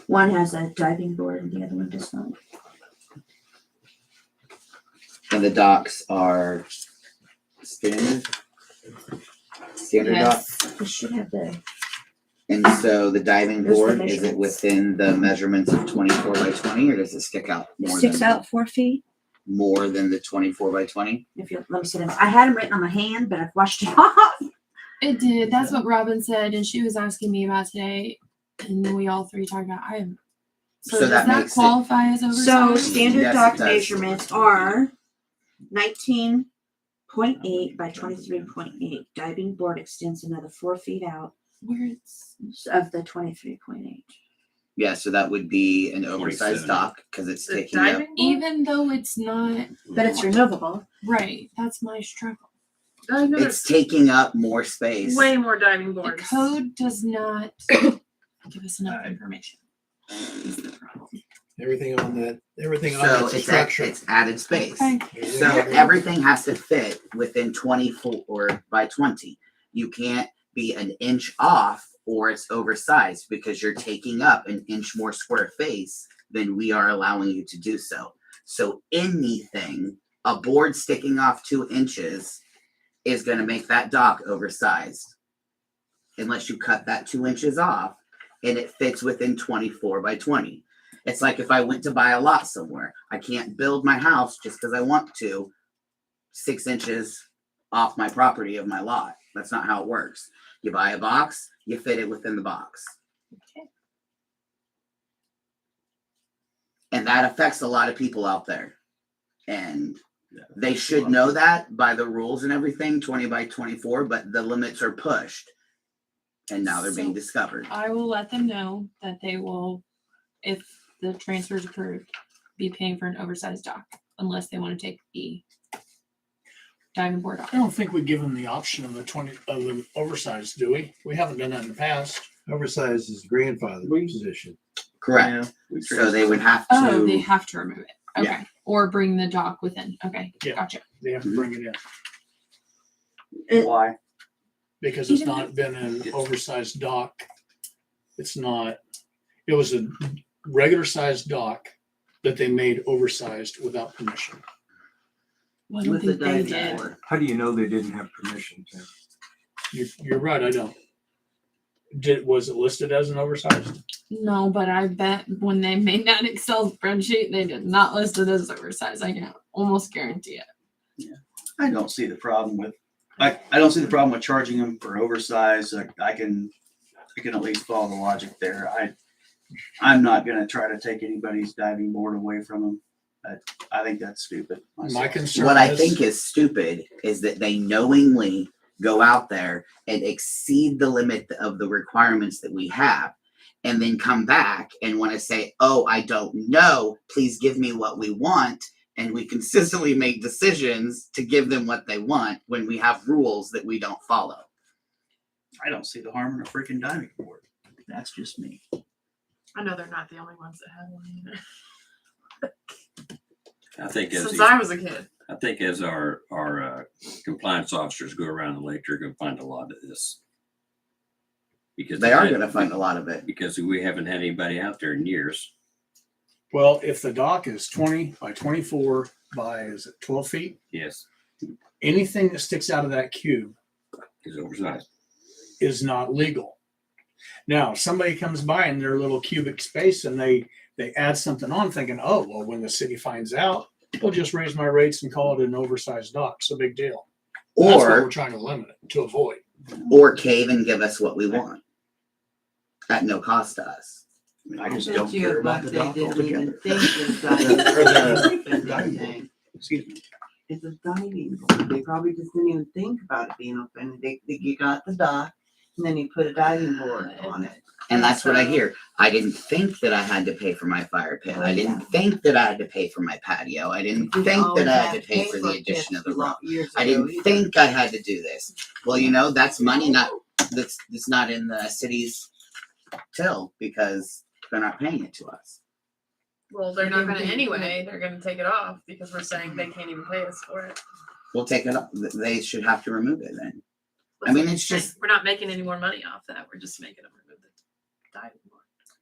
One has a diving board and the other one does not. And the docks are standard? Standard docks? Yes, we should have the, And so the diving There's the board, is it measurements. within the measurements of 24 by 20 or does it stick out it more sticks than, out 4 feet. more than the 24 by 20? If you, let me see them. I had them written on my hand, but I've washed it off. It did. That's what Robin said, and she was asking me about today, and then we all three talked about. I am. So, So does that that makes it- qualify as oversized? So standard Yes, it dock does. measurements are 19.8 by 23.8. Diving board extends another 4 feet out Where it's of the 23.8. Yeah, so that would be an 27. oversized dock because it's The taking up. diving board? even though it's not But it's removable. right. That's my struggle. I know It's there's taking up more space. way more diving The boards. code does not give us enough information. Is the problem. Everything on that, everything on So that it's structure. it's added space. Okay. So everything has to fit within 24 by 20. You can't be an inch off or it's oversized because you're taking up an inch more square face than we are allowing you to do so. So anything, a board sticking off 2 inches is going to make that dock oversized. Unless you cut that 2 inches off and it fits within 24 by 20. It's like if I went to buy a lot somewhere, I can't build my house just because I want to 6 inches off my property of my lot. That's not how it works. You buy a box, you fit it within the box. Okay. And that affects a lot of people out there. And they should know that by the rules and everything, 20 by 24, but the limits are pushed. And now they're being So- discovered. I will let them know that they will, if the transfer is approved, be paying for an oversized dock unless they want to take the diving board off. I don't think we give them the option of the oversized, do we? We haven't done that in the past. Oversized is grandfather position. Correct. So they would have to. Oh, they have to remove it. Okay. Yeah. Or bring the dock within. Okay. Yeah. Gotcha. They have to bring it in Why? because it's not been an oversized dock. It's not. It was a regular sized dock that they made oversized without permission. Well, I don't With the think they diving did. board. How do you know they didn't have permission to? You're right. I don't. Was it listed as an oversized? No, but I bet when they made that Excel spreadsheet, they did not list it as oversized. I can almost guarantee it. I don't see the problem with, I don't see the problem with charging them for oversized. I can at least follow the logic there. I'm not gonna try to take anybody's diving board away from them. I think that's stupid. My myself. concern What I is- think is stupid is that they knowingly go out there and exceed the limit of the requirements that we have, and then come back and want to say, oh, I don't know, please give me what we want. And we consistently make decisions to give them what they want when we have rules that we don't follow. I don't see the harm in a freaking diving board. That's just me. I know they're not the only ones that have one either. I think as Since these- I was a kid. I think as our compliance officers go around the lake, they're going to find a lot of this. Because They are going to find a lot of it. Because we haven't had anybody out there in years. Well, if the dock is 20 by 24 by, is it 12 feet? Yes, Anything that sticks out of that cube is oversized. is not legal. Now, if somebody comes by in their little cubic space and they add something on thinking, oh, well, when the city finds out, they'll just raise my rates and call it an oversized dock. It's a big deal. That's what we're Or, trying to limit it, to avoid. or cave and give us what we want at no cost to us. I just Bet don't you care a about buck the they dock didn't even altogether. think of diving. Diving Thing. Excuse me. It's a diving board. They probably just didn't even think about it being open. You got the dock and then you put a diving board on it. And that's what I hear. I didn't think that I had to pay for my fire pit. I didn't think that I had to pay for my patio. I didn't Didn't think always that I have had to pay for the paper addition of the pits room. years I ago didn't either. think I had to do this. Well, you know, that's money that's not in the city's till because they're not paying it to us. Well, they're not gonna anyway. They're gonna take it off because we're saying they can't even pay us for it. We'll take it up. They should have to remove it then. I mean, it's just, We're not making any more money off that. We're just making them remove the diving board.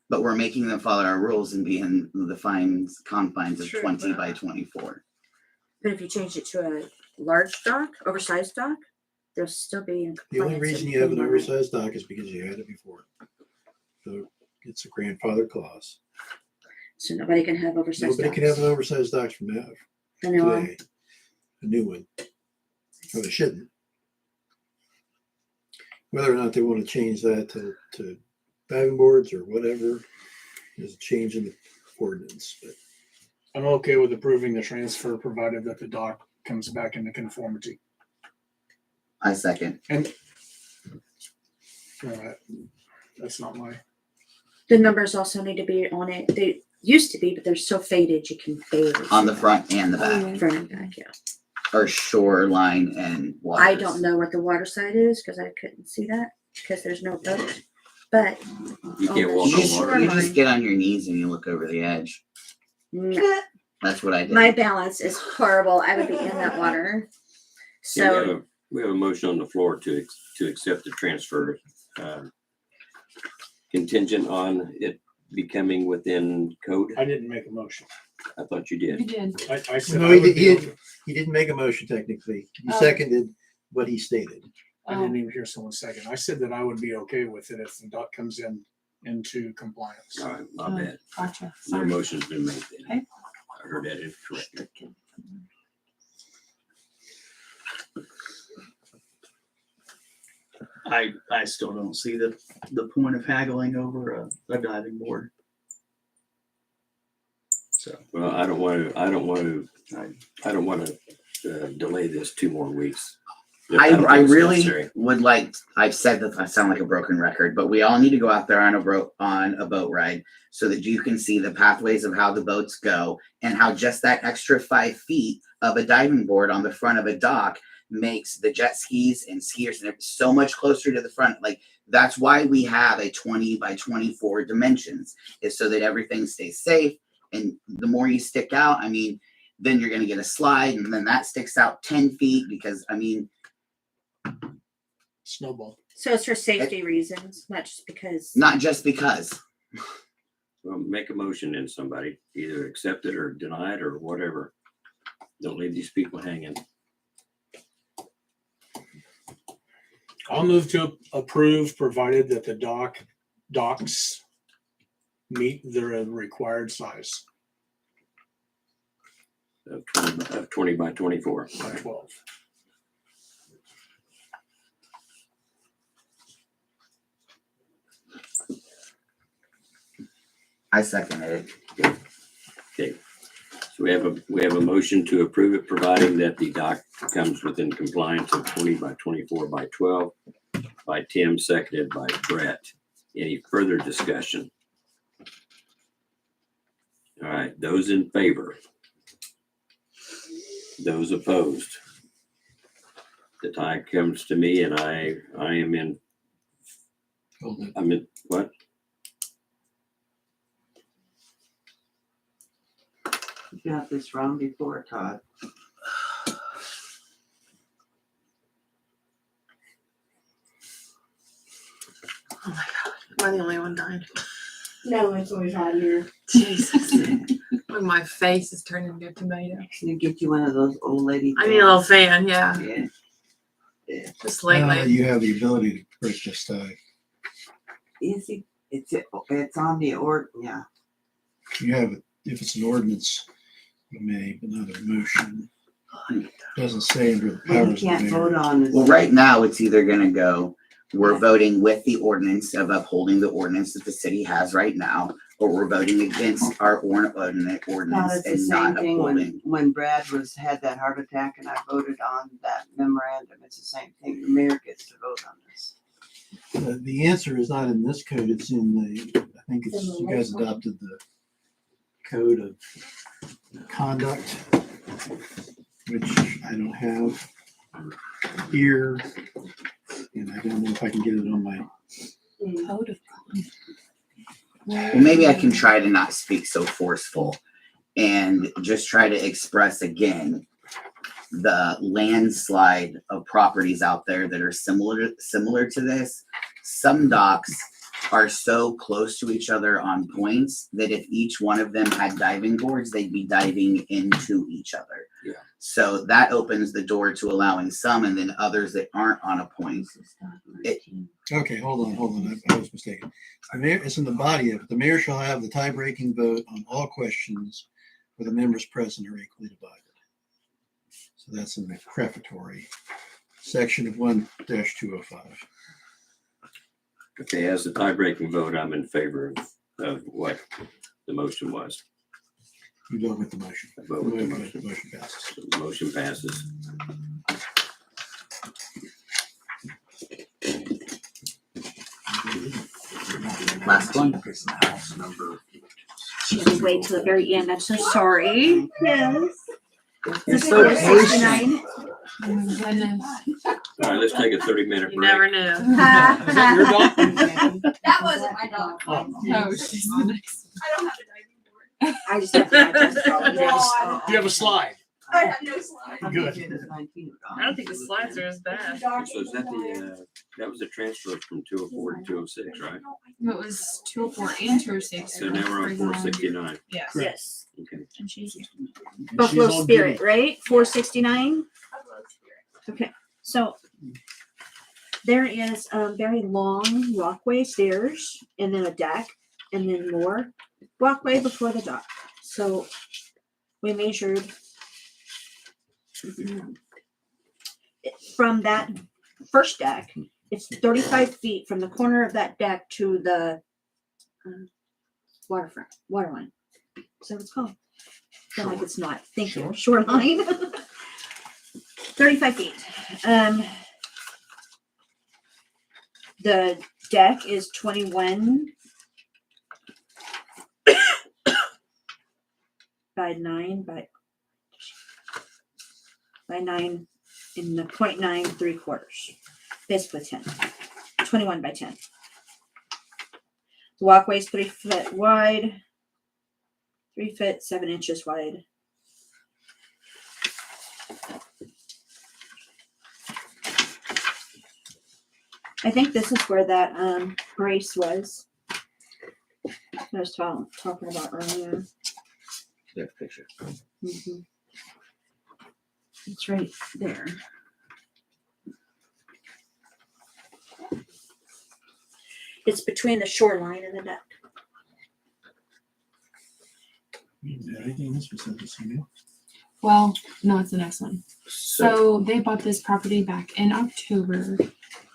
but we're making them follow our rules and be in the confines of True, 20 but- by 24. But if you change it to a large dock, oversized dock, they'll still be in The only compliance reason and you have an paying more rent. oversized dock is because you had it before. So it's a grandfather clause. So nobody can have oversized Nobody docks. can have an oversized dock from now From now on. today. A new one. Or they shouldn't. Whether or not they want to change that to diving boards or whatever is a change in the ordinance. But I'm okay with approving the transfer provided that the dock comes back into conformity. I second. And that's not my, The numbers also need to be on it. They used to be, but they're so faded you can barely On see the them. front and the back. Front and back, yeah. Or shoreline and water. I don't know what the water side is because I couldn't see that because there's no boat. But You can't walk You on just, water. you just get on your knees and you look over the edge. no, That's what I did. my balance is horrible. I would be in that water. Yeah, So we have a motion on the floor to accept the transfer, contingent on it becoming within code. I didn't make a motion. I thought you You did. did. I said. no, I he would be did, he didn't make a motion technically. He Oh. seconded what he stated. I didn't even hear someone second. I said that I would be okay with it if the dock comes into compliance. All right, my Oh, bad. Gotcha. No Sorry. motion's been made then. Okay. I heard that incorrectly. I still don't see the point of haggling over a diving board. So Well, I don't want to delay this 2 more weeks. I don't think it's really necessary. would like, I've said that I sound like a broken record, but we all need to go out there on a boat ride so that you can see the pathways of how the boats go and how just that extra 5 feet of a diving board on the front of a dock makes the jet skis and skiers and everything so much closer to the front. Like that's why we have a 20 by 24 dimensions, is so that everything stays safe. And the more you stick out, I mean, then you're going to get a slide and then that sticks out 10 feet because I mean, Snowball. so it's for safety reasons, not just because. not just because. Well, make a motion in somebody, either accept it or deny it or whatever. Don't leave these people hanging. I'll move to approve, provided that the docks meet their required size Of 20 by 24. by 12. I seconded it. Okay. So we have a motion to approve it, providing that the dock comes within compliance of 20 by 24 by 12 by Tim, seconded by Brett. Any further discussion? All right, those in favor? Those opposed? The tie comes to me and I am in, Hold it. I'm in, what? You got this wrong before, Todd. Oh my god. Am I the only one dying? No, it's always hot here. Jesus. Look, my face is turning into a tomato. Can you get you one of those old lady? I need a little fan, yeah. Yeah. Yeah. Just lately. You have the ability to break this tie. Easy. It's on the yeah. You have it, if it's an ordinance, you may, but not a motion. Doesn't say under the Well, you powers of the can't mayor. vote on this. Well, right now, it's either gonna go, we're voting with the ordinance of upholding the ordinance that the city has right now, or we're voting against our ordinance No, it's the and same not thing upholding. when Brad had that heart attack and I voted on that memorandum. It's the same thing. The mayor gets to vote on this. The answer is not in this code, it's in the, I think it's, you guys adopted the code of conduct, which I don't have here. And I don't know if I can get it on my, Code of conduct. Well, maybe I can try to not speak so forceful and just try to express again the landslide of properties out there that are similar to this. Some docks are so close to each other on points that if each one of them had diving boards, they'd be diving into each other. Yeah. So that opens the door to allowing some, and then others that aren't on a point. okay, hold on, I was mistaken. The mayor, it's in the body of it, the mayor shall have the tie-breaking vote on all questions where the members present are equally divided. So that's in the prefatory section of 1-205. Okay, as the tie-breaking vote, I'm in favor of what the motion was. You vote with the motion. I vote with the motion. Motion passes. So the motion passes. Last one. Should we wait till the very end? I'm so sorry. Yes. You're This is so 469. Oh my goodness. All right, let's take a 30-minute You break. never knew. Is that your dog? That wasn't my dog. Oh, she's the next. I don't have a diving board. I just have to digest all of You have this. a- you have a slide. I have no slide. Good. I don't think the slides are as bad. So is that that was a transfer from 204 to 206, right? It was 204 and 206. So now we're on 469. Yes. Yes. Okay. And she's Buffalo all Spirit, giddy. right? 469. Okay, so there is a very long walkway stairs, and then a deck, and then more walkway before the dock. So we measured from that first deck. It's 35 feet from the corner of that deck to the waterfront, waterline. So it's called. Feel like it's not. Thank you. Shoreline. 35 feet. The deck is 21 by 9 by 9 in the 0.9 3/4. Basically 10. 21 by 10. The walkway is 3 foot wide. 3 foot 7 inches wide. I think this is where that brace was. I was talking about earlier. There's a picture. Mhm. It's right there. It's between the shoreline and the deck. Anything else besides this email? Well, no, it's the next one. So they bought this property back in October,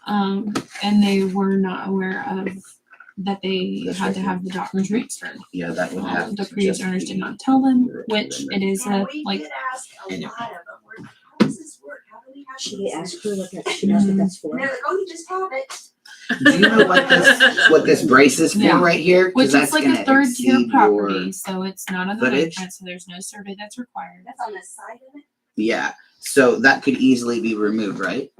and they were not aware of that they That's had right to here. have the dock transferred. Yeah, that would have. The to previous just owners be did not tell them, the which it recommended. is a like. ask a lot of them. How does this work? How do we have? She asked her what that, she knows what that's for. And they're like, oh, you just have it. Do you know what this brace is for Yeah. right here? 'Cause Which that's is like gonna a third tier exceed property, your- so it's not on the footage? footprint, so there's no survey that's required. That's on the side of it. Yeah, so that could easily be removed, right?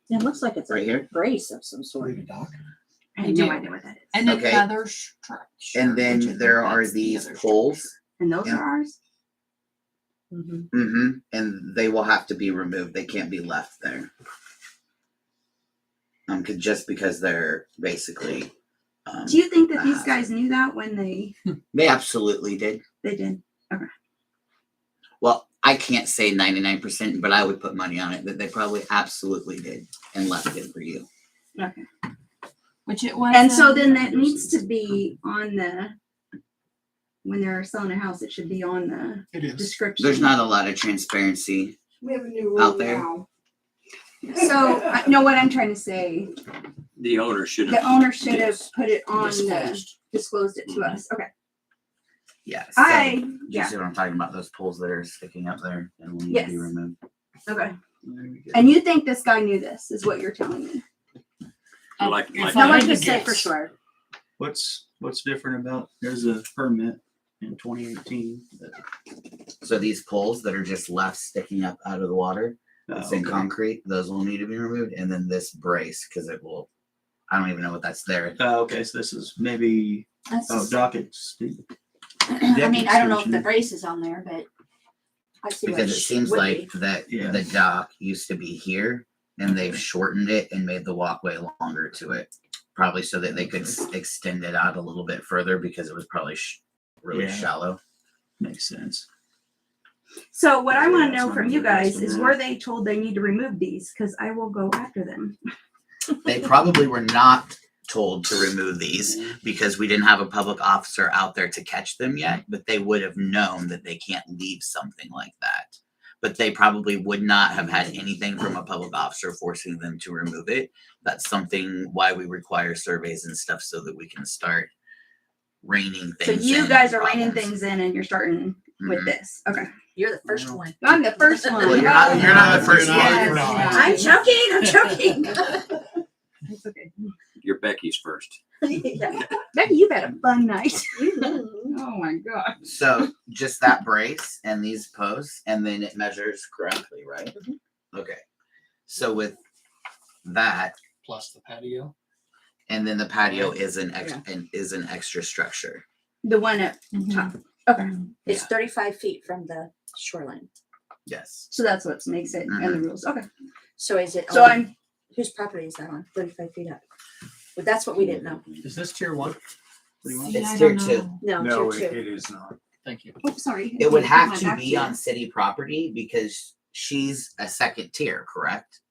It looks like it's Right a here? brace of some sort. I They have do. no idea what that is. And then Okay. another structure. And which I then think there are that's the these other poles. And those Yeah. are ours? Mm-hmm. Mm-hmm. And they will have to be removed. They can't be left there. Just because they're basically. Do you think that a these hazard. guys knew that when they They absolutely did. did? Well, I can't say 99%, but I would put money on it that they probably absolutely did and left it for you. Okay. Which it was. And so then that needs to be on the, when they're selling a house, it should be on the It is. description. There's not a lot of transparency. We have a new out there. So, I know what I'm trying to say. The owner should The have. owner should have put it on the, Disclosed. disclosed it to us. Okay. Yeah. So, I, you see what I'm talking about? Those poles that are sticking up there and will need Yes. to be removed. okay. There we go. And you think this guy knew this, is what you're telling me? Like, If like No I one had can to say for guess. sure. What's different about, there's a permit in 2018 that, So these poles that are just left sticking up out of the water, it's in okay. concrete, those will need to be removed. And then this brace, because it will, I don't even know what that's there. Okay, so this is maybe, That's oh, just- docket. I mean, I don't know if the brace is on there, but I see what Because it seems would like be. that Yeah. the dock used to be here and they've shortened it and made the walkway longer to it. Probably so that they could extend it out a little bit further because it was probably really Yeah. shallow. Makes sense. So what I Yeah, want to that's know what from I'm you guys guessing is that. were they told they need to remove these? Because I will go after them. They probably were not told to remove these because we didn't have a public officer out there to catch them yet, but they would have known that they can't leave something like that. But they probably would not have had anything from a public officer forcing them to remove it. That's something why we require surveys and stuff so that we can start reining So things you in guys and are reining problems. things in and you're starting with Mhm. this. Okay. You're the first one. I'm the first one. Well, you're not the first one. Yes, You're not. I'm joking. It's okay. you're Becky's first. Yeah. Becky, you've had a fun night. Oh my god. So just that brace and these posts, and then it measures correctly, right? Okay. So with that, Plus the patio. and then the patio is an extra structure. The one at top. Okay. It's 35 feet from the shoreline. Yes. So that's what makes it in the rules. Okay. So is it? So I'm Whose property is that on? 35 feet up. But that's what we didn't know. Is this tier 1? It's tier 2. No, No, tier it 2. it is not. Thank you. oh sorry. It would I have put to my back be on city property because she's a second tier, correct?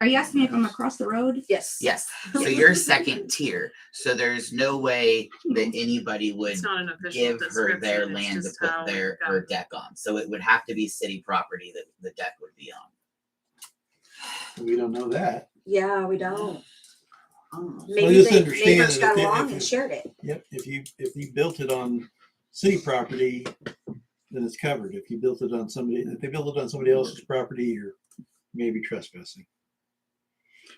Are you asking me if I'm across the road? Yes. Yes. So you're second tier. So there's no way that anybody would It's not an official give her their description, it's land to just put how their it got- her deck on. So it would have to be city property that the deck would be on. We don't know that. Yeah, we don't. Well, Maybe just they understand neighbors that got if along it- and shared it. Yep, if you built it on city property, then it's covered. If you built it on if they built it on somebody else's property, you're maybe trespassing.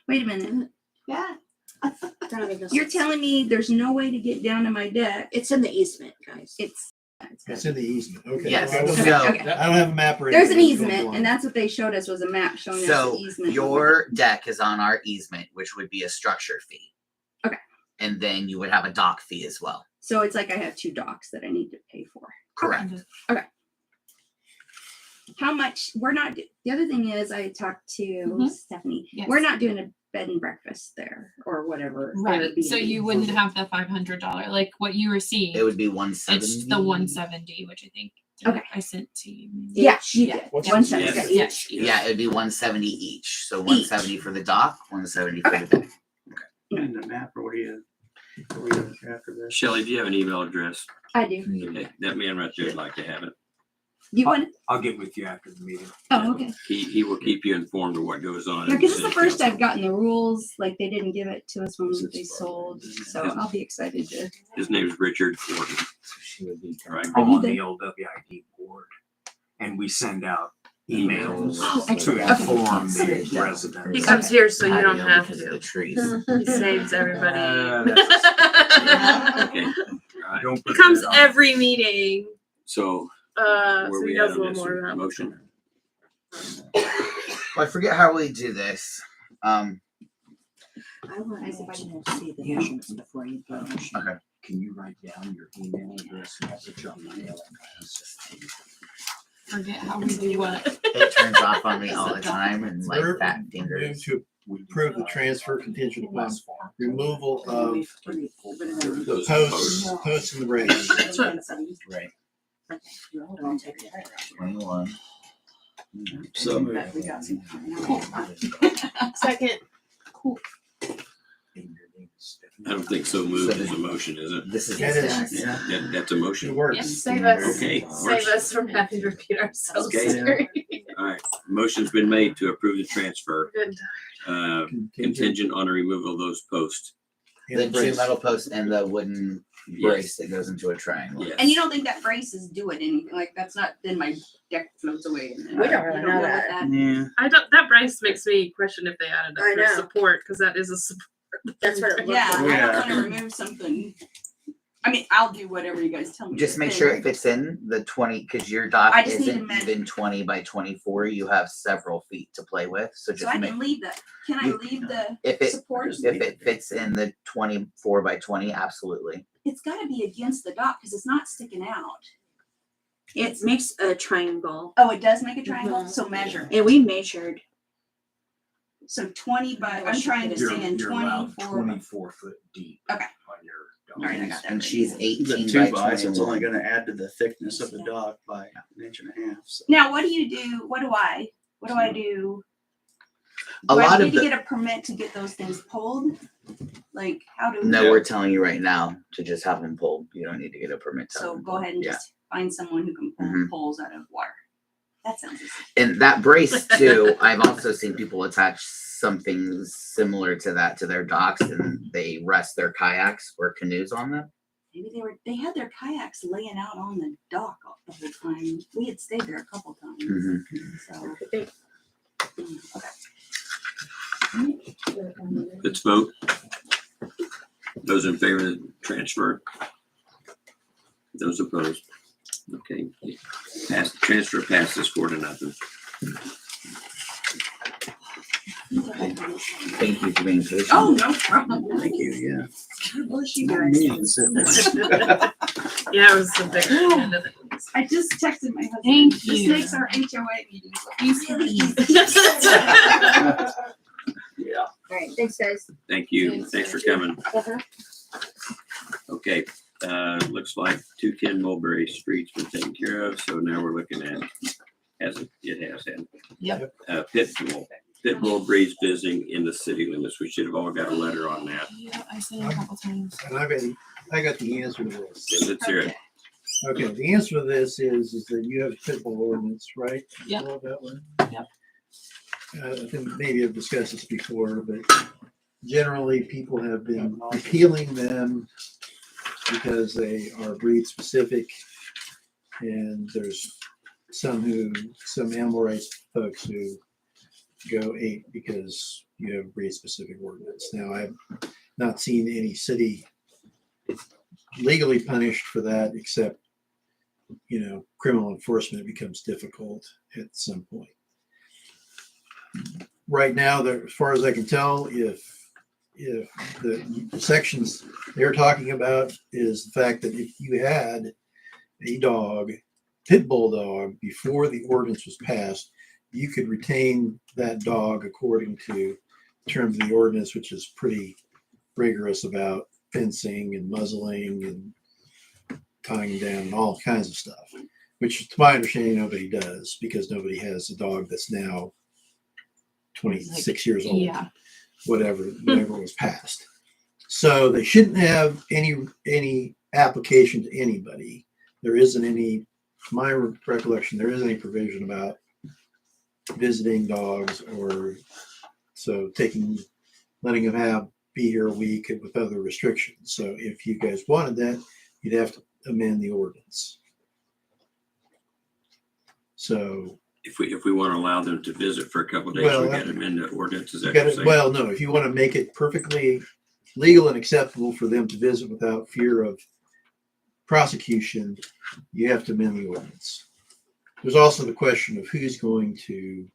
Wait a minute. Yeah. You're telling me there's no way to get down to my deck. It's in the easement, guys. It's in the easement, okay. Yes, I don't so- have- I don't have a map or There's an anything. easement, and that's what they showed us was a map showing us So the easement. your deck is on our easement, which would be a structure fee. Okay. And then you would have a dock fee as well. So it's like I have two docks that I need to pay for. Correct. Okay. How much? We're not. The other thing is, I talked to Stephanie. Yes. We're not doing a bed and breakfast there or whatever. Right. So Airbnb. you wouldn't have the $500 like what you received. It would be 170. It's the 170, which I think Okay. I sent to you. Yeah, you Yeah. did. What's 170. Yes. Yeah, it'd be 170 each. So 170 for the dock, 170 for the deck. And the map, or what do you after this? Shelley, do you have an email address? I do. Okay, that man right there would like to have it. You want? I'll get with you after the meeting. Oh, okay. He will keep you informed of what goes on. Yeah, in because it's the city first council. I've gotten the rules. Like they didn't give it to us when they sold, so I'll be excited to. His name is Richard Gordon. Right. I'm on the old WID board, and we send out emails Oh, to excellent. inform Okay. the residents. He comes here so you don't have The to. trees. He saves everybody. Okay. All right. He comes every meeting. So So where he we knows at a on little this more about. motion? Well, I forget how we do this. I want to see the measurements before you go. Okay. Can you write down your email address and message on my mail? Forget how we do what. It turns off on me all the time and like fat Move fingers. to approve the transfer contingent upon removal of Those posts in the race. Right. Hold on, take it. 21. So moved. Second. I don't think so moved is a motion, is it? This is That is, yeah, That's a motion. it works. Yes, save us. Okay. Save us from having to repeat ourselves. Okay. Sorry. All right. Motion's been made to approve the transfer, Good. contingent on a removal of those posts. And The two brace. metal posts and the wooden brace that goes into a triangle. Yes. And you don't think that brace is doing anything? Like that's not. Then my deck floats away. And then We don't really you know what that. Yeah. I don't. That Bryce makes me question if they added I up know. for support because that is a support. That's what it looks Yeah, like. I Yeah. don't want to remove something. I mean, I'll do whatever you guys tell me. Just to make do. sure it fits in the 20, because your dock I just need to isn't measure. even 20 by 24. You have several feet to play with. So So just I make, can leave that. Can I You- leave the if it support? if it fits in the 24 by 20, absolutely. It's got to be against the dock because it's not sticking out. It makes a triangle. Oh, it does make a triangle. Mhm. So measure. And we measured. So 20 by. I'm trying to say in You're allowed 24. 24 foot deep. Okay. On your All right, I got that. And she's The 18 two by by, so it's only 21. gonna add to the thickness of the dock by an inch and a half. So. Now, what do you do? What do I do? A Do I lot need of to the get a permit to get those things pulled? Like, how do? no, we're telling you right now to just have them pulled. You don't need to get a permit. To have So them go pulled. ahead and Yeah. just find someone who can pull Mhm. poles out of water. That sounds easy. And that brace too, I've also seen people attach something similar to that to their docks, and they rest their kayaks or canoes on them. Maybe they had their kayaks laying out on the dock the whole time. We had stayed there a couple times. So okay. Let's vote. Those in favor of the transfer? Those opposed? Okay. Transfer passes 4-0. Thank you for being patient. Oh, no problem. Thank you, yeah. God bless you Not guys. me, it's that Yeah, it was the big end of it. I just texted my husband. Thank This you. makes our HOA meetings really easy. Yeah. All right, thanks, guys. Thank you. Thanks for coming. Uh-huh. Okay, looks like 210 Mulberry Street's been taken care of, so now we're looking at, it has had. Yep. Pitbull breeds visiting in the city limits. We should have all got a letter on that. Yeah, I said it a couple times. And I got the answer to this. Let's hear it. Okay, the answer to this is that you have a pit bull ordinance, right? Yep. All of that one? Yep. I think maybe I've discussed this before, but generally people have been repealing them because they are breed specific. And there's some animal rights folks who go 8 because you have breed specific ordinance. Now, I've not seen any city legally punished for that, except, criminal enforcement becomes difficult at some point. Right now, as far as I can tell, if the sections they're talking about is the fact that if you had a dog, pit bull dog, before the ordinance was passed, you could retain that dog according to the terms of the ordinance, which is pretty rigorous about fencing and muzzling and tying down and all kinds of stuff, which to my understanding nobody does because nobody has a dog that's now 26 years old, Yeah. whatever was passed. So they shouldn't have any application to anybody. There isn't any my recollection, there isn't any provision about visiting dogs or so letting them be here a week with other restrictions. So if you guys wanted that, you'd have to amend the ordinance. So If we want to allow them to visit for a couple of days, Well, we got to amend the ordinance. Is that you what gotta, you're saying? well, no, if you want to make it perfectly legal and acceptable for them to visit without fear of prosecution, you have to amend the ordinance. There's also the question of who's going to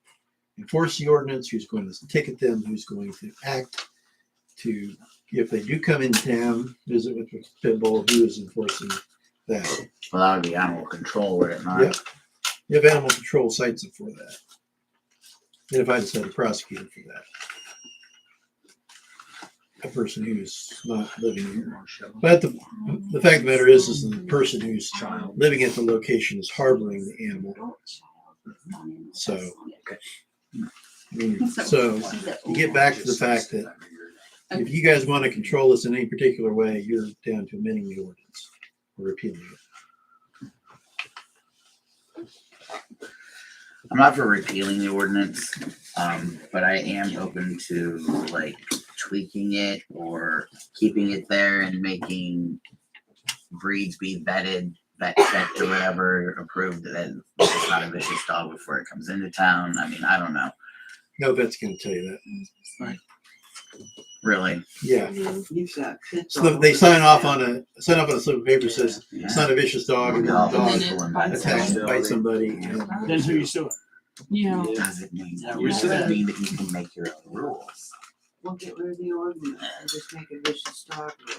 enforce the ordinance, who's going to ticket them, who's going to act to, if they do come into town, visit with the pit bull, who is enforcing that? Well, that would be animal control, would it not? Yep. You have animal control cites it for that. And if I decide to prosecute it for that. A person who's not living here. But the fact of the matter is the person who's living at the location is harboring the animal. So, I mean, so you get back to the fact that if you guys want to control this in any particular way, you're down to amending the ordinance or repealing it. I'm not for repealing the ordinance, but I am open to like tweaking it or keeping it there and making breeds be vetted, vet checked or whatever, approved that it's not a vicious dog before it comes into town. I mean, I don't know. No vet's going to tell you that. Right. Really? Yeah. You've got pits So all they over sign the off town. on a slip of paper says it's not a vicious dog, and the Yeah. dog attacks and bites somebody. Then who you suing? Yeah. Doesn't mean Yeah, that we said doesn't that. mean that you can make your own rules. We'll get rid of the ordinance and just make a vicious dog rule.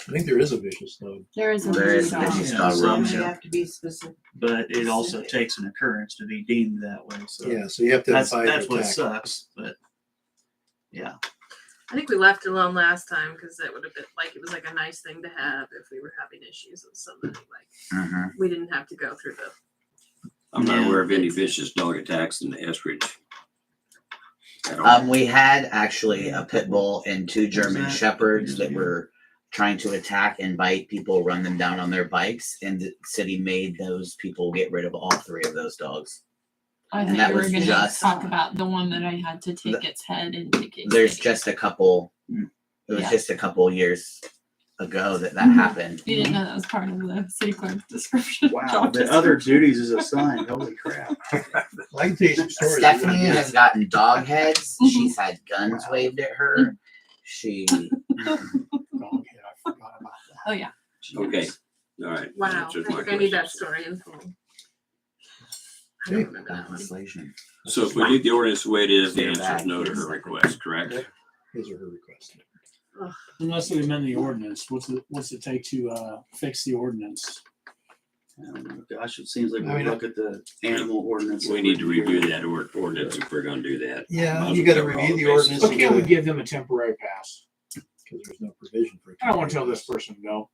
I think there is a vicious dog. There is a There is dog. vicious dog Some rules. you have to be specific. But it also takes an occurrence to be deemed that way, so. Yeah, so you have to That's, have that's what attack. sucks, but, yeah. I think we left it alone last time because that would have been like, it was like a nice thing to have if we were having issues with somebody. Like, Mhm. we didn't have to go through the. I'm not Yeah. aware of any vicious dog attacks in the Eskridge. At all. We had actually a pit bull and two German that? shepherds that were trying to attack and bite people, run them down on their bikes, and the city made those people get rid of all three of those dogs. I And think that we were was gonna just- talk about the one that I had to take its head and take it. There's just a couple. It was Yeah. just a couple years ago that Mhm. happened. You didn't know that was part of the city clerk's description. Wow, job the other description. duties is assigned, holy crap. I can tell you some stories. Stephanie has gotten dog heads. Mhm. She's had guns waved at her. She Oh yeah. Okay, all right. Wow. I Answers my think I need that questions. story in full. I Okay. don't remember that one. legislation. So if we leave the ordinance the way it is, the Stay answer is back. no to her request, correct? His or her request. Unless we amend the ordinance, what's it take to fix the ordinance? I don't know, gosh, it seems like I we mean, look at the animal ordinance. We need to review that ordinance if we're gonna do that. Yeah, Might as you well gotta cover all review the the bases. ordinance. But can't we give them a temporary pass? Because there's no provision for it. I don't want to tell this person no.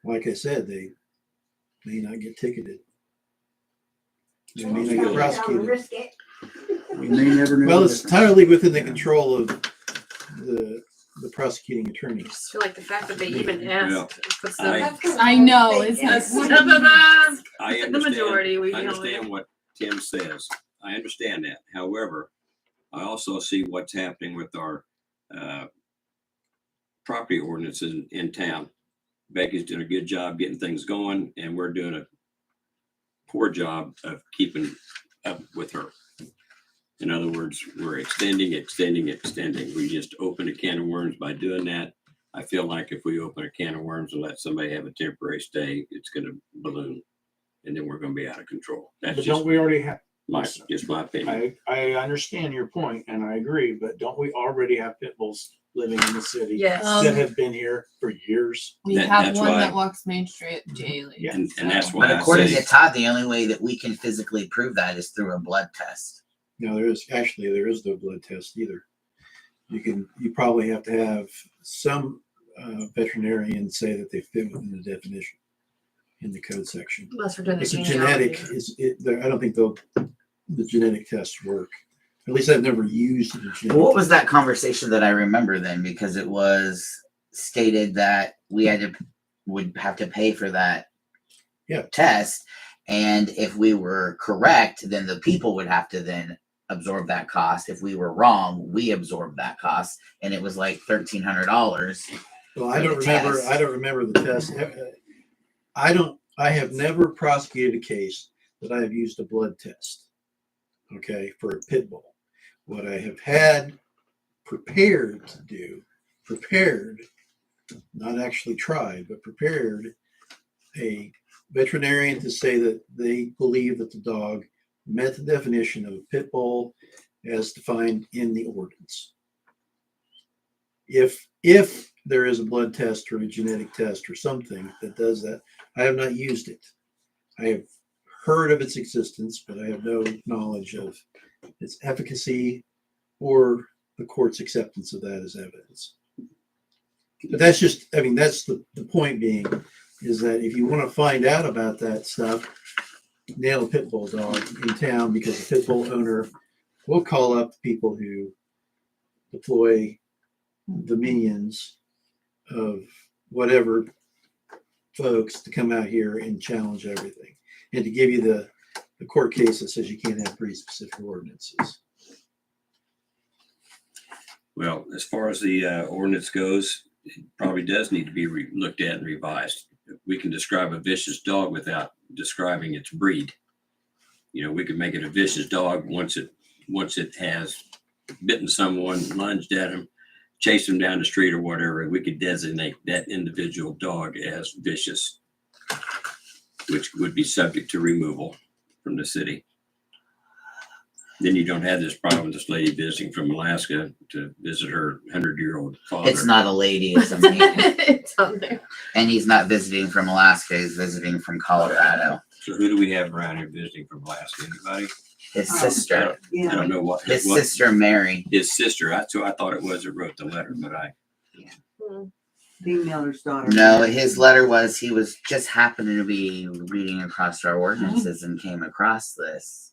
Like I said, they may not get ticketed. They may It's not not get like prosecuted. risk it. We may never know. Well, the it's difference. entirely within the control of the prosecuting attorney. I just feel like the fact that they even asked puts them. I know, it's That's like- some of us. I The majority, we I know understand what Tim says. I understand that. However, I also see what's happening with our property ordinances in town. Becky's doing a good job getting things going, and we're doing a poor job of keeping up with her. In other words, we're extending. We just opened a can of worms by doing that. I feel like if we open a can of worms and let somebody have a temporary stay, it's gonna balloon. And then we're gonna be out of control. That's But just don't we already have? my opinion. I understand your point and I agree, but don't we already have pit bulls living in the city? Yes. That have been here for years. We That- have that's one why- that walks Main Street daily. Yeah. And that's why But I according say, to Todd, the only way that we can physically prove that is through a blood test. No, there is no blood test either. You probably have to have some veterinarian say that they fit within the definition in the code section. Unless we're doing the It's a genealogy. genetic, I don't think the genetic tests work. At least I've never used the genetic. Well, what was that conversation that I remember then? Because it was stated that we had to would have to pay for that Yeah. test. And if we were correct, then the people would have to then absorb that cost. If we were wrong, we absorbed that cost. And it was like $1,300. Well, I for don't the remember. test. I don't remember the test. I have never prosecuted a case that I have used a blood test. Okay, for a pit bull. What I have had prepared to do, not actually tried, but prepared a veterinarian to say that they believe that the dog met the definition of a pit bull as defined in the ordinance. If there is a blood test or a genetic test or something that does that, I have not used it. I have heard of its existence, but I have no knowledge of its efficacy or the court's acceptance of that as evidence. But that's just, I mean, that's the point being is that if you want to find out about that stuff, nail a pit bull dog in town, because the pit bull owner will call up people who deploy the minions of whatever folks to come out here and challenge everything and to give you the court case that says you can't have pretty specific ordinances. Well, as far as the ordinance goes, it probably does need to be looked at and revised. We can describe a vicious dog without describing its breed. You know, we could make it a vicious dog once it has bitten someone, lunged at him, chased him down the street or whatever. We could designate that individual dog as vicious, which would be subject to removal from the city. Then you don't have this problem with this lady visiting from Alaska to visit her 100-year-old father. It's not a lady, it's a man. It's on there. And he's not visiting from Alaska, he's visiting from Colorado. So who do we have around here visiting from Alaska? Anybody? His sister. I don't know what. His sister, Mary. His sister. So I thought it was that wrote the letter, but Dean Miller's daughter. No, his letter was he was just happening to be reading across our ordinances and came across this.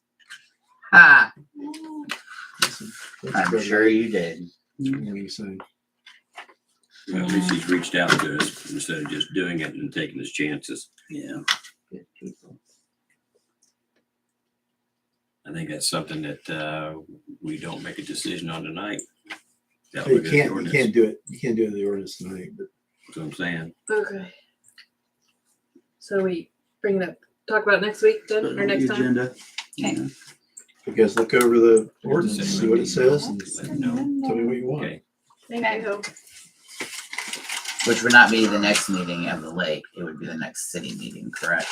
Ha! I'm sure you did. Well, at least he's reached out to us instead of just doing it and taking his chances. Yeah. Good people. I think that's something that we don't make a decision on tonight. So you can't do it. You can't do it in the ordinance tonight. But That's what I'm saying. Okay. So we bring it up, talk about it next week then, or next time? Agenda. Okay. you guys look over the ordinance, see what it says, and Let me know. tell me what you want. Okay. Thank you. Which would not be the next meeting of the lake. It would be the next city meeting, correct?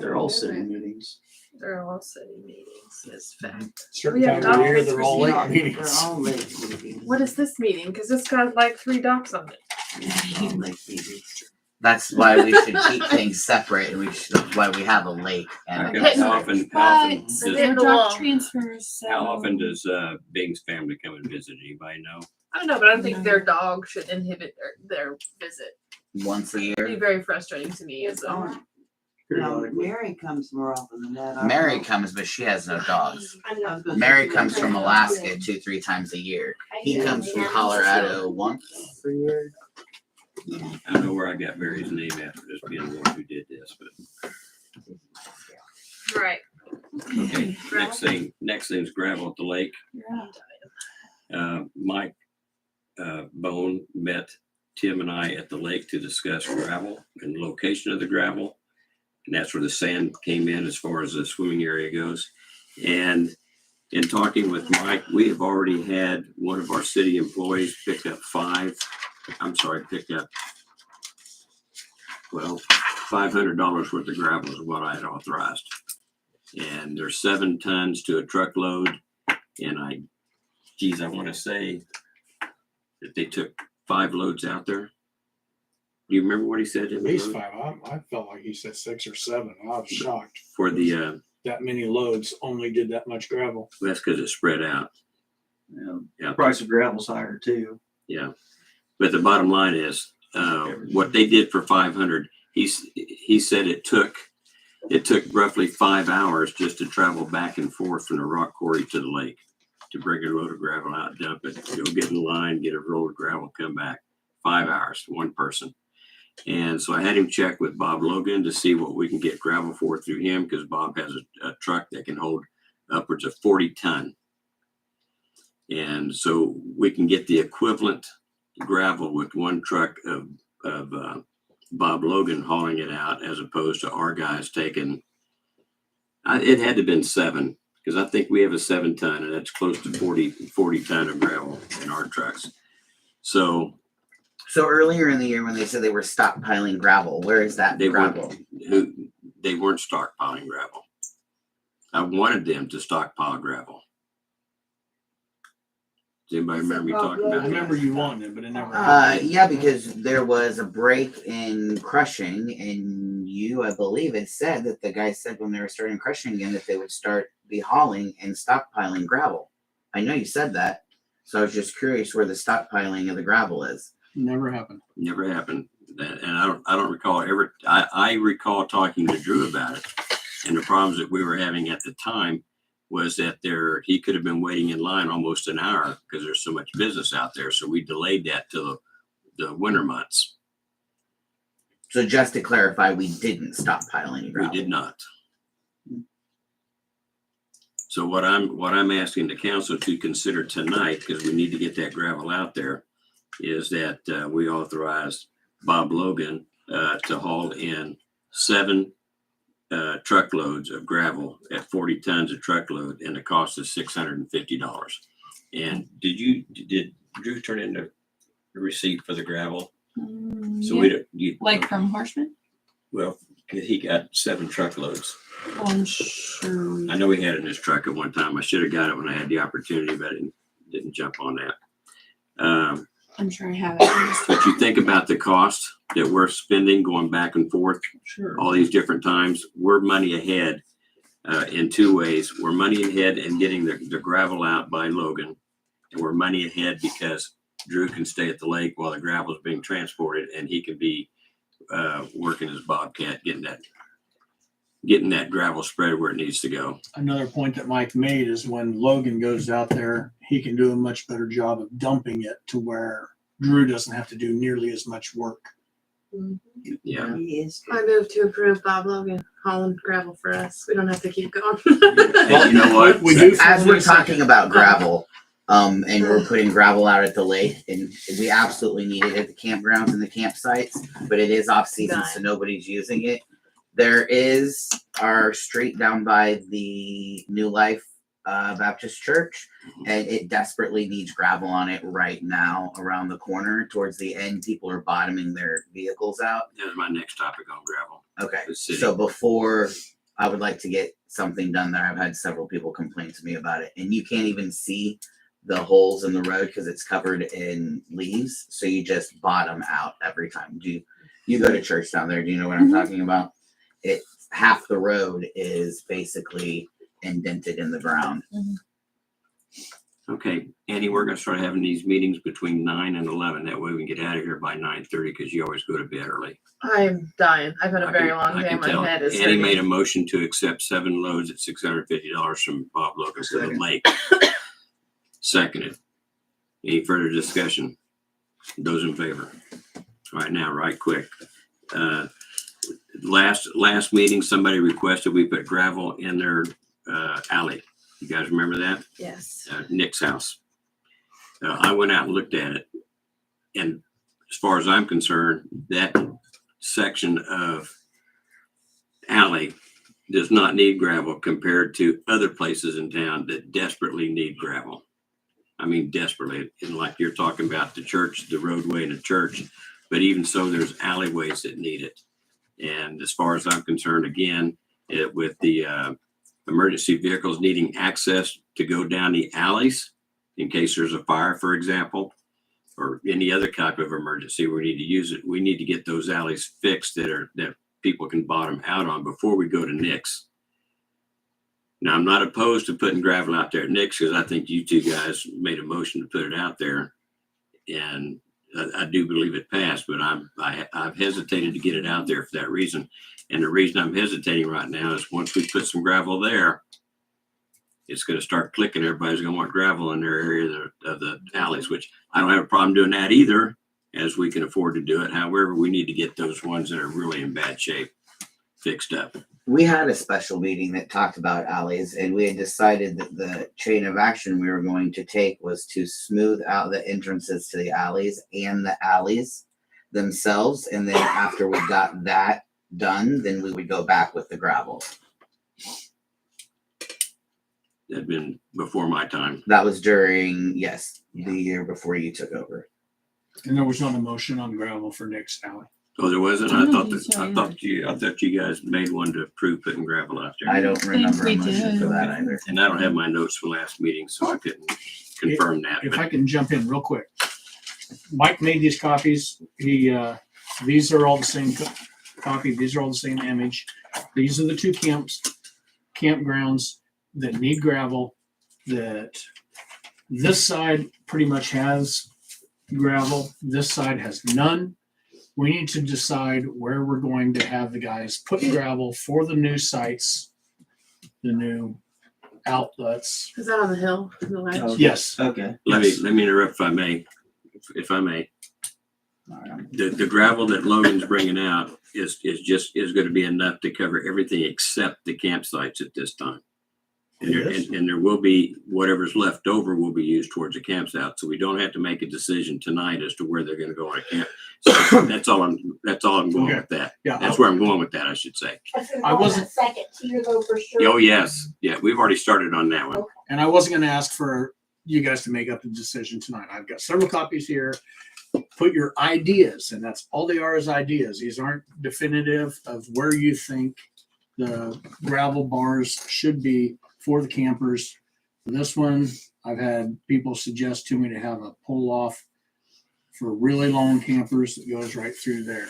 They're all city meetings. They're all city meetings, is fact. Certain We have times of the year, documents they're for all late CR. meetings. They're all late meetings. What is this meeting? Cause this got like 3 docs on it. They're all late meetings. That's why we should keep things separate, and that's why we have a lake. And Okay, how often But does, they're doc transfers, so. how often does Bing's family come and visit? Anybody know? I don't know, but I don't think their dog should inhibit their visit. once a It'd be year, very frustrating to me as a. No, Periodically. Mary comes more often than that. I don't Mary know. comes, but she has no dogs. I was gonna say Mary she comes lives from in Alaska 2-3 times a year. He comes from Colorado once. For years. I don't know where I got Mary's name after this being the one who did this, but Right. okay. Next thing's gravel at the lake. Mike Bone met Tim and I at the lake to discuss gravel and the location of the gravel. And that's where the sand came in as far as the swimming area goes. And in talking with Mike, we have already had one of our city employees pick up $500 worth of gravel is what I had authorized. And there's 7 tons to a truckload. And I want to say that they took 5 loads out there. Do you remember what he said? At least 5. I felt like he said 6 or 7. I was shocked. For the, That many loads only did that much gravel. that's because it's spread out. Yeah. Yeah. Price of gravel's higher too. Yeah. But the bottom line is, what they did for 500, he said it took roughly 5 hours just to travel back and forth from the rock quarry to the lake to bring a load of gravel out, dump it, go get in line, get a roll of gravel, come back. 5 hours, one person. And so I had him check with Bob Logan to see what we can get gravel for through him, because Bob has a truck that can hold upwards of 40 ton. And so we can get the equivalent gravel with one truck of Bob Logan hauling it out, as opposed to our guys taking, it had to have been 7, because I think we have a 7 ton, and that's close to 40 ton of gravel in our trucks. So earlier in the year when they said they were stockpiling gravel, where is that gravel? they weren't stockpiling gravel. I wanted them to stockpile gravel. Does anybody remember me talking I about that? remember you wanting it, but it never happened. Yeah, because there was a break in crushing, and you, I believe, had said that the guy said when they were starting crushing again that they would start be hauling and stockpiling gravel. I know you said that, so I was just curious where the stockpiling of the gravel is. Never happened. Never happened. And I don't recall ever. I recall talking to Drew about it, and the problems that we were having at the time was that he could have been waiting in line almost an hour because there's so much business out there. So we delayed that till the winter months. So just to clarify, we didn't stockpile any gravel. We did not. So what I'm asking the council to consider tonight, because we need to get that gravel out there, is that we authorize Bob Logan to haul in 7 truckloads of gravel at 40 tons a truckload, and the cost is $650. And did Drew turn in the receipt for the gravel? So Yeah. we don't Like from Horseman? well, he got 7 truckloads. Oh, I'm sure. I know he had it in his truck at one time. I should have got it when I had the opportunity, but I didn't jump on that. I'm sure I have it. But you think about the cost that we're spending going back and forth Sure. all these different times. We're money ahead in 2 ways. We're money ahead in getting the gravel out by Logan, and we're money ahead because Drew can stay at the lake while the gravel is being transported, and he can be working his Bobcat, getting that gravel spread where it needs to go. Another point that Mike made is when Logan goes out there, he can do a much better job of dumping it to where Drew doesn't have to do nearly as much work. Yeah. I move to approve Bob Logan hauling gravel for us. We don't have to keep going. And you know what? We do. As we're talking about gravel, and we're putting gravel out at the lake, and we absolutely need it at the campgrounds and the campsites, but it is off season, so nobody's using it. There is our street down by the New Life Baptist Church, and it desperately needs gravel on it right now around the corner. Towards the end, people are bottoming their vehicles out. That was my next topic on gravel. Okay, The city. so before I would like to get something done there, I've had several people complain to me about it, and you can't even see the holes in the road because it's covered in leaves, so you just bottom out every time. You go to church down there? Do you know what I'm talking about? It's half the road is basically indented in the ground. Okay, Andy, we're gonna start having these meetings between 9 and 11. That way we can get out of here by 9:30, because you always go to bed early. I'm dying. I've had a very long I day. can My tell. head is Andy hurting. made a motion to accept 7 loads at $650 from Bob Logan to the Second. lake. Seconded. Any further discussion? Those in favor? All right, now, right quick. Last meeting, somebody requested we put gravel in their alley. You guys remember that? Yes. Nick's house. I went out and looked at it, and as far as I'm concerned, that section of alley does not need gravel compared to other places in town that desperately need gravel. I mean, desperately. And like you're talking about the church, the roadway and the church, but even so, there's alleyways that need it. And as far as I'm concerned, again, with the emergency vehicles needing access to go down the alleys in case there's a fire, for example, or any other type of emergency, we need to use it. We need to get those alleys fixed that people can bottom out on before we go to Nick's. Now, I'm not opposed to putting gravel out there at Nick's, because I think you two guys made a motion to put it out there, and I do believe it passed, but I've hesitated to get it out there for that reason. And the reason I'm hesitating right now is once we put some gravel there, it's going to start clicking. Everybody's going to want gravel in their area of the alleys, which I don't have a problem doing that either. as we can afford to do it. However, we need to get those ones that are really in bad shape fixed up. We had a special meeting that talked about alleys, and we had decided that the chain of action we were going to take was to smooth out the entrances to the alleys and the alleys themselves. And then after we got that done, then we would go back with the gravel. That'd been before my time. That was during, yes, the year before you took over. And there was not a motion on gravel for Nick's alley. Oh, there wasn't? I I don't thought think that, so, I thought you guys made one to approve putting gravel out there. I don't remember we a motion for did. that either. And I don't have my notes from last meeting, so I couldn't confirm that. If But I can jump in real quick. Mike made these copies. These are all the same copy. These are all the same image. These are the two campgrounds that need gravel, that this side pretty much has gravel. This side has none. We need to decide where we're going to have the guys put gravel for the new sites, the new outlets. Is that on the hill? In the ledge? Yes. Okay. let me interrupt if I may. If I may. The gravel that Logan's bringing out is going to be enough to cover everything except the campsites at this time. And there will be, whatever's left over will be used towards a campsite. So we don't have to make a decision tonight as to where they're going to go on a camp. So that's all I'm going Okay. with that. Yeah. That's where I'm going with that, I should say. I wasn't- Second tier though for sure. Oh, yes. Yeah, we've already started on that one. And I wasn't gonna ask for you guys to make up a decision tonight. I've got several copies here. Put your ideas, and that's all they are, is ideas. These aren't definitive of where you think the gravel bars should be for the campers. For this one, I've had people suggest to me to have a pull off for really long campers that goes right through there.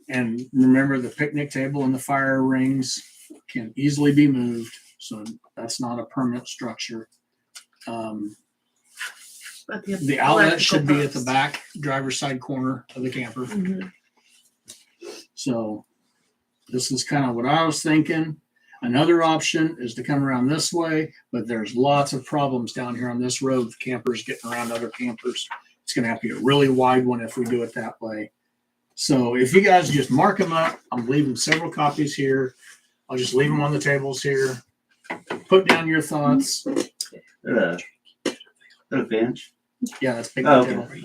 And remember, the picnic table and the fire rings can easily be moved, so that's not a permanent structure. But The outlet should be at the post. back driver's side corner of the camper. Mhm. So this is kind of what I was thinking. Another option is to come around this way, but there's lots of problems down here on this road with campers getting around other campers. It's going to have to be a really wide one if we do it that way. So if you guys just mark them up, I'm leaving several copies here. I'll just leave them on the tables here. Put down your thoughts. A bench. Yeah, that's big. Oh, table. Can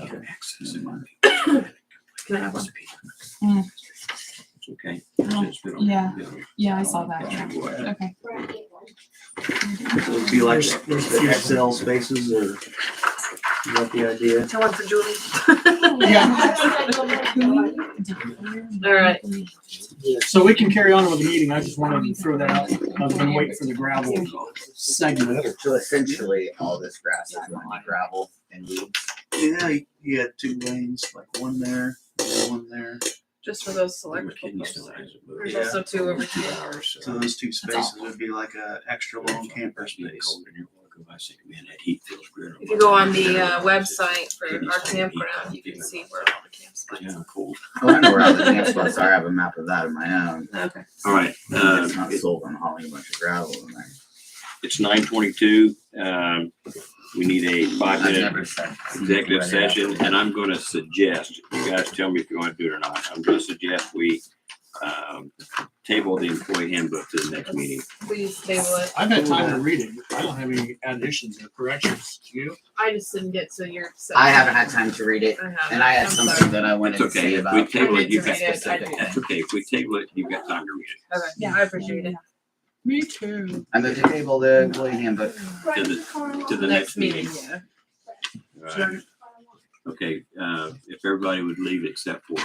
I have one? It's okay. Yeah. Yeah, I saw that. Okay. Okay. So it'd be like the Excel spaces, or is that the idea? Tell one for Julie. All right. So we can carry on with the meeting. I just wanted to throw that out. I was going to wait for the gravel segment. So essentially, all this grass is going to be gravel and weeds. Yeah, you had 2 lanes, like one there, one there. Just for those electrical posts. There's also 2 over here. So those 2 spaces would be like a extra long camper space. If you go on the website for our campground, you can see where all the campsites Yeah, cool. Oh, I know where all the camp spots are. I have a map of that of my own. are. Okay. All right. It's not sold on hauling a bunch of gravel in there. It's 9:22. We need a I've 5-minute never said. executive session, and I'm going to suggest, you guys tell me if you want to do it or not. I'm going to suggest we table the employee handbook to the next meeting. Please table it. I've had time to read it. I don't have any additions or corrections. Do you? I just didn't get to your. I haven't had time to read it, I haven't. and I had I'm something sorry. that I wanted It's to okay. say If about. we table I it, need you to got read it. I specific. did. That's okay. If we table it, you've got time to read it. Okay. Yeah, I appreciate it. Me too. I'm going to table the employee handbook. To the next meeting. Yeah. All right. Okay, if everybody would leave except for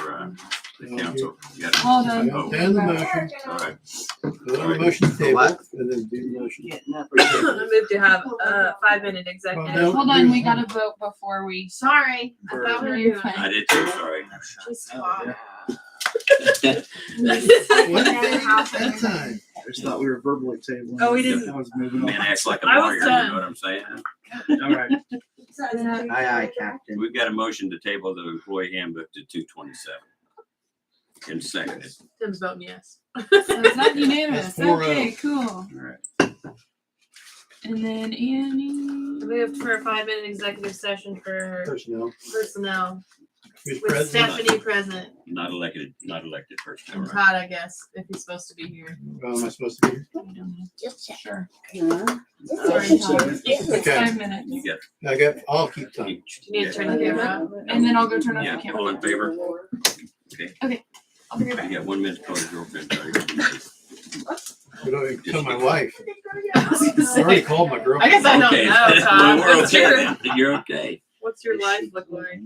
the council. You got it? Hold on. Oh, And the motion. all right. Put on the motion to table, What? and then do the motion. Getting up. I move to have a 5-minute executive. No. Hold on, we gotta vote before we. Sorry. I For- thought we were You're doing. I did too, sorry. Just Oh, talk. That time. I just thought we were verbally tabling. Oh, we didn't. I was moving Man on. acts like a I was lawyer, you done. know what I'm saying? All right. Aye, aye, Captain. We've got a motion to table the employee handbook to 2/27. And seconded. Tim's voting yes. So is that unanimous? That's 4-0. Okay, cool. All right. And then Annie. I moved for a 5-minute executive session for Personnel. personnel. Who's With president? Stephanie present Not elected first time and around. Todd, I guess, if he's supposed to be here. Oh, am I supposed to be here? Just check. Sure. Sorry, Todd. It's Okay. 5 minutes. You got, I'll keep time. Do you need to turn the camera off? And then I'll go turn off yeah, the camera. all in favor? I'll be right back. You got 1 minute to call your girlfriend. Sorry. We don't even tell my wife. I was gonna I already say, called my I girlfriend. guess I don't Okay. know, Well, Todd. we're What's okay your, then. You're okay. what's your life look like?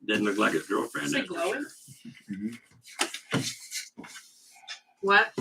Doesn't look like his girlfriend. Is it that's for glowing? sure. What?